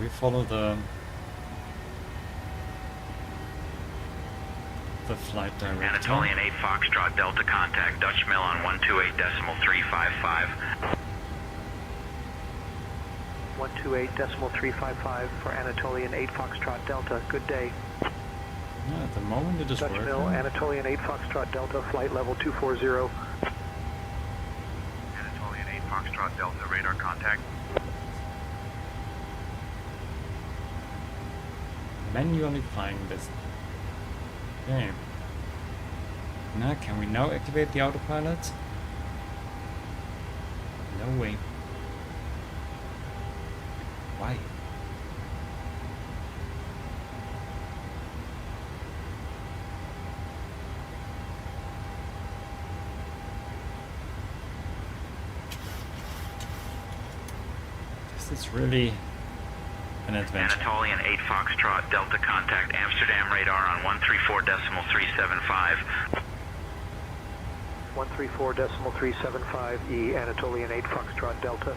We follow the the flight director. Anatolian 8 Foxtrot Delta contact Dutch Mill on 128.355. 128.355 for Anatolian 8 Foxtrot Delta. Good day. Yeah, at the moment it is Dutch working. Mill, Anatolian 8 Foxtrot Delta, flight level 240. Anatolian 8 Foxtrot Delta radar contact. Manually flying this. Okay. Now, can we now activate the autopilot? No way. Why? This is really an adventure. Anatolian 8 Foxtrot Delta contact Amsterdam radar on 134.375. 134.375 E, Anatolian 8 Foxtrot Delta.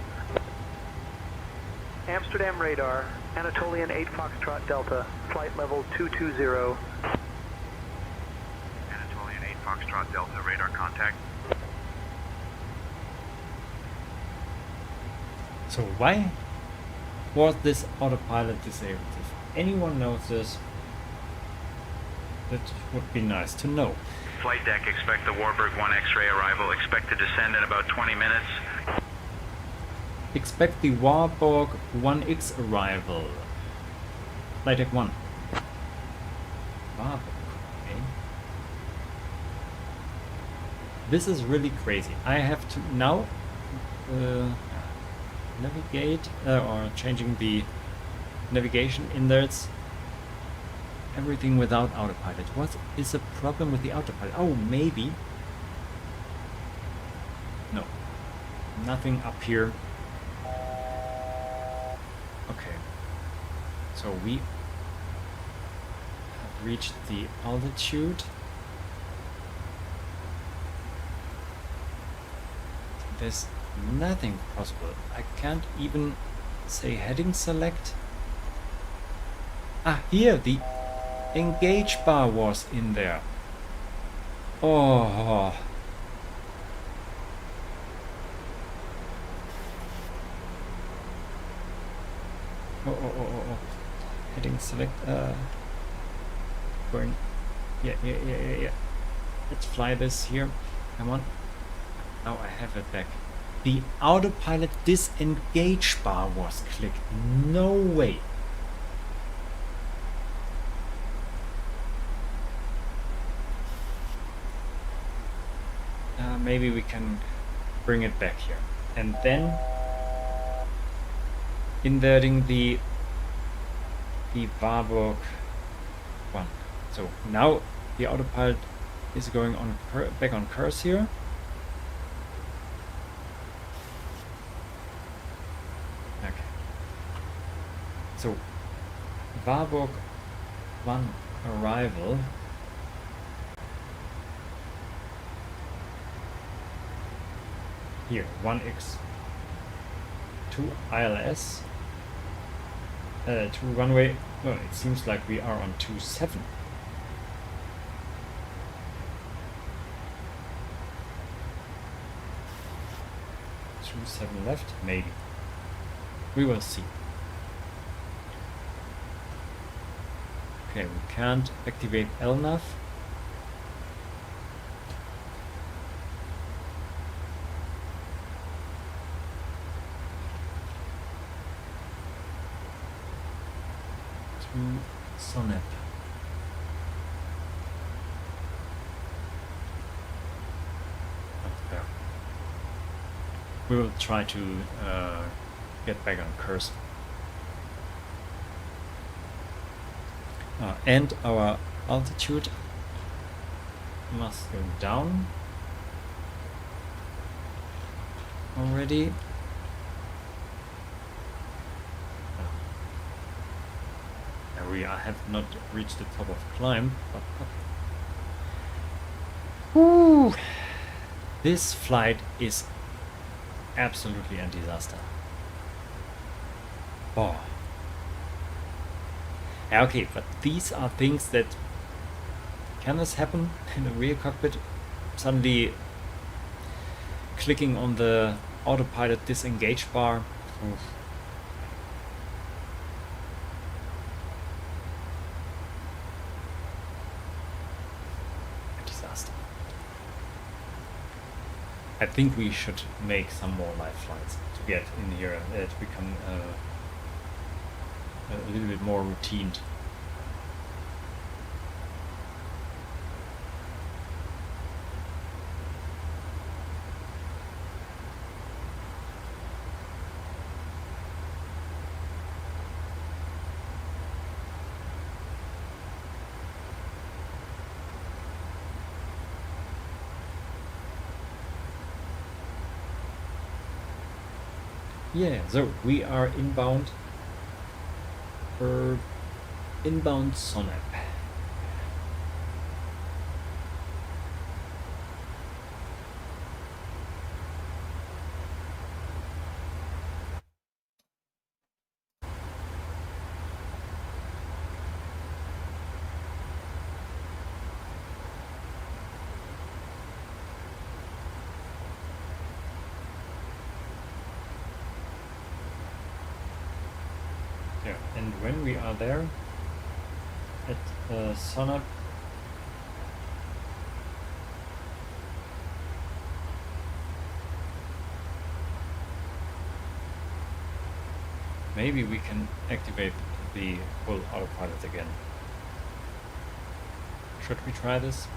Amsterdam radar, Anatolian 8 Foxtrot Delta, flight level 220. Anatolian 8 Foxtrot Delta radar contact. So why was this autopilot disabled? If anyone knows this, that would be nice to know. Flight deck, expect the Warburg 1 X-ray arrival. Expect to descend in about 20 minutes. Expect the Warburg 1X arrival. Flightdeck 1. Warburg, okay. This is really crazy. I have to now navigate or changing the navigation in there. It's everything without autopilot. What is the problem with the autopilot? Oh, maybe. No. Nothing up here. Okay. So we have reached the altitude. There's nothing possible. I can't even say heading select. Ah, here the engage bar was in there. Oh. Oh. Heading select. Going. Yeah. Let's fly this here. Come on. Now I have it back. The autopilot disengage bar was clicked. No way. Maybe we can bring it back here. And then inverting the Warburg 1. So now the autopilot is going on back on course here. Okay. So Warburg 1 arrival. Here, 1x, 2 ILS, 2 runway. Oh, it seems like we are on 27. Two 7 left, maybe. We will see. Okay, we can't activate LNAV. Sonnet. Up there. We will try to get back on course. And our altitude must go down already. We have not reached the top of climb, but okay. Woo! This flight is absolutely a disaster. Oh. Okay, but these are things that can this happen in a rear cockpit? Suddenly clicking on the autopilot disengage bar. Oof. A disaster. I think we should make some more live flights to get in here, to become a little bit more routined. Yeah, so we are inbound for inbound Sonep. Yeah, and when we are there at Sonep, maybe we can activate the full autopilot again. Should we try this?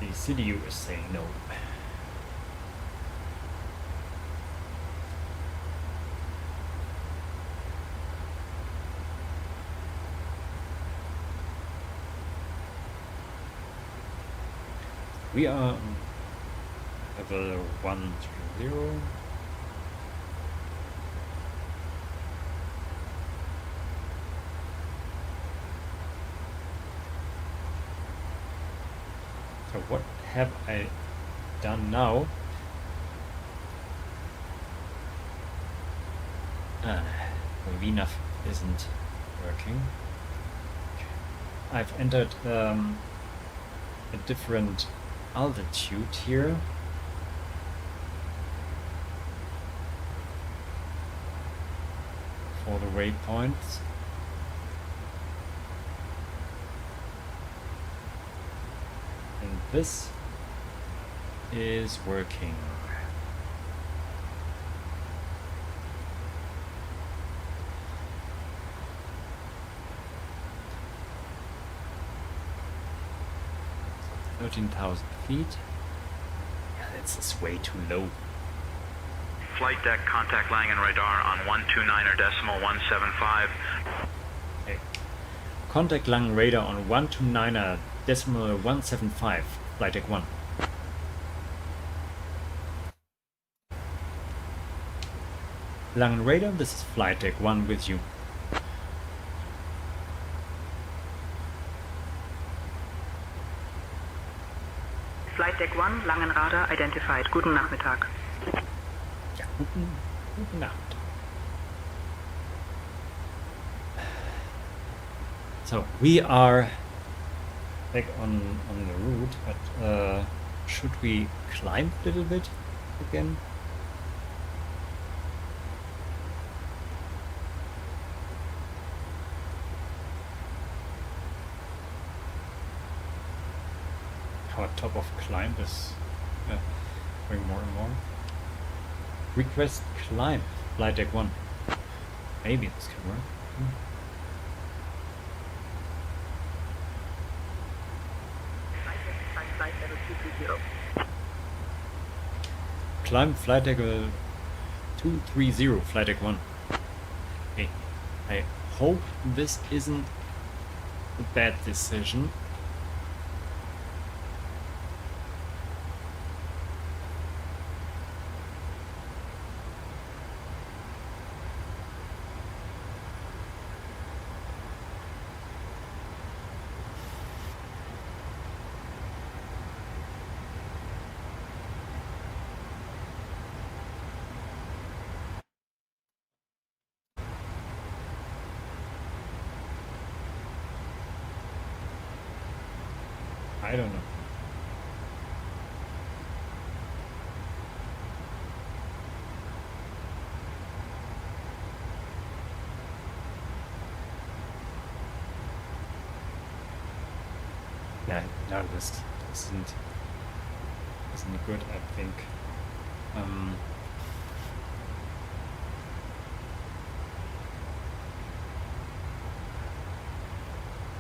The CDU is saying no. We are level 130. So what have I done now? VNAV isn't working. I've entered a different altitude here. For the waypoints. And this is working. So 13,000 feet. Yeah, that's way too low. Flight deck, contact Langen radar on 129.175. Okay. Contact Langen radar on 129.175. Flight deck 1. Langen radar, this is Flight deck 1 with you. Flight deck 1, Langen radar identified. Guten Nachmittag. Ja, guten Nacht. So we are back on the route, but should we climb a little bit again? Our top of climb is going more and more. Request climb, Flight deck 1. Maybe this can work. Climb Flight deck 230, Flight deck 1. Okay, I hope this isn't a bad decision. I don't know. Yeah, no, this isn't good, I think.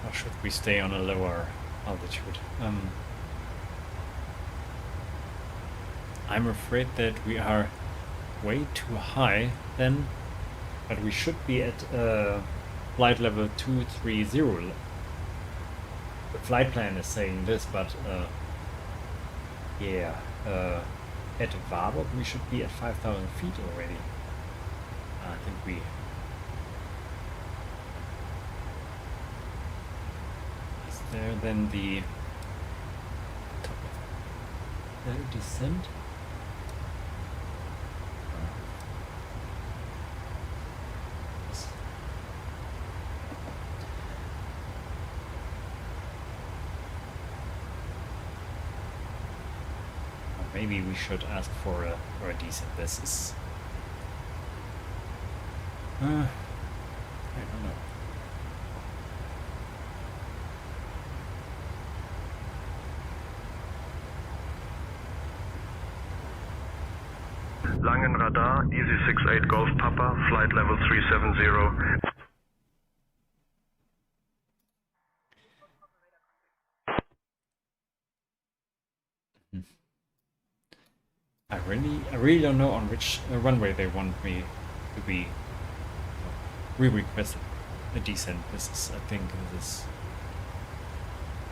Or should we stay on a lower altitude? I'm afraid that we are way too high then, but we should be at flight level 230. The flight plan is saying this, but yeah, at Warburg we should be at 5,000 feet already. I think we... Is there then the top of the descent? Maybe we should ask for a decent. This is... I don't know. Langen Radar, Easy 68 Golf Papa, flight level 370. I really don't know on which runway they want me to be. We requested a descent. This is, I think, this is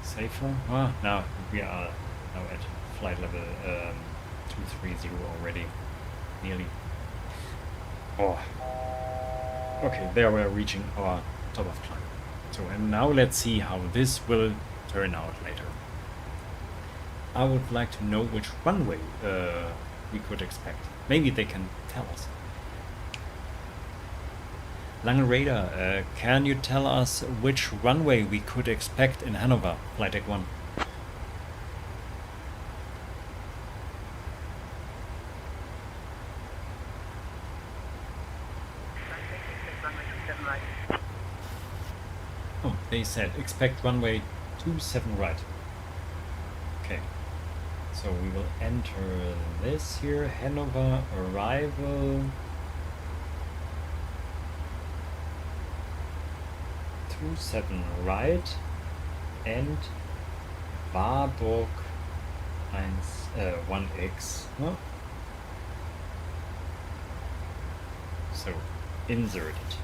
safer. Ah, now we are now at flight level 230 already, nearly. Oh, okay, there we're reaching our top of climb. So, and now let's see how this will turn out later. I would like to know which runway we could expect. Maybe they can tell us. Langen Radar, can you tell us which runway we could expect in Hannover, Flightdeck 1? Oh, they said expect runway 27 right. Okay. So we will enter this here, Hannover arrival 27 right and Warburg 1x. No? So insert it.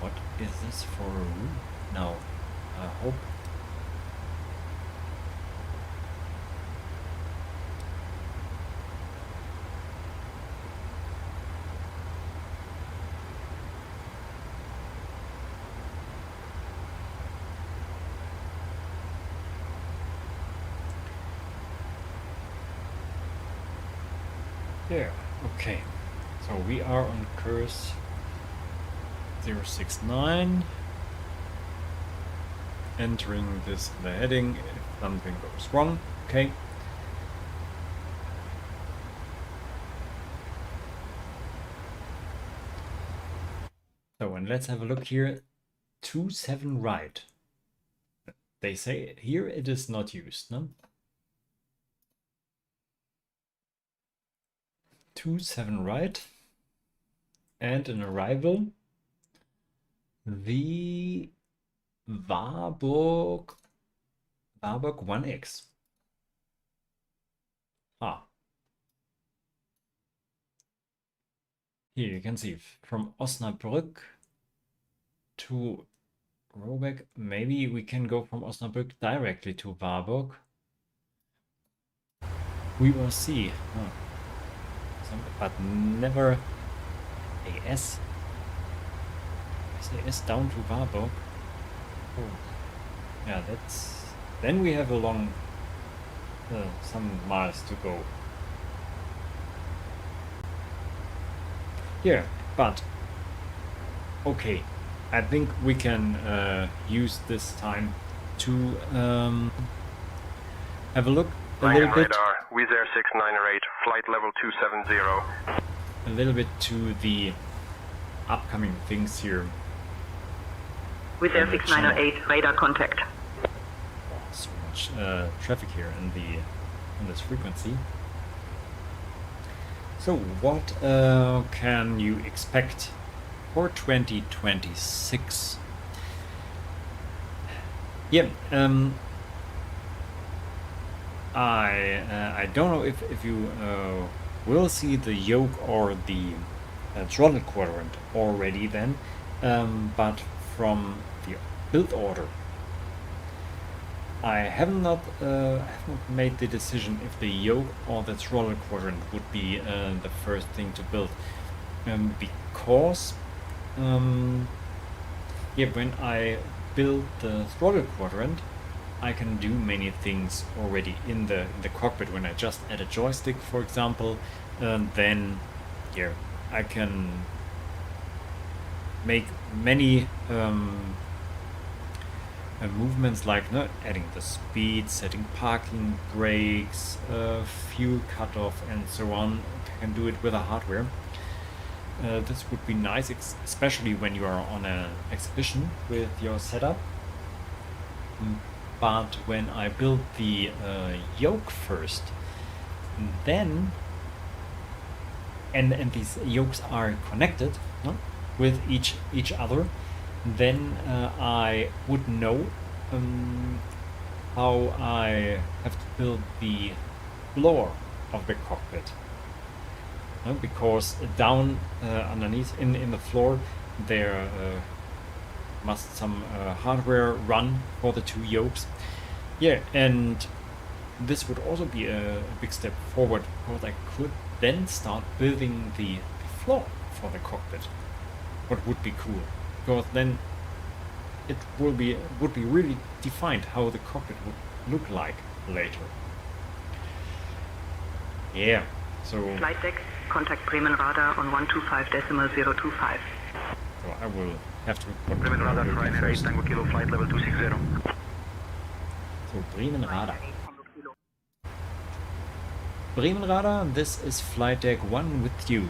What is this for a route now? I hope. There, okay. So we are on course 069, entering this the heading if something goes wrong. Okay. So, and let's have a look here. 27 right. They say here it is not used, no? 27 right and an arrival the Warburg 1x. Ah. Here you can see from Osnabrück to Robeck. Maybe we can go from Osnabrück directly to Warburg. We will see. Oh. But never AS. SAS down to Warburg. Oh. Yeah, that's... Then we have a long... some miles to go. Yeah, but... Okay, I think we can use this time to have a look a little bit. Radar, Wizz Air 6908, flight level 270. A little bit to the upcoming things here. Wizz Air 6908, radar contact. So much traffic here in this frequency. So what can you expect for 2026? Yeah, I don't know if you will see the yoke or the throttle quadrant already then, but from the build order, I have not made the decision if the yoke or the throttle quadrant would be the first thing to build, because yeah, when I build the throttle quadrant, I can do many things already in the cockpit. When I just add a joystick, for example, then yeah, I can make many movements like adding the speed, setting parking brakes, fuel cutoff, and so on. I can do it with a hardware. This would be nice, especially when you are on an exhibition with your setup. But when I build the yoke first, then and these yokes are connected with each other, then I would know how I have to build the floor of the cockpit. Because down underneath in the floor there must some hardware run for the two yokes. Yeah, and this would also be a big step forward, because I could then start building the floor for the cockpit. What would be cool, because then it would be really defined how the cockpit would look like later. Yeah, so Flightdeck, contact Bremen radar on 125.025. So I will have to Bremen radar, Ryanair 8 Tango Kilo, flight level 260. So Bremen radar. Bremen radar, this is Flightdeck 1 with you.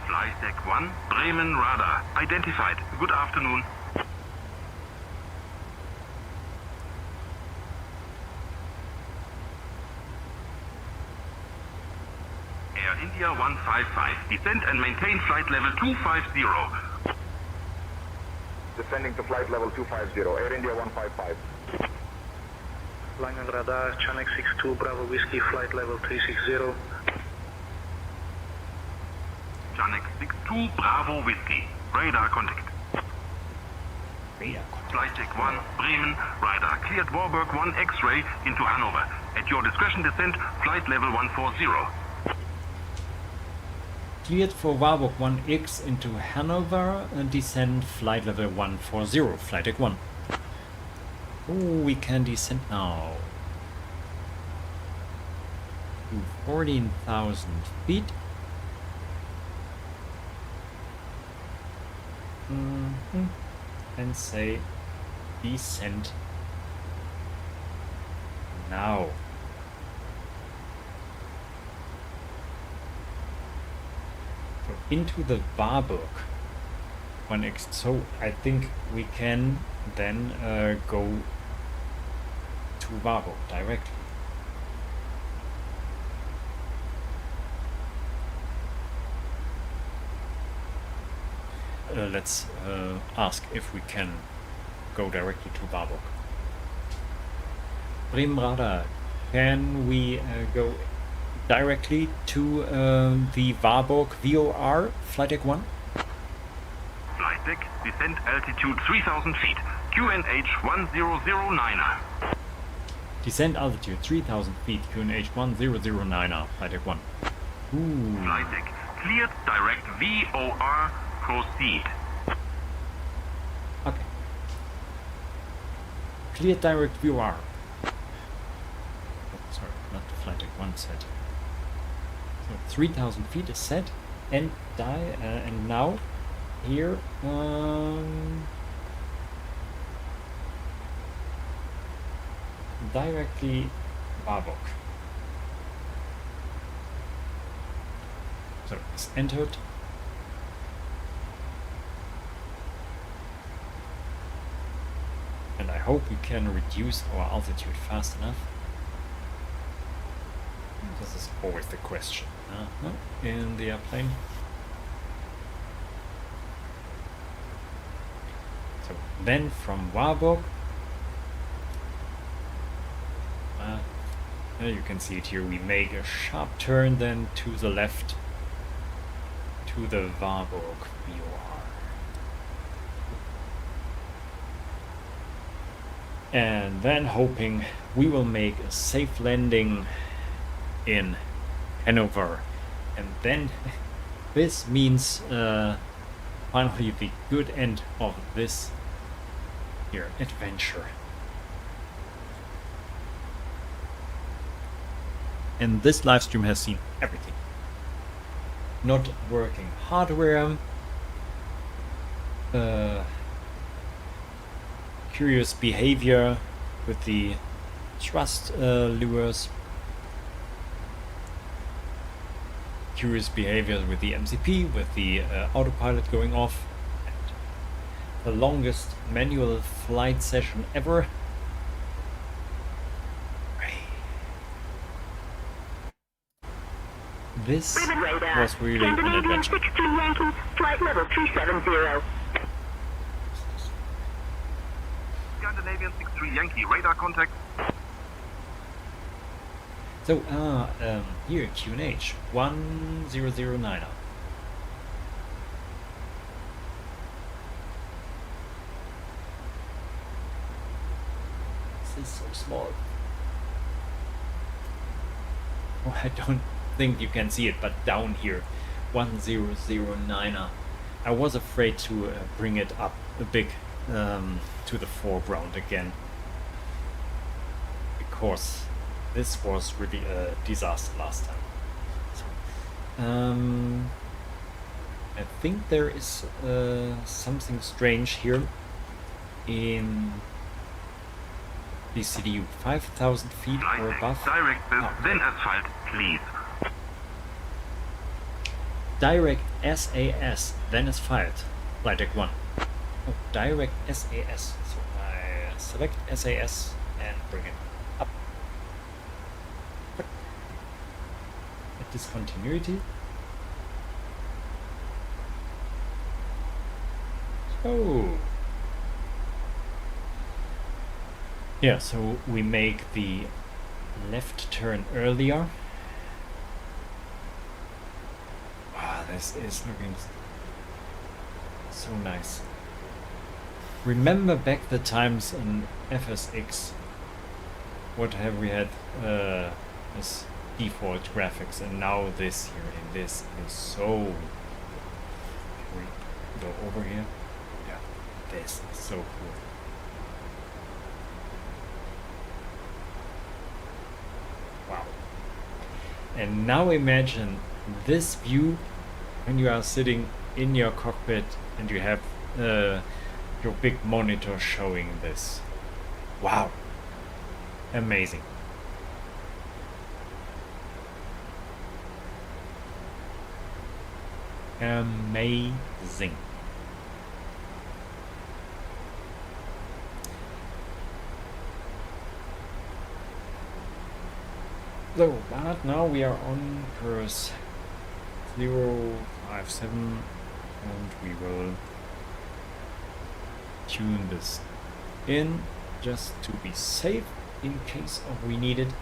Flightdeck 1, Bremen radar, identified. Good afternoon. Air India 155, descend and maintain flight level 250. Descending to flight level 250, Air India 155. Langen radar, Chanek 62, Bravo Whiskey, flight level 360. Chanek 62, Bravo Whiskey, radar contact. Flightdeck 1, Bremen, radar cleared Warburg 1 X-ray into Hannover. At your discretion descent, flight level 140. Cleared for Warburg 1X into Hanover and descend flight level 140, Flightdeck 1. Oh, we can descend now to 14,000 feet. And say descend now. So into the Warburg 1X. So I think we can then go to Warburg directly. Let's ask if we can go directly to Warburg. Bremen radar, can we go directly to the Warburg VOR, Flightdeck 1? Flightdeck, descent altitude 3,000 feet, QNH 1009er. Descent altitude 3,000 feet, QNH 1009er, Flightdeck 1. Ooh. Flightdeck, cleared direct VOR, proceed. Okay. Cleared direct VOR. Oh, sorry, not the Flightdeck 1 set. So 3,000 feet is set, and now here directly Warburg. So it's entered. And I hope we can reduce our altitude fast enough. This is always the question in the airplane. So then from Warburg, you can see it here, we make a sharp turn then to the left to the Warburg VOR. And then hoping we will make a safe landing in Hannover. And then this means finally the good end of this here adventure. And this live stream has seen everything. Not working hardware, curious behavior with the thrust levers, curious behavior with the MCP, with the autopilot going off, and the longest manual flight session ever. This was really an adventure. Flight level 270. Scandinavian 63 Yankee, radar contact. So, here, QNH 1009. This is so small. Oh, I don't think you can see it, but down here, 1009. I was afraid to bring it up a bit to the foreground again, because this was really a disaster last time. So, I think there is something strange here in the CDU, 5,000 feet or above. Direct this, then asphalt, please. Direct SAS, then asphalt. Flightdeck 1. Oh, direct SAS. So I select SAS and bring it up. At discontinuity. So yeah, so we make the left turn earlier. Wow, this is looking so nice. Remember back the times in FSX, what have we had as default graphics, and now this here, and this is so... Can we go over here? Yeah, this is so cool. Wow. And now imagine this view when you are sitting in your cockpit and you have your big monitor showing this. Wow. Amazing. Amazing. So, but now we are on course 057 and we will tune this in just to be safe in case of we need it.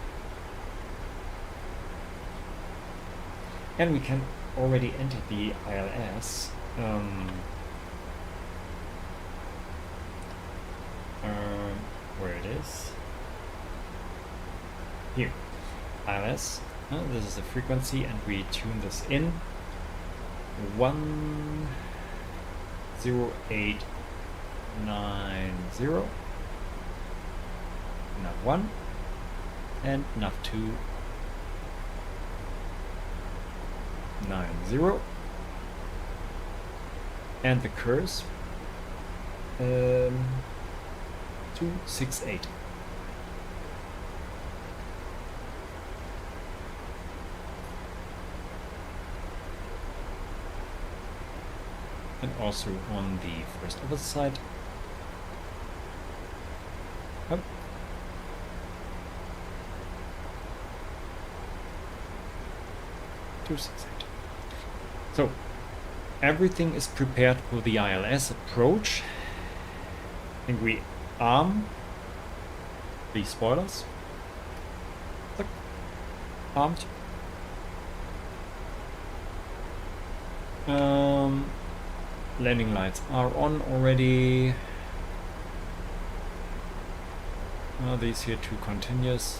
And we can already enter the ILS. Where it is? Here. ILS. This is the frequency, and we tune this in 10890. Nav 1 and Nav 2 90. And the curse 268. And also on the first other side. Up. So everything is prepared for the ILS approach. I think we arm the spoilers. Look. Armed. Landing lights are on already. These here two continuous.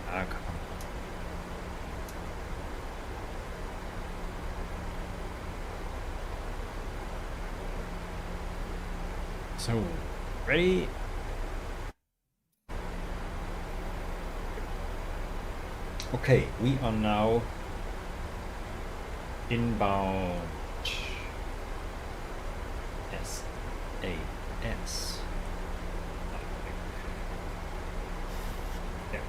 Come on. So, ready? Okay, we are now inbound SAS. There.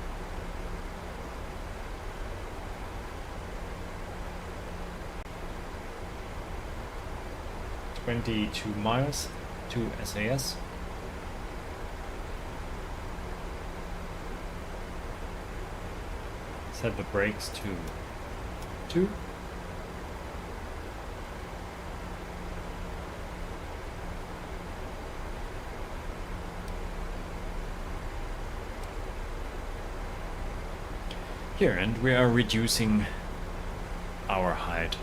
$22 miles to SAS. Set the brakes to 2. Here, and we are reducing our height.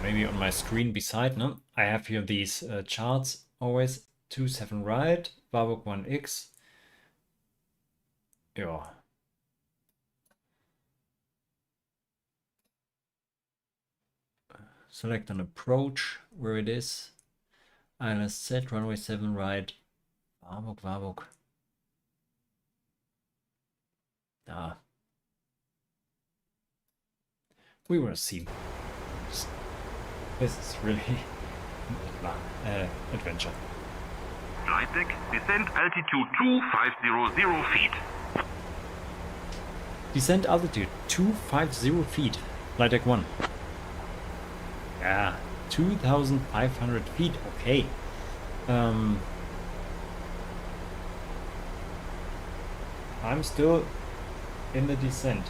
Maybe on my screen beside, no? I have here these charts, always 27 right, Warburg 1X. Yeah. Select an approach where it is. ILS set, runway 7 right, Warburg. Ah. We will see. This is really adventure. Flightdeck, descent altitude 2500 feet. Descent altitude 250 feet. Flightdeck 1. Yeah, 2,500 feet. Okay. I'm still in the descent.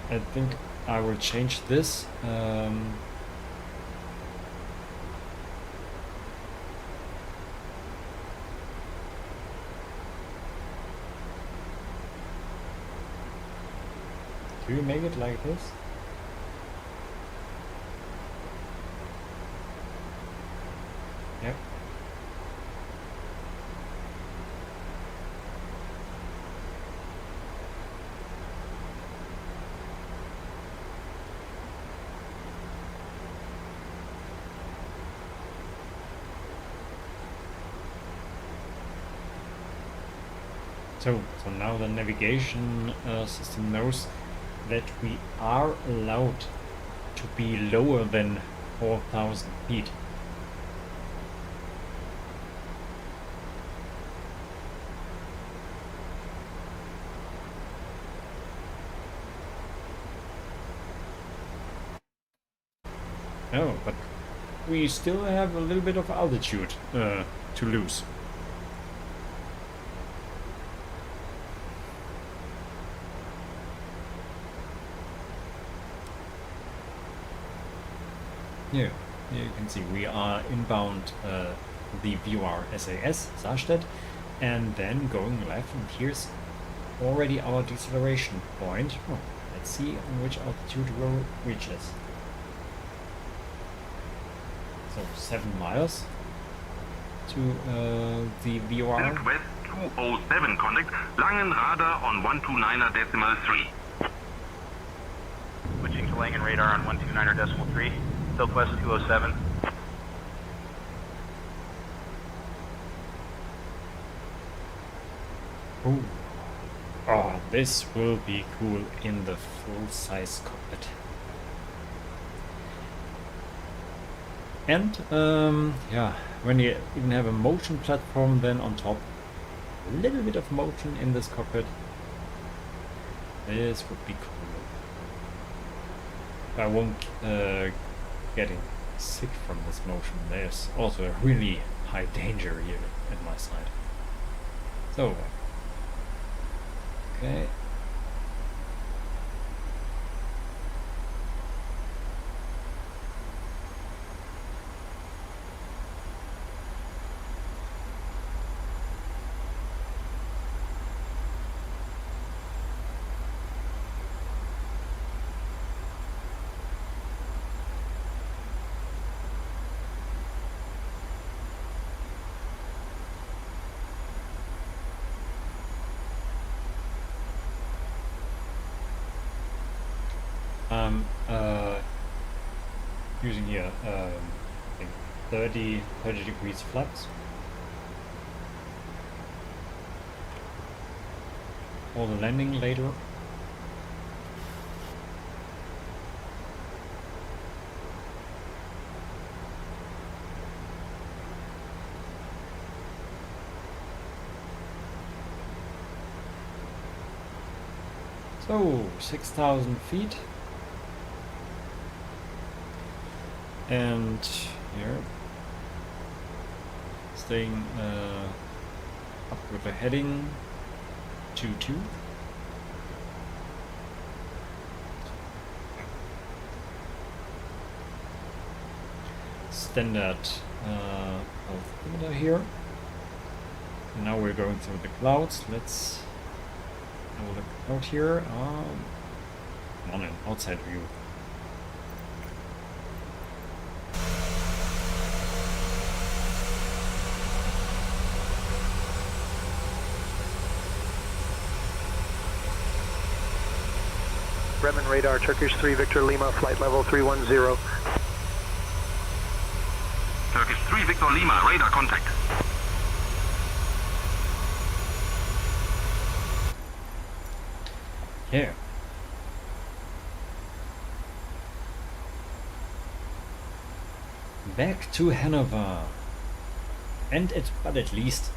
I think I will change this. Do you make it like this? Yep. So now the navigation system knows that we are allowed to be lower than 4,000 feet. Oh, but we still have a little bit of altitude to lose. Yeah, here you can see we are inbound the VOR SAS, Sarstedt, and then going left, and here's already our deceleration point. Oh, let's see on which altitude we'll reach this. So 7 miles to the VOR. Southwest 207 contact, Langen radar on 129.3. Switching to displaying in radar on 129.3, Southwest 207. Ooh. Oh, this will be cool in the full-size cockpit. And, yeah, when you even have a motion platform then on top, a little bit of motion in this cockpit, this would be cool. I won't getting sick from this motion. There's also a really high danger here at my side. So, okay. Using here, I think 30 degrees flaps. Or the landing later. So, 6,000 feet. And here, staying up with a heading 22. Standard altimeter here. And now we're going through the clouds. Let's have a look out here. On an outside view. Bremen radar, Turkish 3 Victor Lima, flight level 310. Turkish 3 Victor Lima, radar contact. Yeah. Back to Hannover. But at least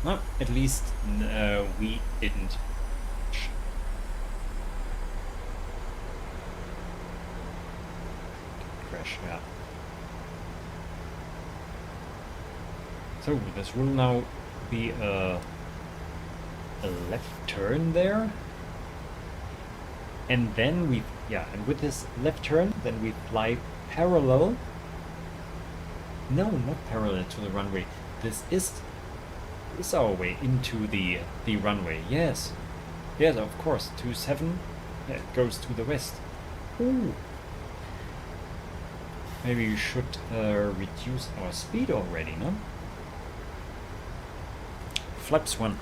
we didn't. Crash, yeah. So this will now be a left turn there. And then and with this left turn, then we fly parallel. No, not parallel to the runway. This is our way into the runway. Yes, of course. 27. Yeah, it goes to the west. Ooh. Maybe we should reduce our speed already, no? Flaps 1.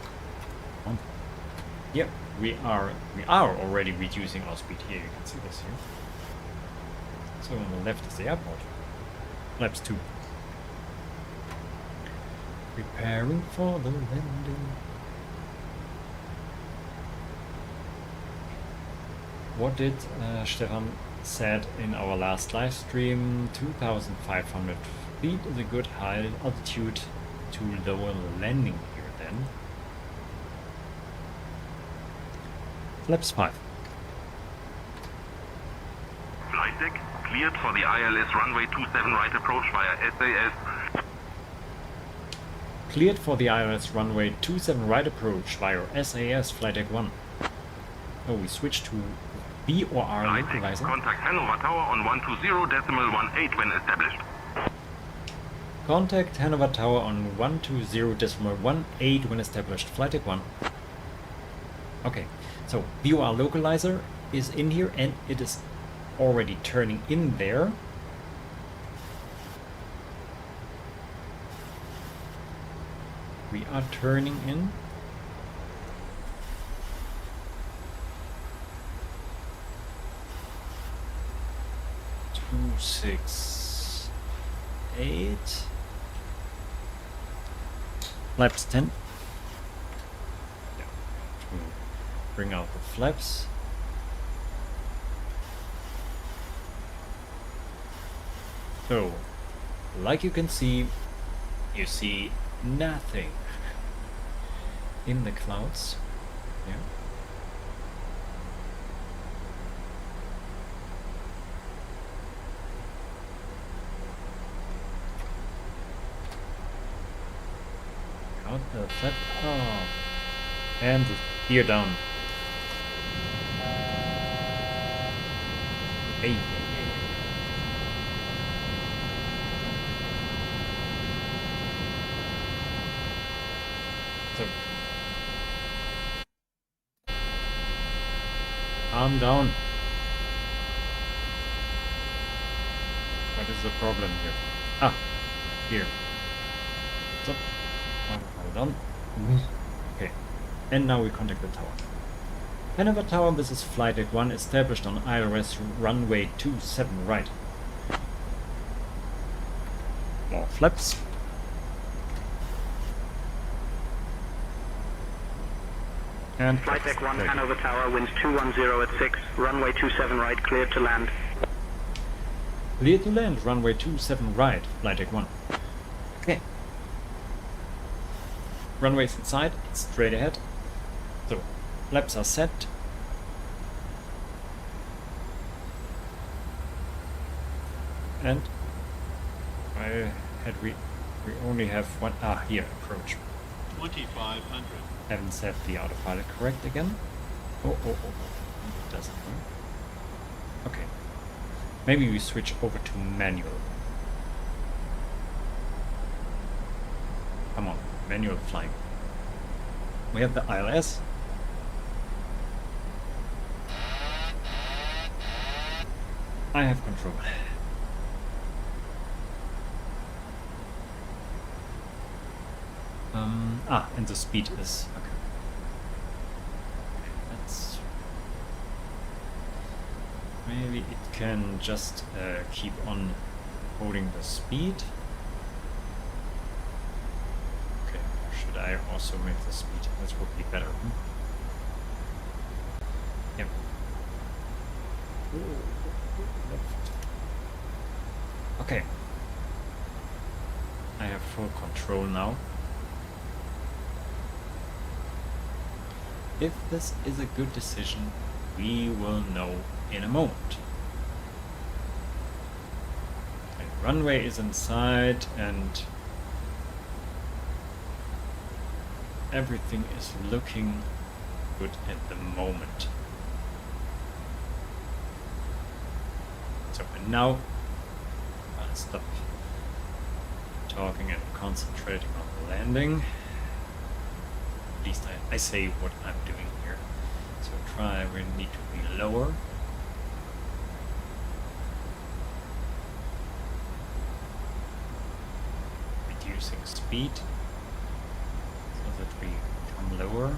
Yep, we are already reducing our speed here. You can see this here. So on the left is the airport. Flaps 2. Preparing for the landing. What did Stefan said in our last live stream? 2,500 feet is a good high altitude to lower the landing here then. Flaps 5. Flightdeck cleared for the ILS runway 27 right approach via SAS. Cleared for the ILS runway 27 right approach via SAS Flightdeck 1. Oh, we switched to B or R localizer. Contact Hannover Tower on 120.18 when established. Contact Hannover Tower on 120.18 when established. Flightdeck 1. Okay, so BOR localizer is in here and it is already turning in there. We are turning in. 268. Flaps 10. Yeah. Bring out the flaps. So, like you can see, you see nothing in the clouds. Yeah. Out the flap. Oh. And the gear down. Hey. So. Calm down. What is the problem here? Ah, here. So. Hold on. Okay. And now we contact the tower. Hannover Tower, this is Flightdeck 1, established on ILS runway 27 right. More flaps. And Flightdeck 1, Hannover Tower, winds 210 at 6, runway 27 right, cleared to land. Clear to land, runway 27 right, Flightdeck 1. Okay. Runway's inside, straight ahead. So, flaps are set. And we only have one. Ah, here, approach. 2500. Haven't set the autopilot correct again. Oh. It doesn't work. Okay. Maybe we switch over to manual. Come on, manual flying. We have the ILS. I have control. And the speed is okay. That's maybe it can just keep on holding the speed. Okay, should I also make the speed? That would be better. Yep. Okay. I have full control now. If this is a good decision, we will know in a moment. Okay, runway is inside and everything is looking good at the moment. So and now I'll stop talking and concentrating on the landing. At least I say what I'm doing here. So we need to be lower. Reducing speed so that we come lower.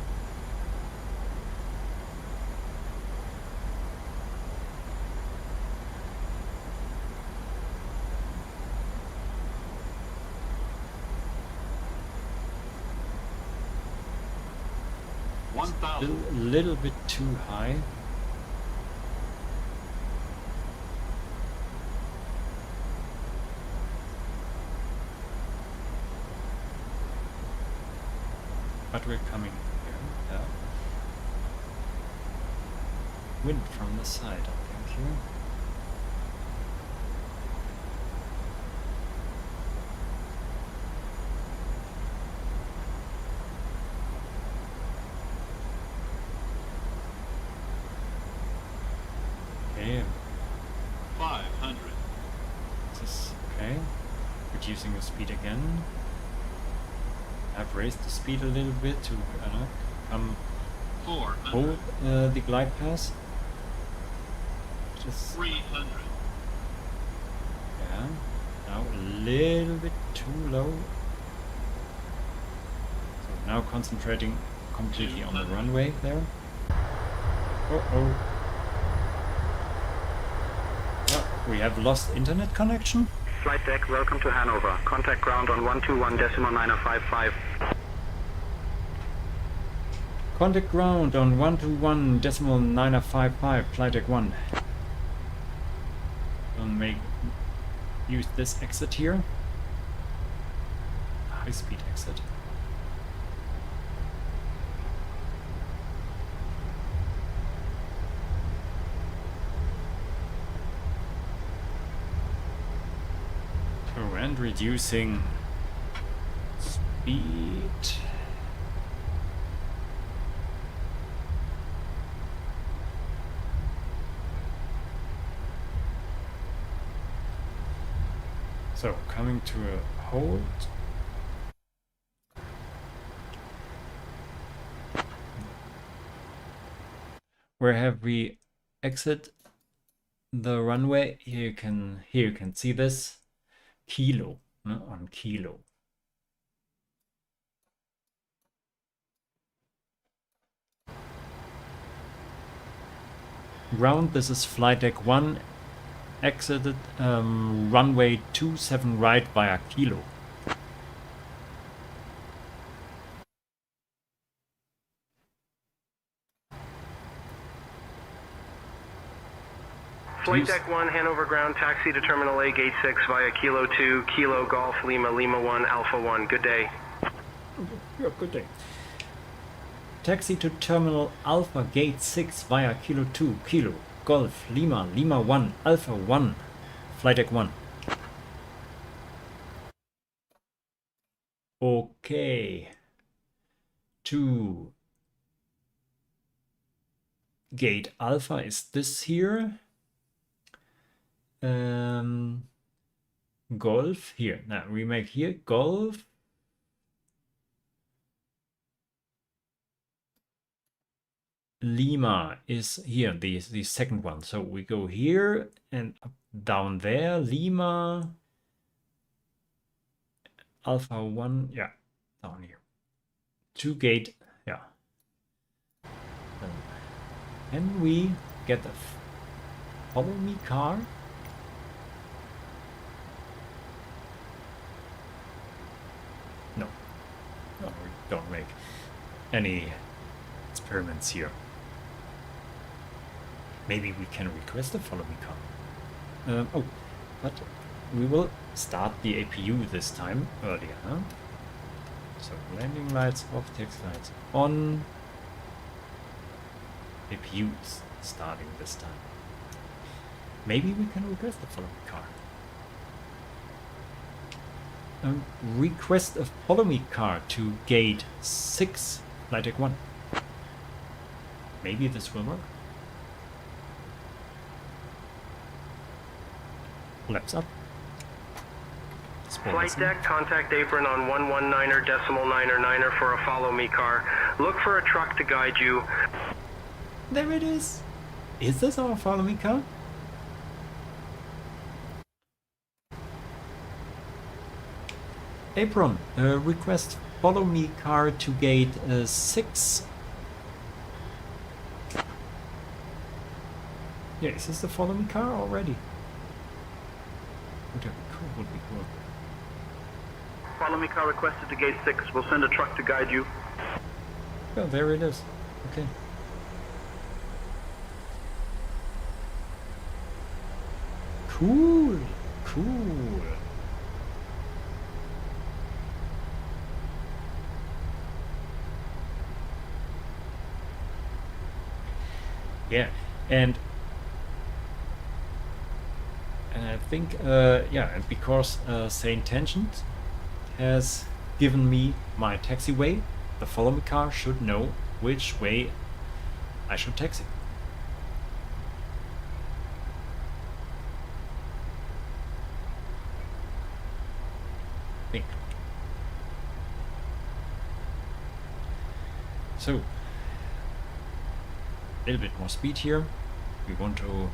A little bit too high. But we're coming here. Yeah. Wind from the side, I think here. Okay. 500. This is okay. Reducing the speed again. I've raised the speed a little bit to hold the glide path. Just 300. Yeah. Now a little bit too low. So now concentrating completely on the runway there. Oh. We have lost internet connection. Flightdeck, welcome to Hannover. Contact ground on 121.955. Contact ground on 121.955, Flightdeck 1. We'll use this exit here. High-speed exit. Oh, and reducing speed. So, coming to a hold. Where have we exit the runway? Here you can see this kilo, no? On kilo. Ground, this is Flightdeck 1. Exited runway 27 right via kilo. Flightdeck 1, Hanover ground, taxi to Terminal A, Gate 6 via Kilo 2, Kilo Golf, Lima, Lima 1, Alpha 1. Good day. Yeah, good day. Taxi to Terminal Alpha, Gate 6 via Kilo 2, Kilo Golf, Lima, Lima 1, Alpha 1, Flightdeck 1. Okay. To Gate Alpha is this here. Golf here. Now we make here Golf. Lima is here, the second one. So we go here and up, down there. Lima. Alpha 1. Yeah, down here. To Gate. Yeah. Can we get the follow me car? No. No, we don't make any experiments here. Maybe we can request a follow me car. Oh, but we will start the APU this time earlier. Huh? So landing lights off, taxi lights on. APUs starting this time. Maybe we can request a follow me car. Request a follow me car to Gate 6, Flightdeck 1. Maybe this will work. Laps up. Flightdeck, contact apron on 119.9er for a follow me car. Look for a truck to guide you. There it is. Is this our follow me car? Apron, request follow me car to Gate 6. Yeah, is this the follow me car already? Would be cool, would be cool. Follow me car requested to Gate 6. We'll send a truck to guide you. Oh, there it is. Okay. Cool, cool. Yeah, and I think, yeah, and because Saint Tangent has given me my taxiway, the follow me car should know which way I should taxi. Think. So, a little bit more speed here. We want to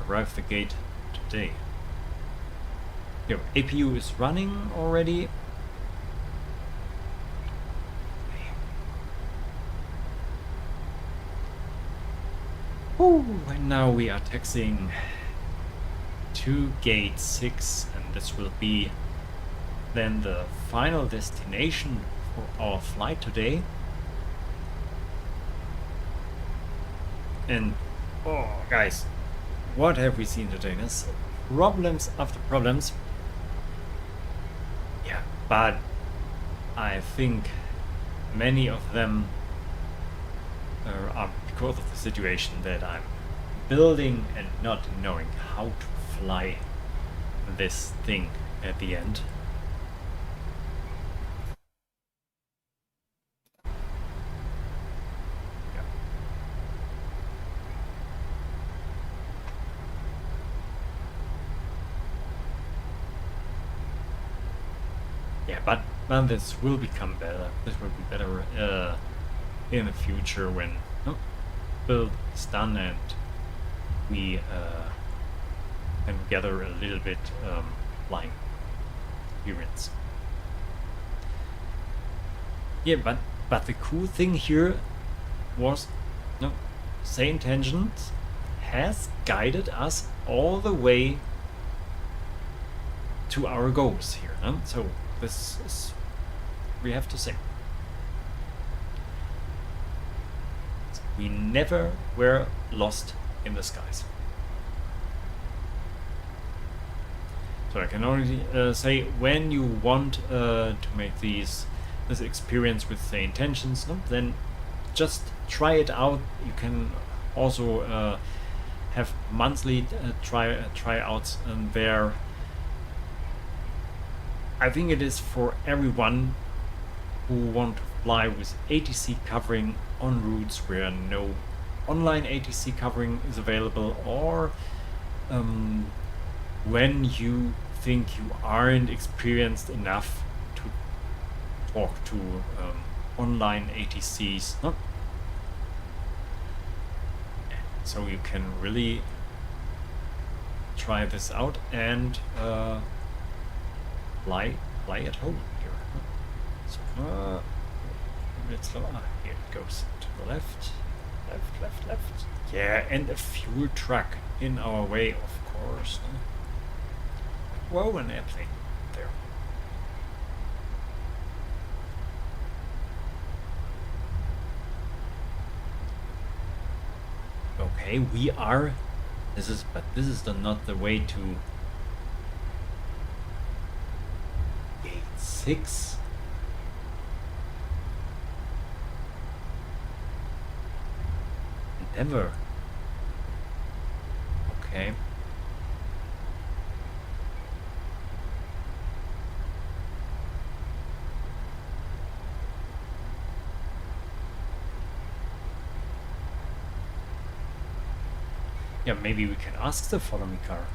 arrive the gate today. Here, APU is running already. Ooh, and now we are taxiing to gate 6, and this will be then the final destination for our flight today. And oh guys, what have we seen today? There's problems after problems. Yeah, but I think many of them are because of the situation that I'm building and not knowing how to fly this thing at the end. Yeah, but this will become better. This will be better in the future when build is done and we can gather a little bit flying experience. Yeah, but the cool thing here was Saint Tangent has guided us all the way to our goals here. So this is, we have to say, we never were lost in the skies. So I can only say, when you want to make this experience with the intentions, then just try it out. You can also have monthly tryouts there. I think it is for everyone who want to fly with ATC covering on routes where no online ATC covering is available, or when you think you aren't experienced enough to talk to online ATCs. So you can really try this out and fly at home here. So it's here it goes to the left. Yeah, and a fuel truck in our way, of course. Whoa, an airplane there. Okay, we are. This is not the way to gate 6. Never. Okay. Yeah, maybe we can ask the follow me car.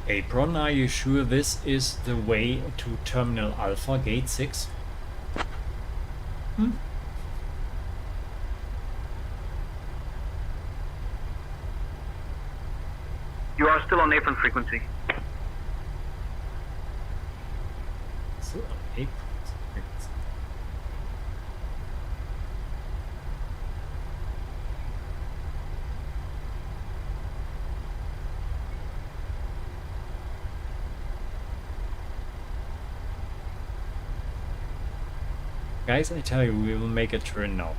Apron, are you sure this is the way to Terminal Alpha, Gate 6? You are still on apron frequency. Still on apron frequency. Guys, I tell you, we will make a turn now.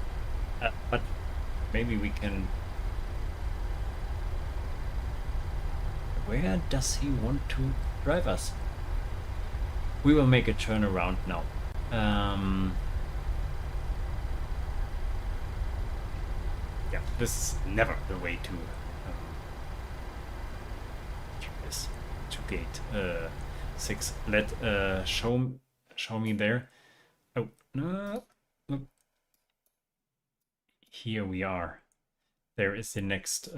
But maybe we can... Where does he want to drive us? We will make a turn around now. Yeah, this is never the way to this to gate 6. Let show me there. Oh no! Here we are. There is the next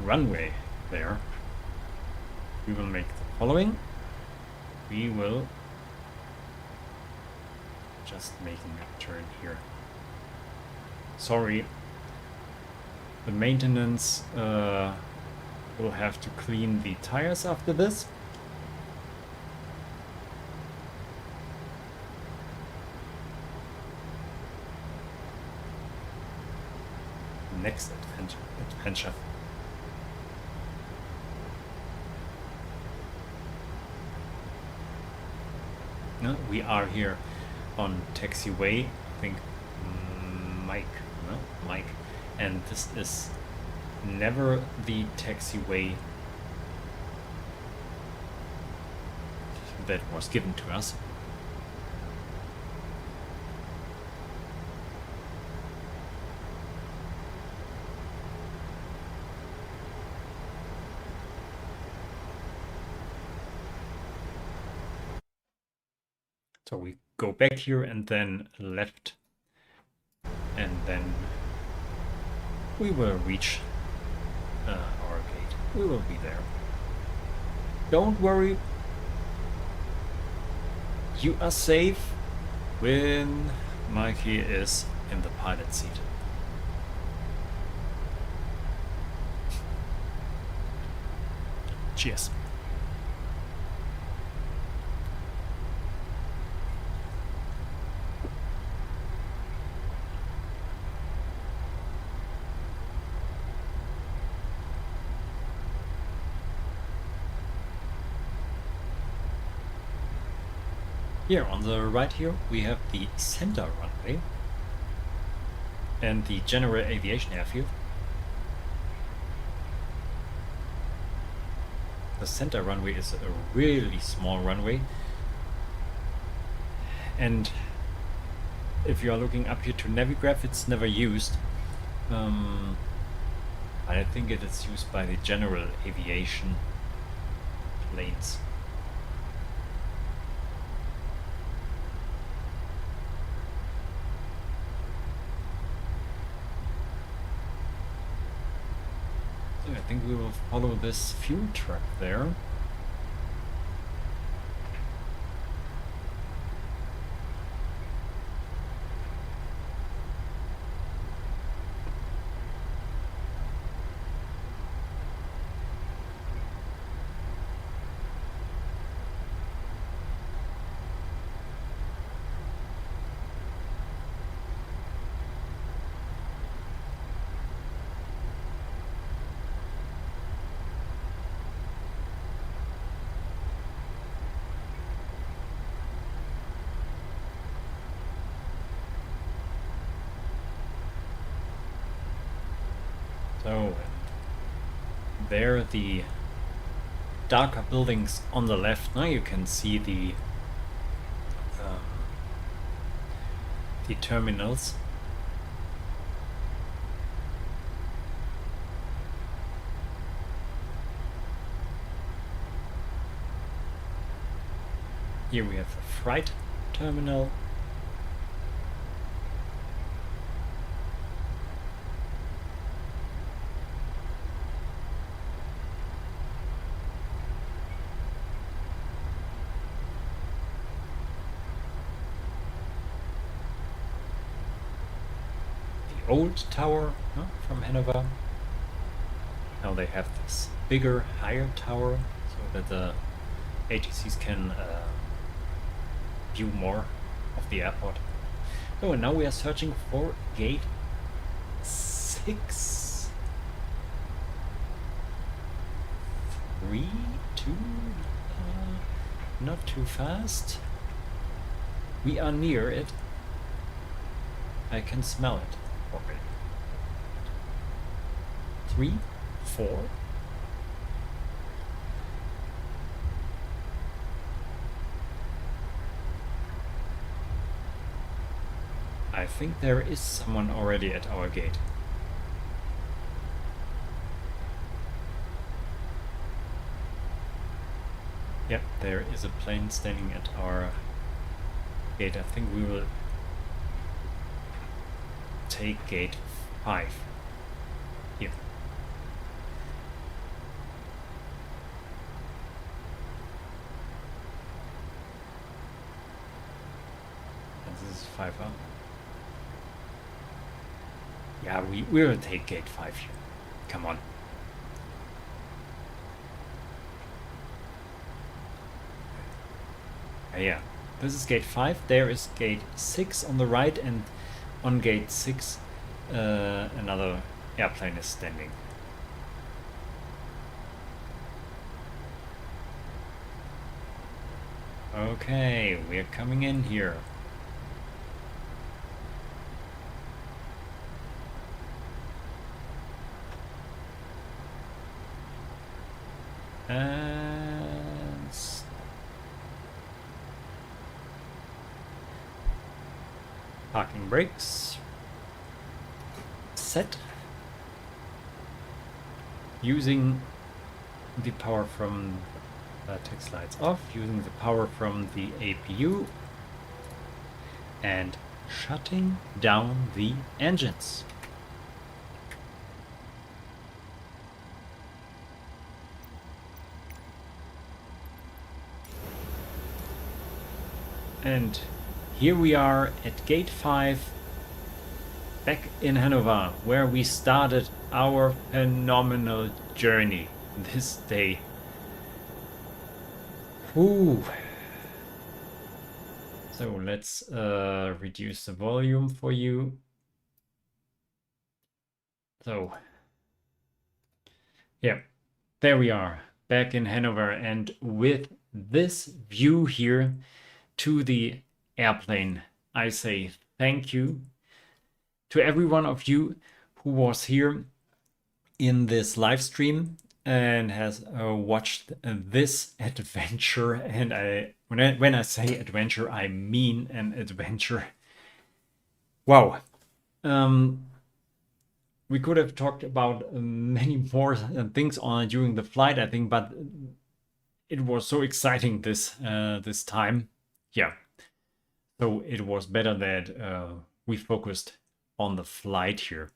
runway there. We will make the following. We will just making a turn here. Sorry, the maintenance will have to clean the tires after this. next adventure. No, we are here on taxiway, I think Mike, and this is never the taxiway that was given to us. So we go back here and then left, and then we will reach our gate. We will be there. Don't worry. You are safe when Mikey is in the pilot seat. Cheers. Here on the right here we have the center runway and the general aviation airfield. The center runway is a really small runway, and if you are looking up here to Navigraph, it's never used. I think it is used by the general aviation planes. I think we will follow this fuel truck there. So there, the darker buildings on the left. Now you can see the terminals. Here we have a freight terminal. Old tower from Hannover. Now they have this bigger, higher tower so that the ATCs can view more of the airport. Oh, and now we are searching for gate 6. 3, 2, not too fast. We are near it. I can smell it. Okay. 3, 4. I think there is someone already at our gate. Yep, there is a plane standing at our gate. I think we will take gate 5 here. And this is 5 up. Yeah, we will take gate 5 here. Come on. Yeah, this is gate 5. There is gate 6 on the right, and on gate 6 another airplane is standing. Okay, we're coming in here. And parking brakes set. Using the power from text lights off, using the power from the APU, and shutting down the engines. And here we are at Gate 5, back in Hannover, where we started our phenomenal journey this day. Ooh. So let's reduce the volume for you. So yeah, there we are, back in Hannover, and with this view here to the airplane, I say thank you to every one of you who was here in this live stream and has watched this adventure. And when I say adventure, I mean an adventure. Wow. We could have talked about many more things on during the flight, I think, but it was so exciting this time. Yeah. So it was better that we focused on the flight here.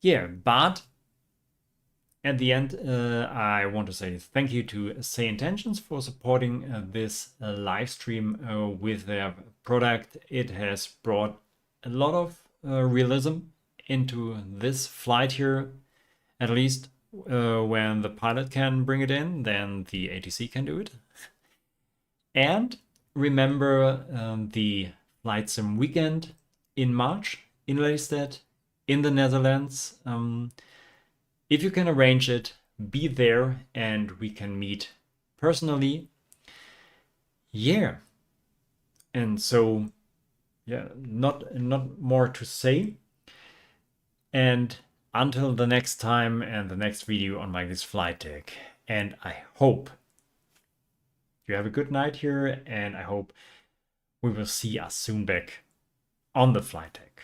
Yeah, but at the end, I want to say thank you to Say Intentions for supporting this live stream with their product. It has brought a lot of realism into this flight here. At least when the pilot can bring it in, then the ATC can do it. And remember the FlightsimWeekend in March in Lelystad, in the Netherlands. If you can arrange it, be there and we can meet personally. Yeah. And so, yeah, not more to say. And until the next time and the next video on Mikey's Flight Deck. And I hope you have a good night here, and I hope we will see us soon back on the Flight Deck.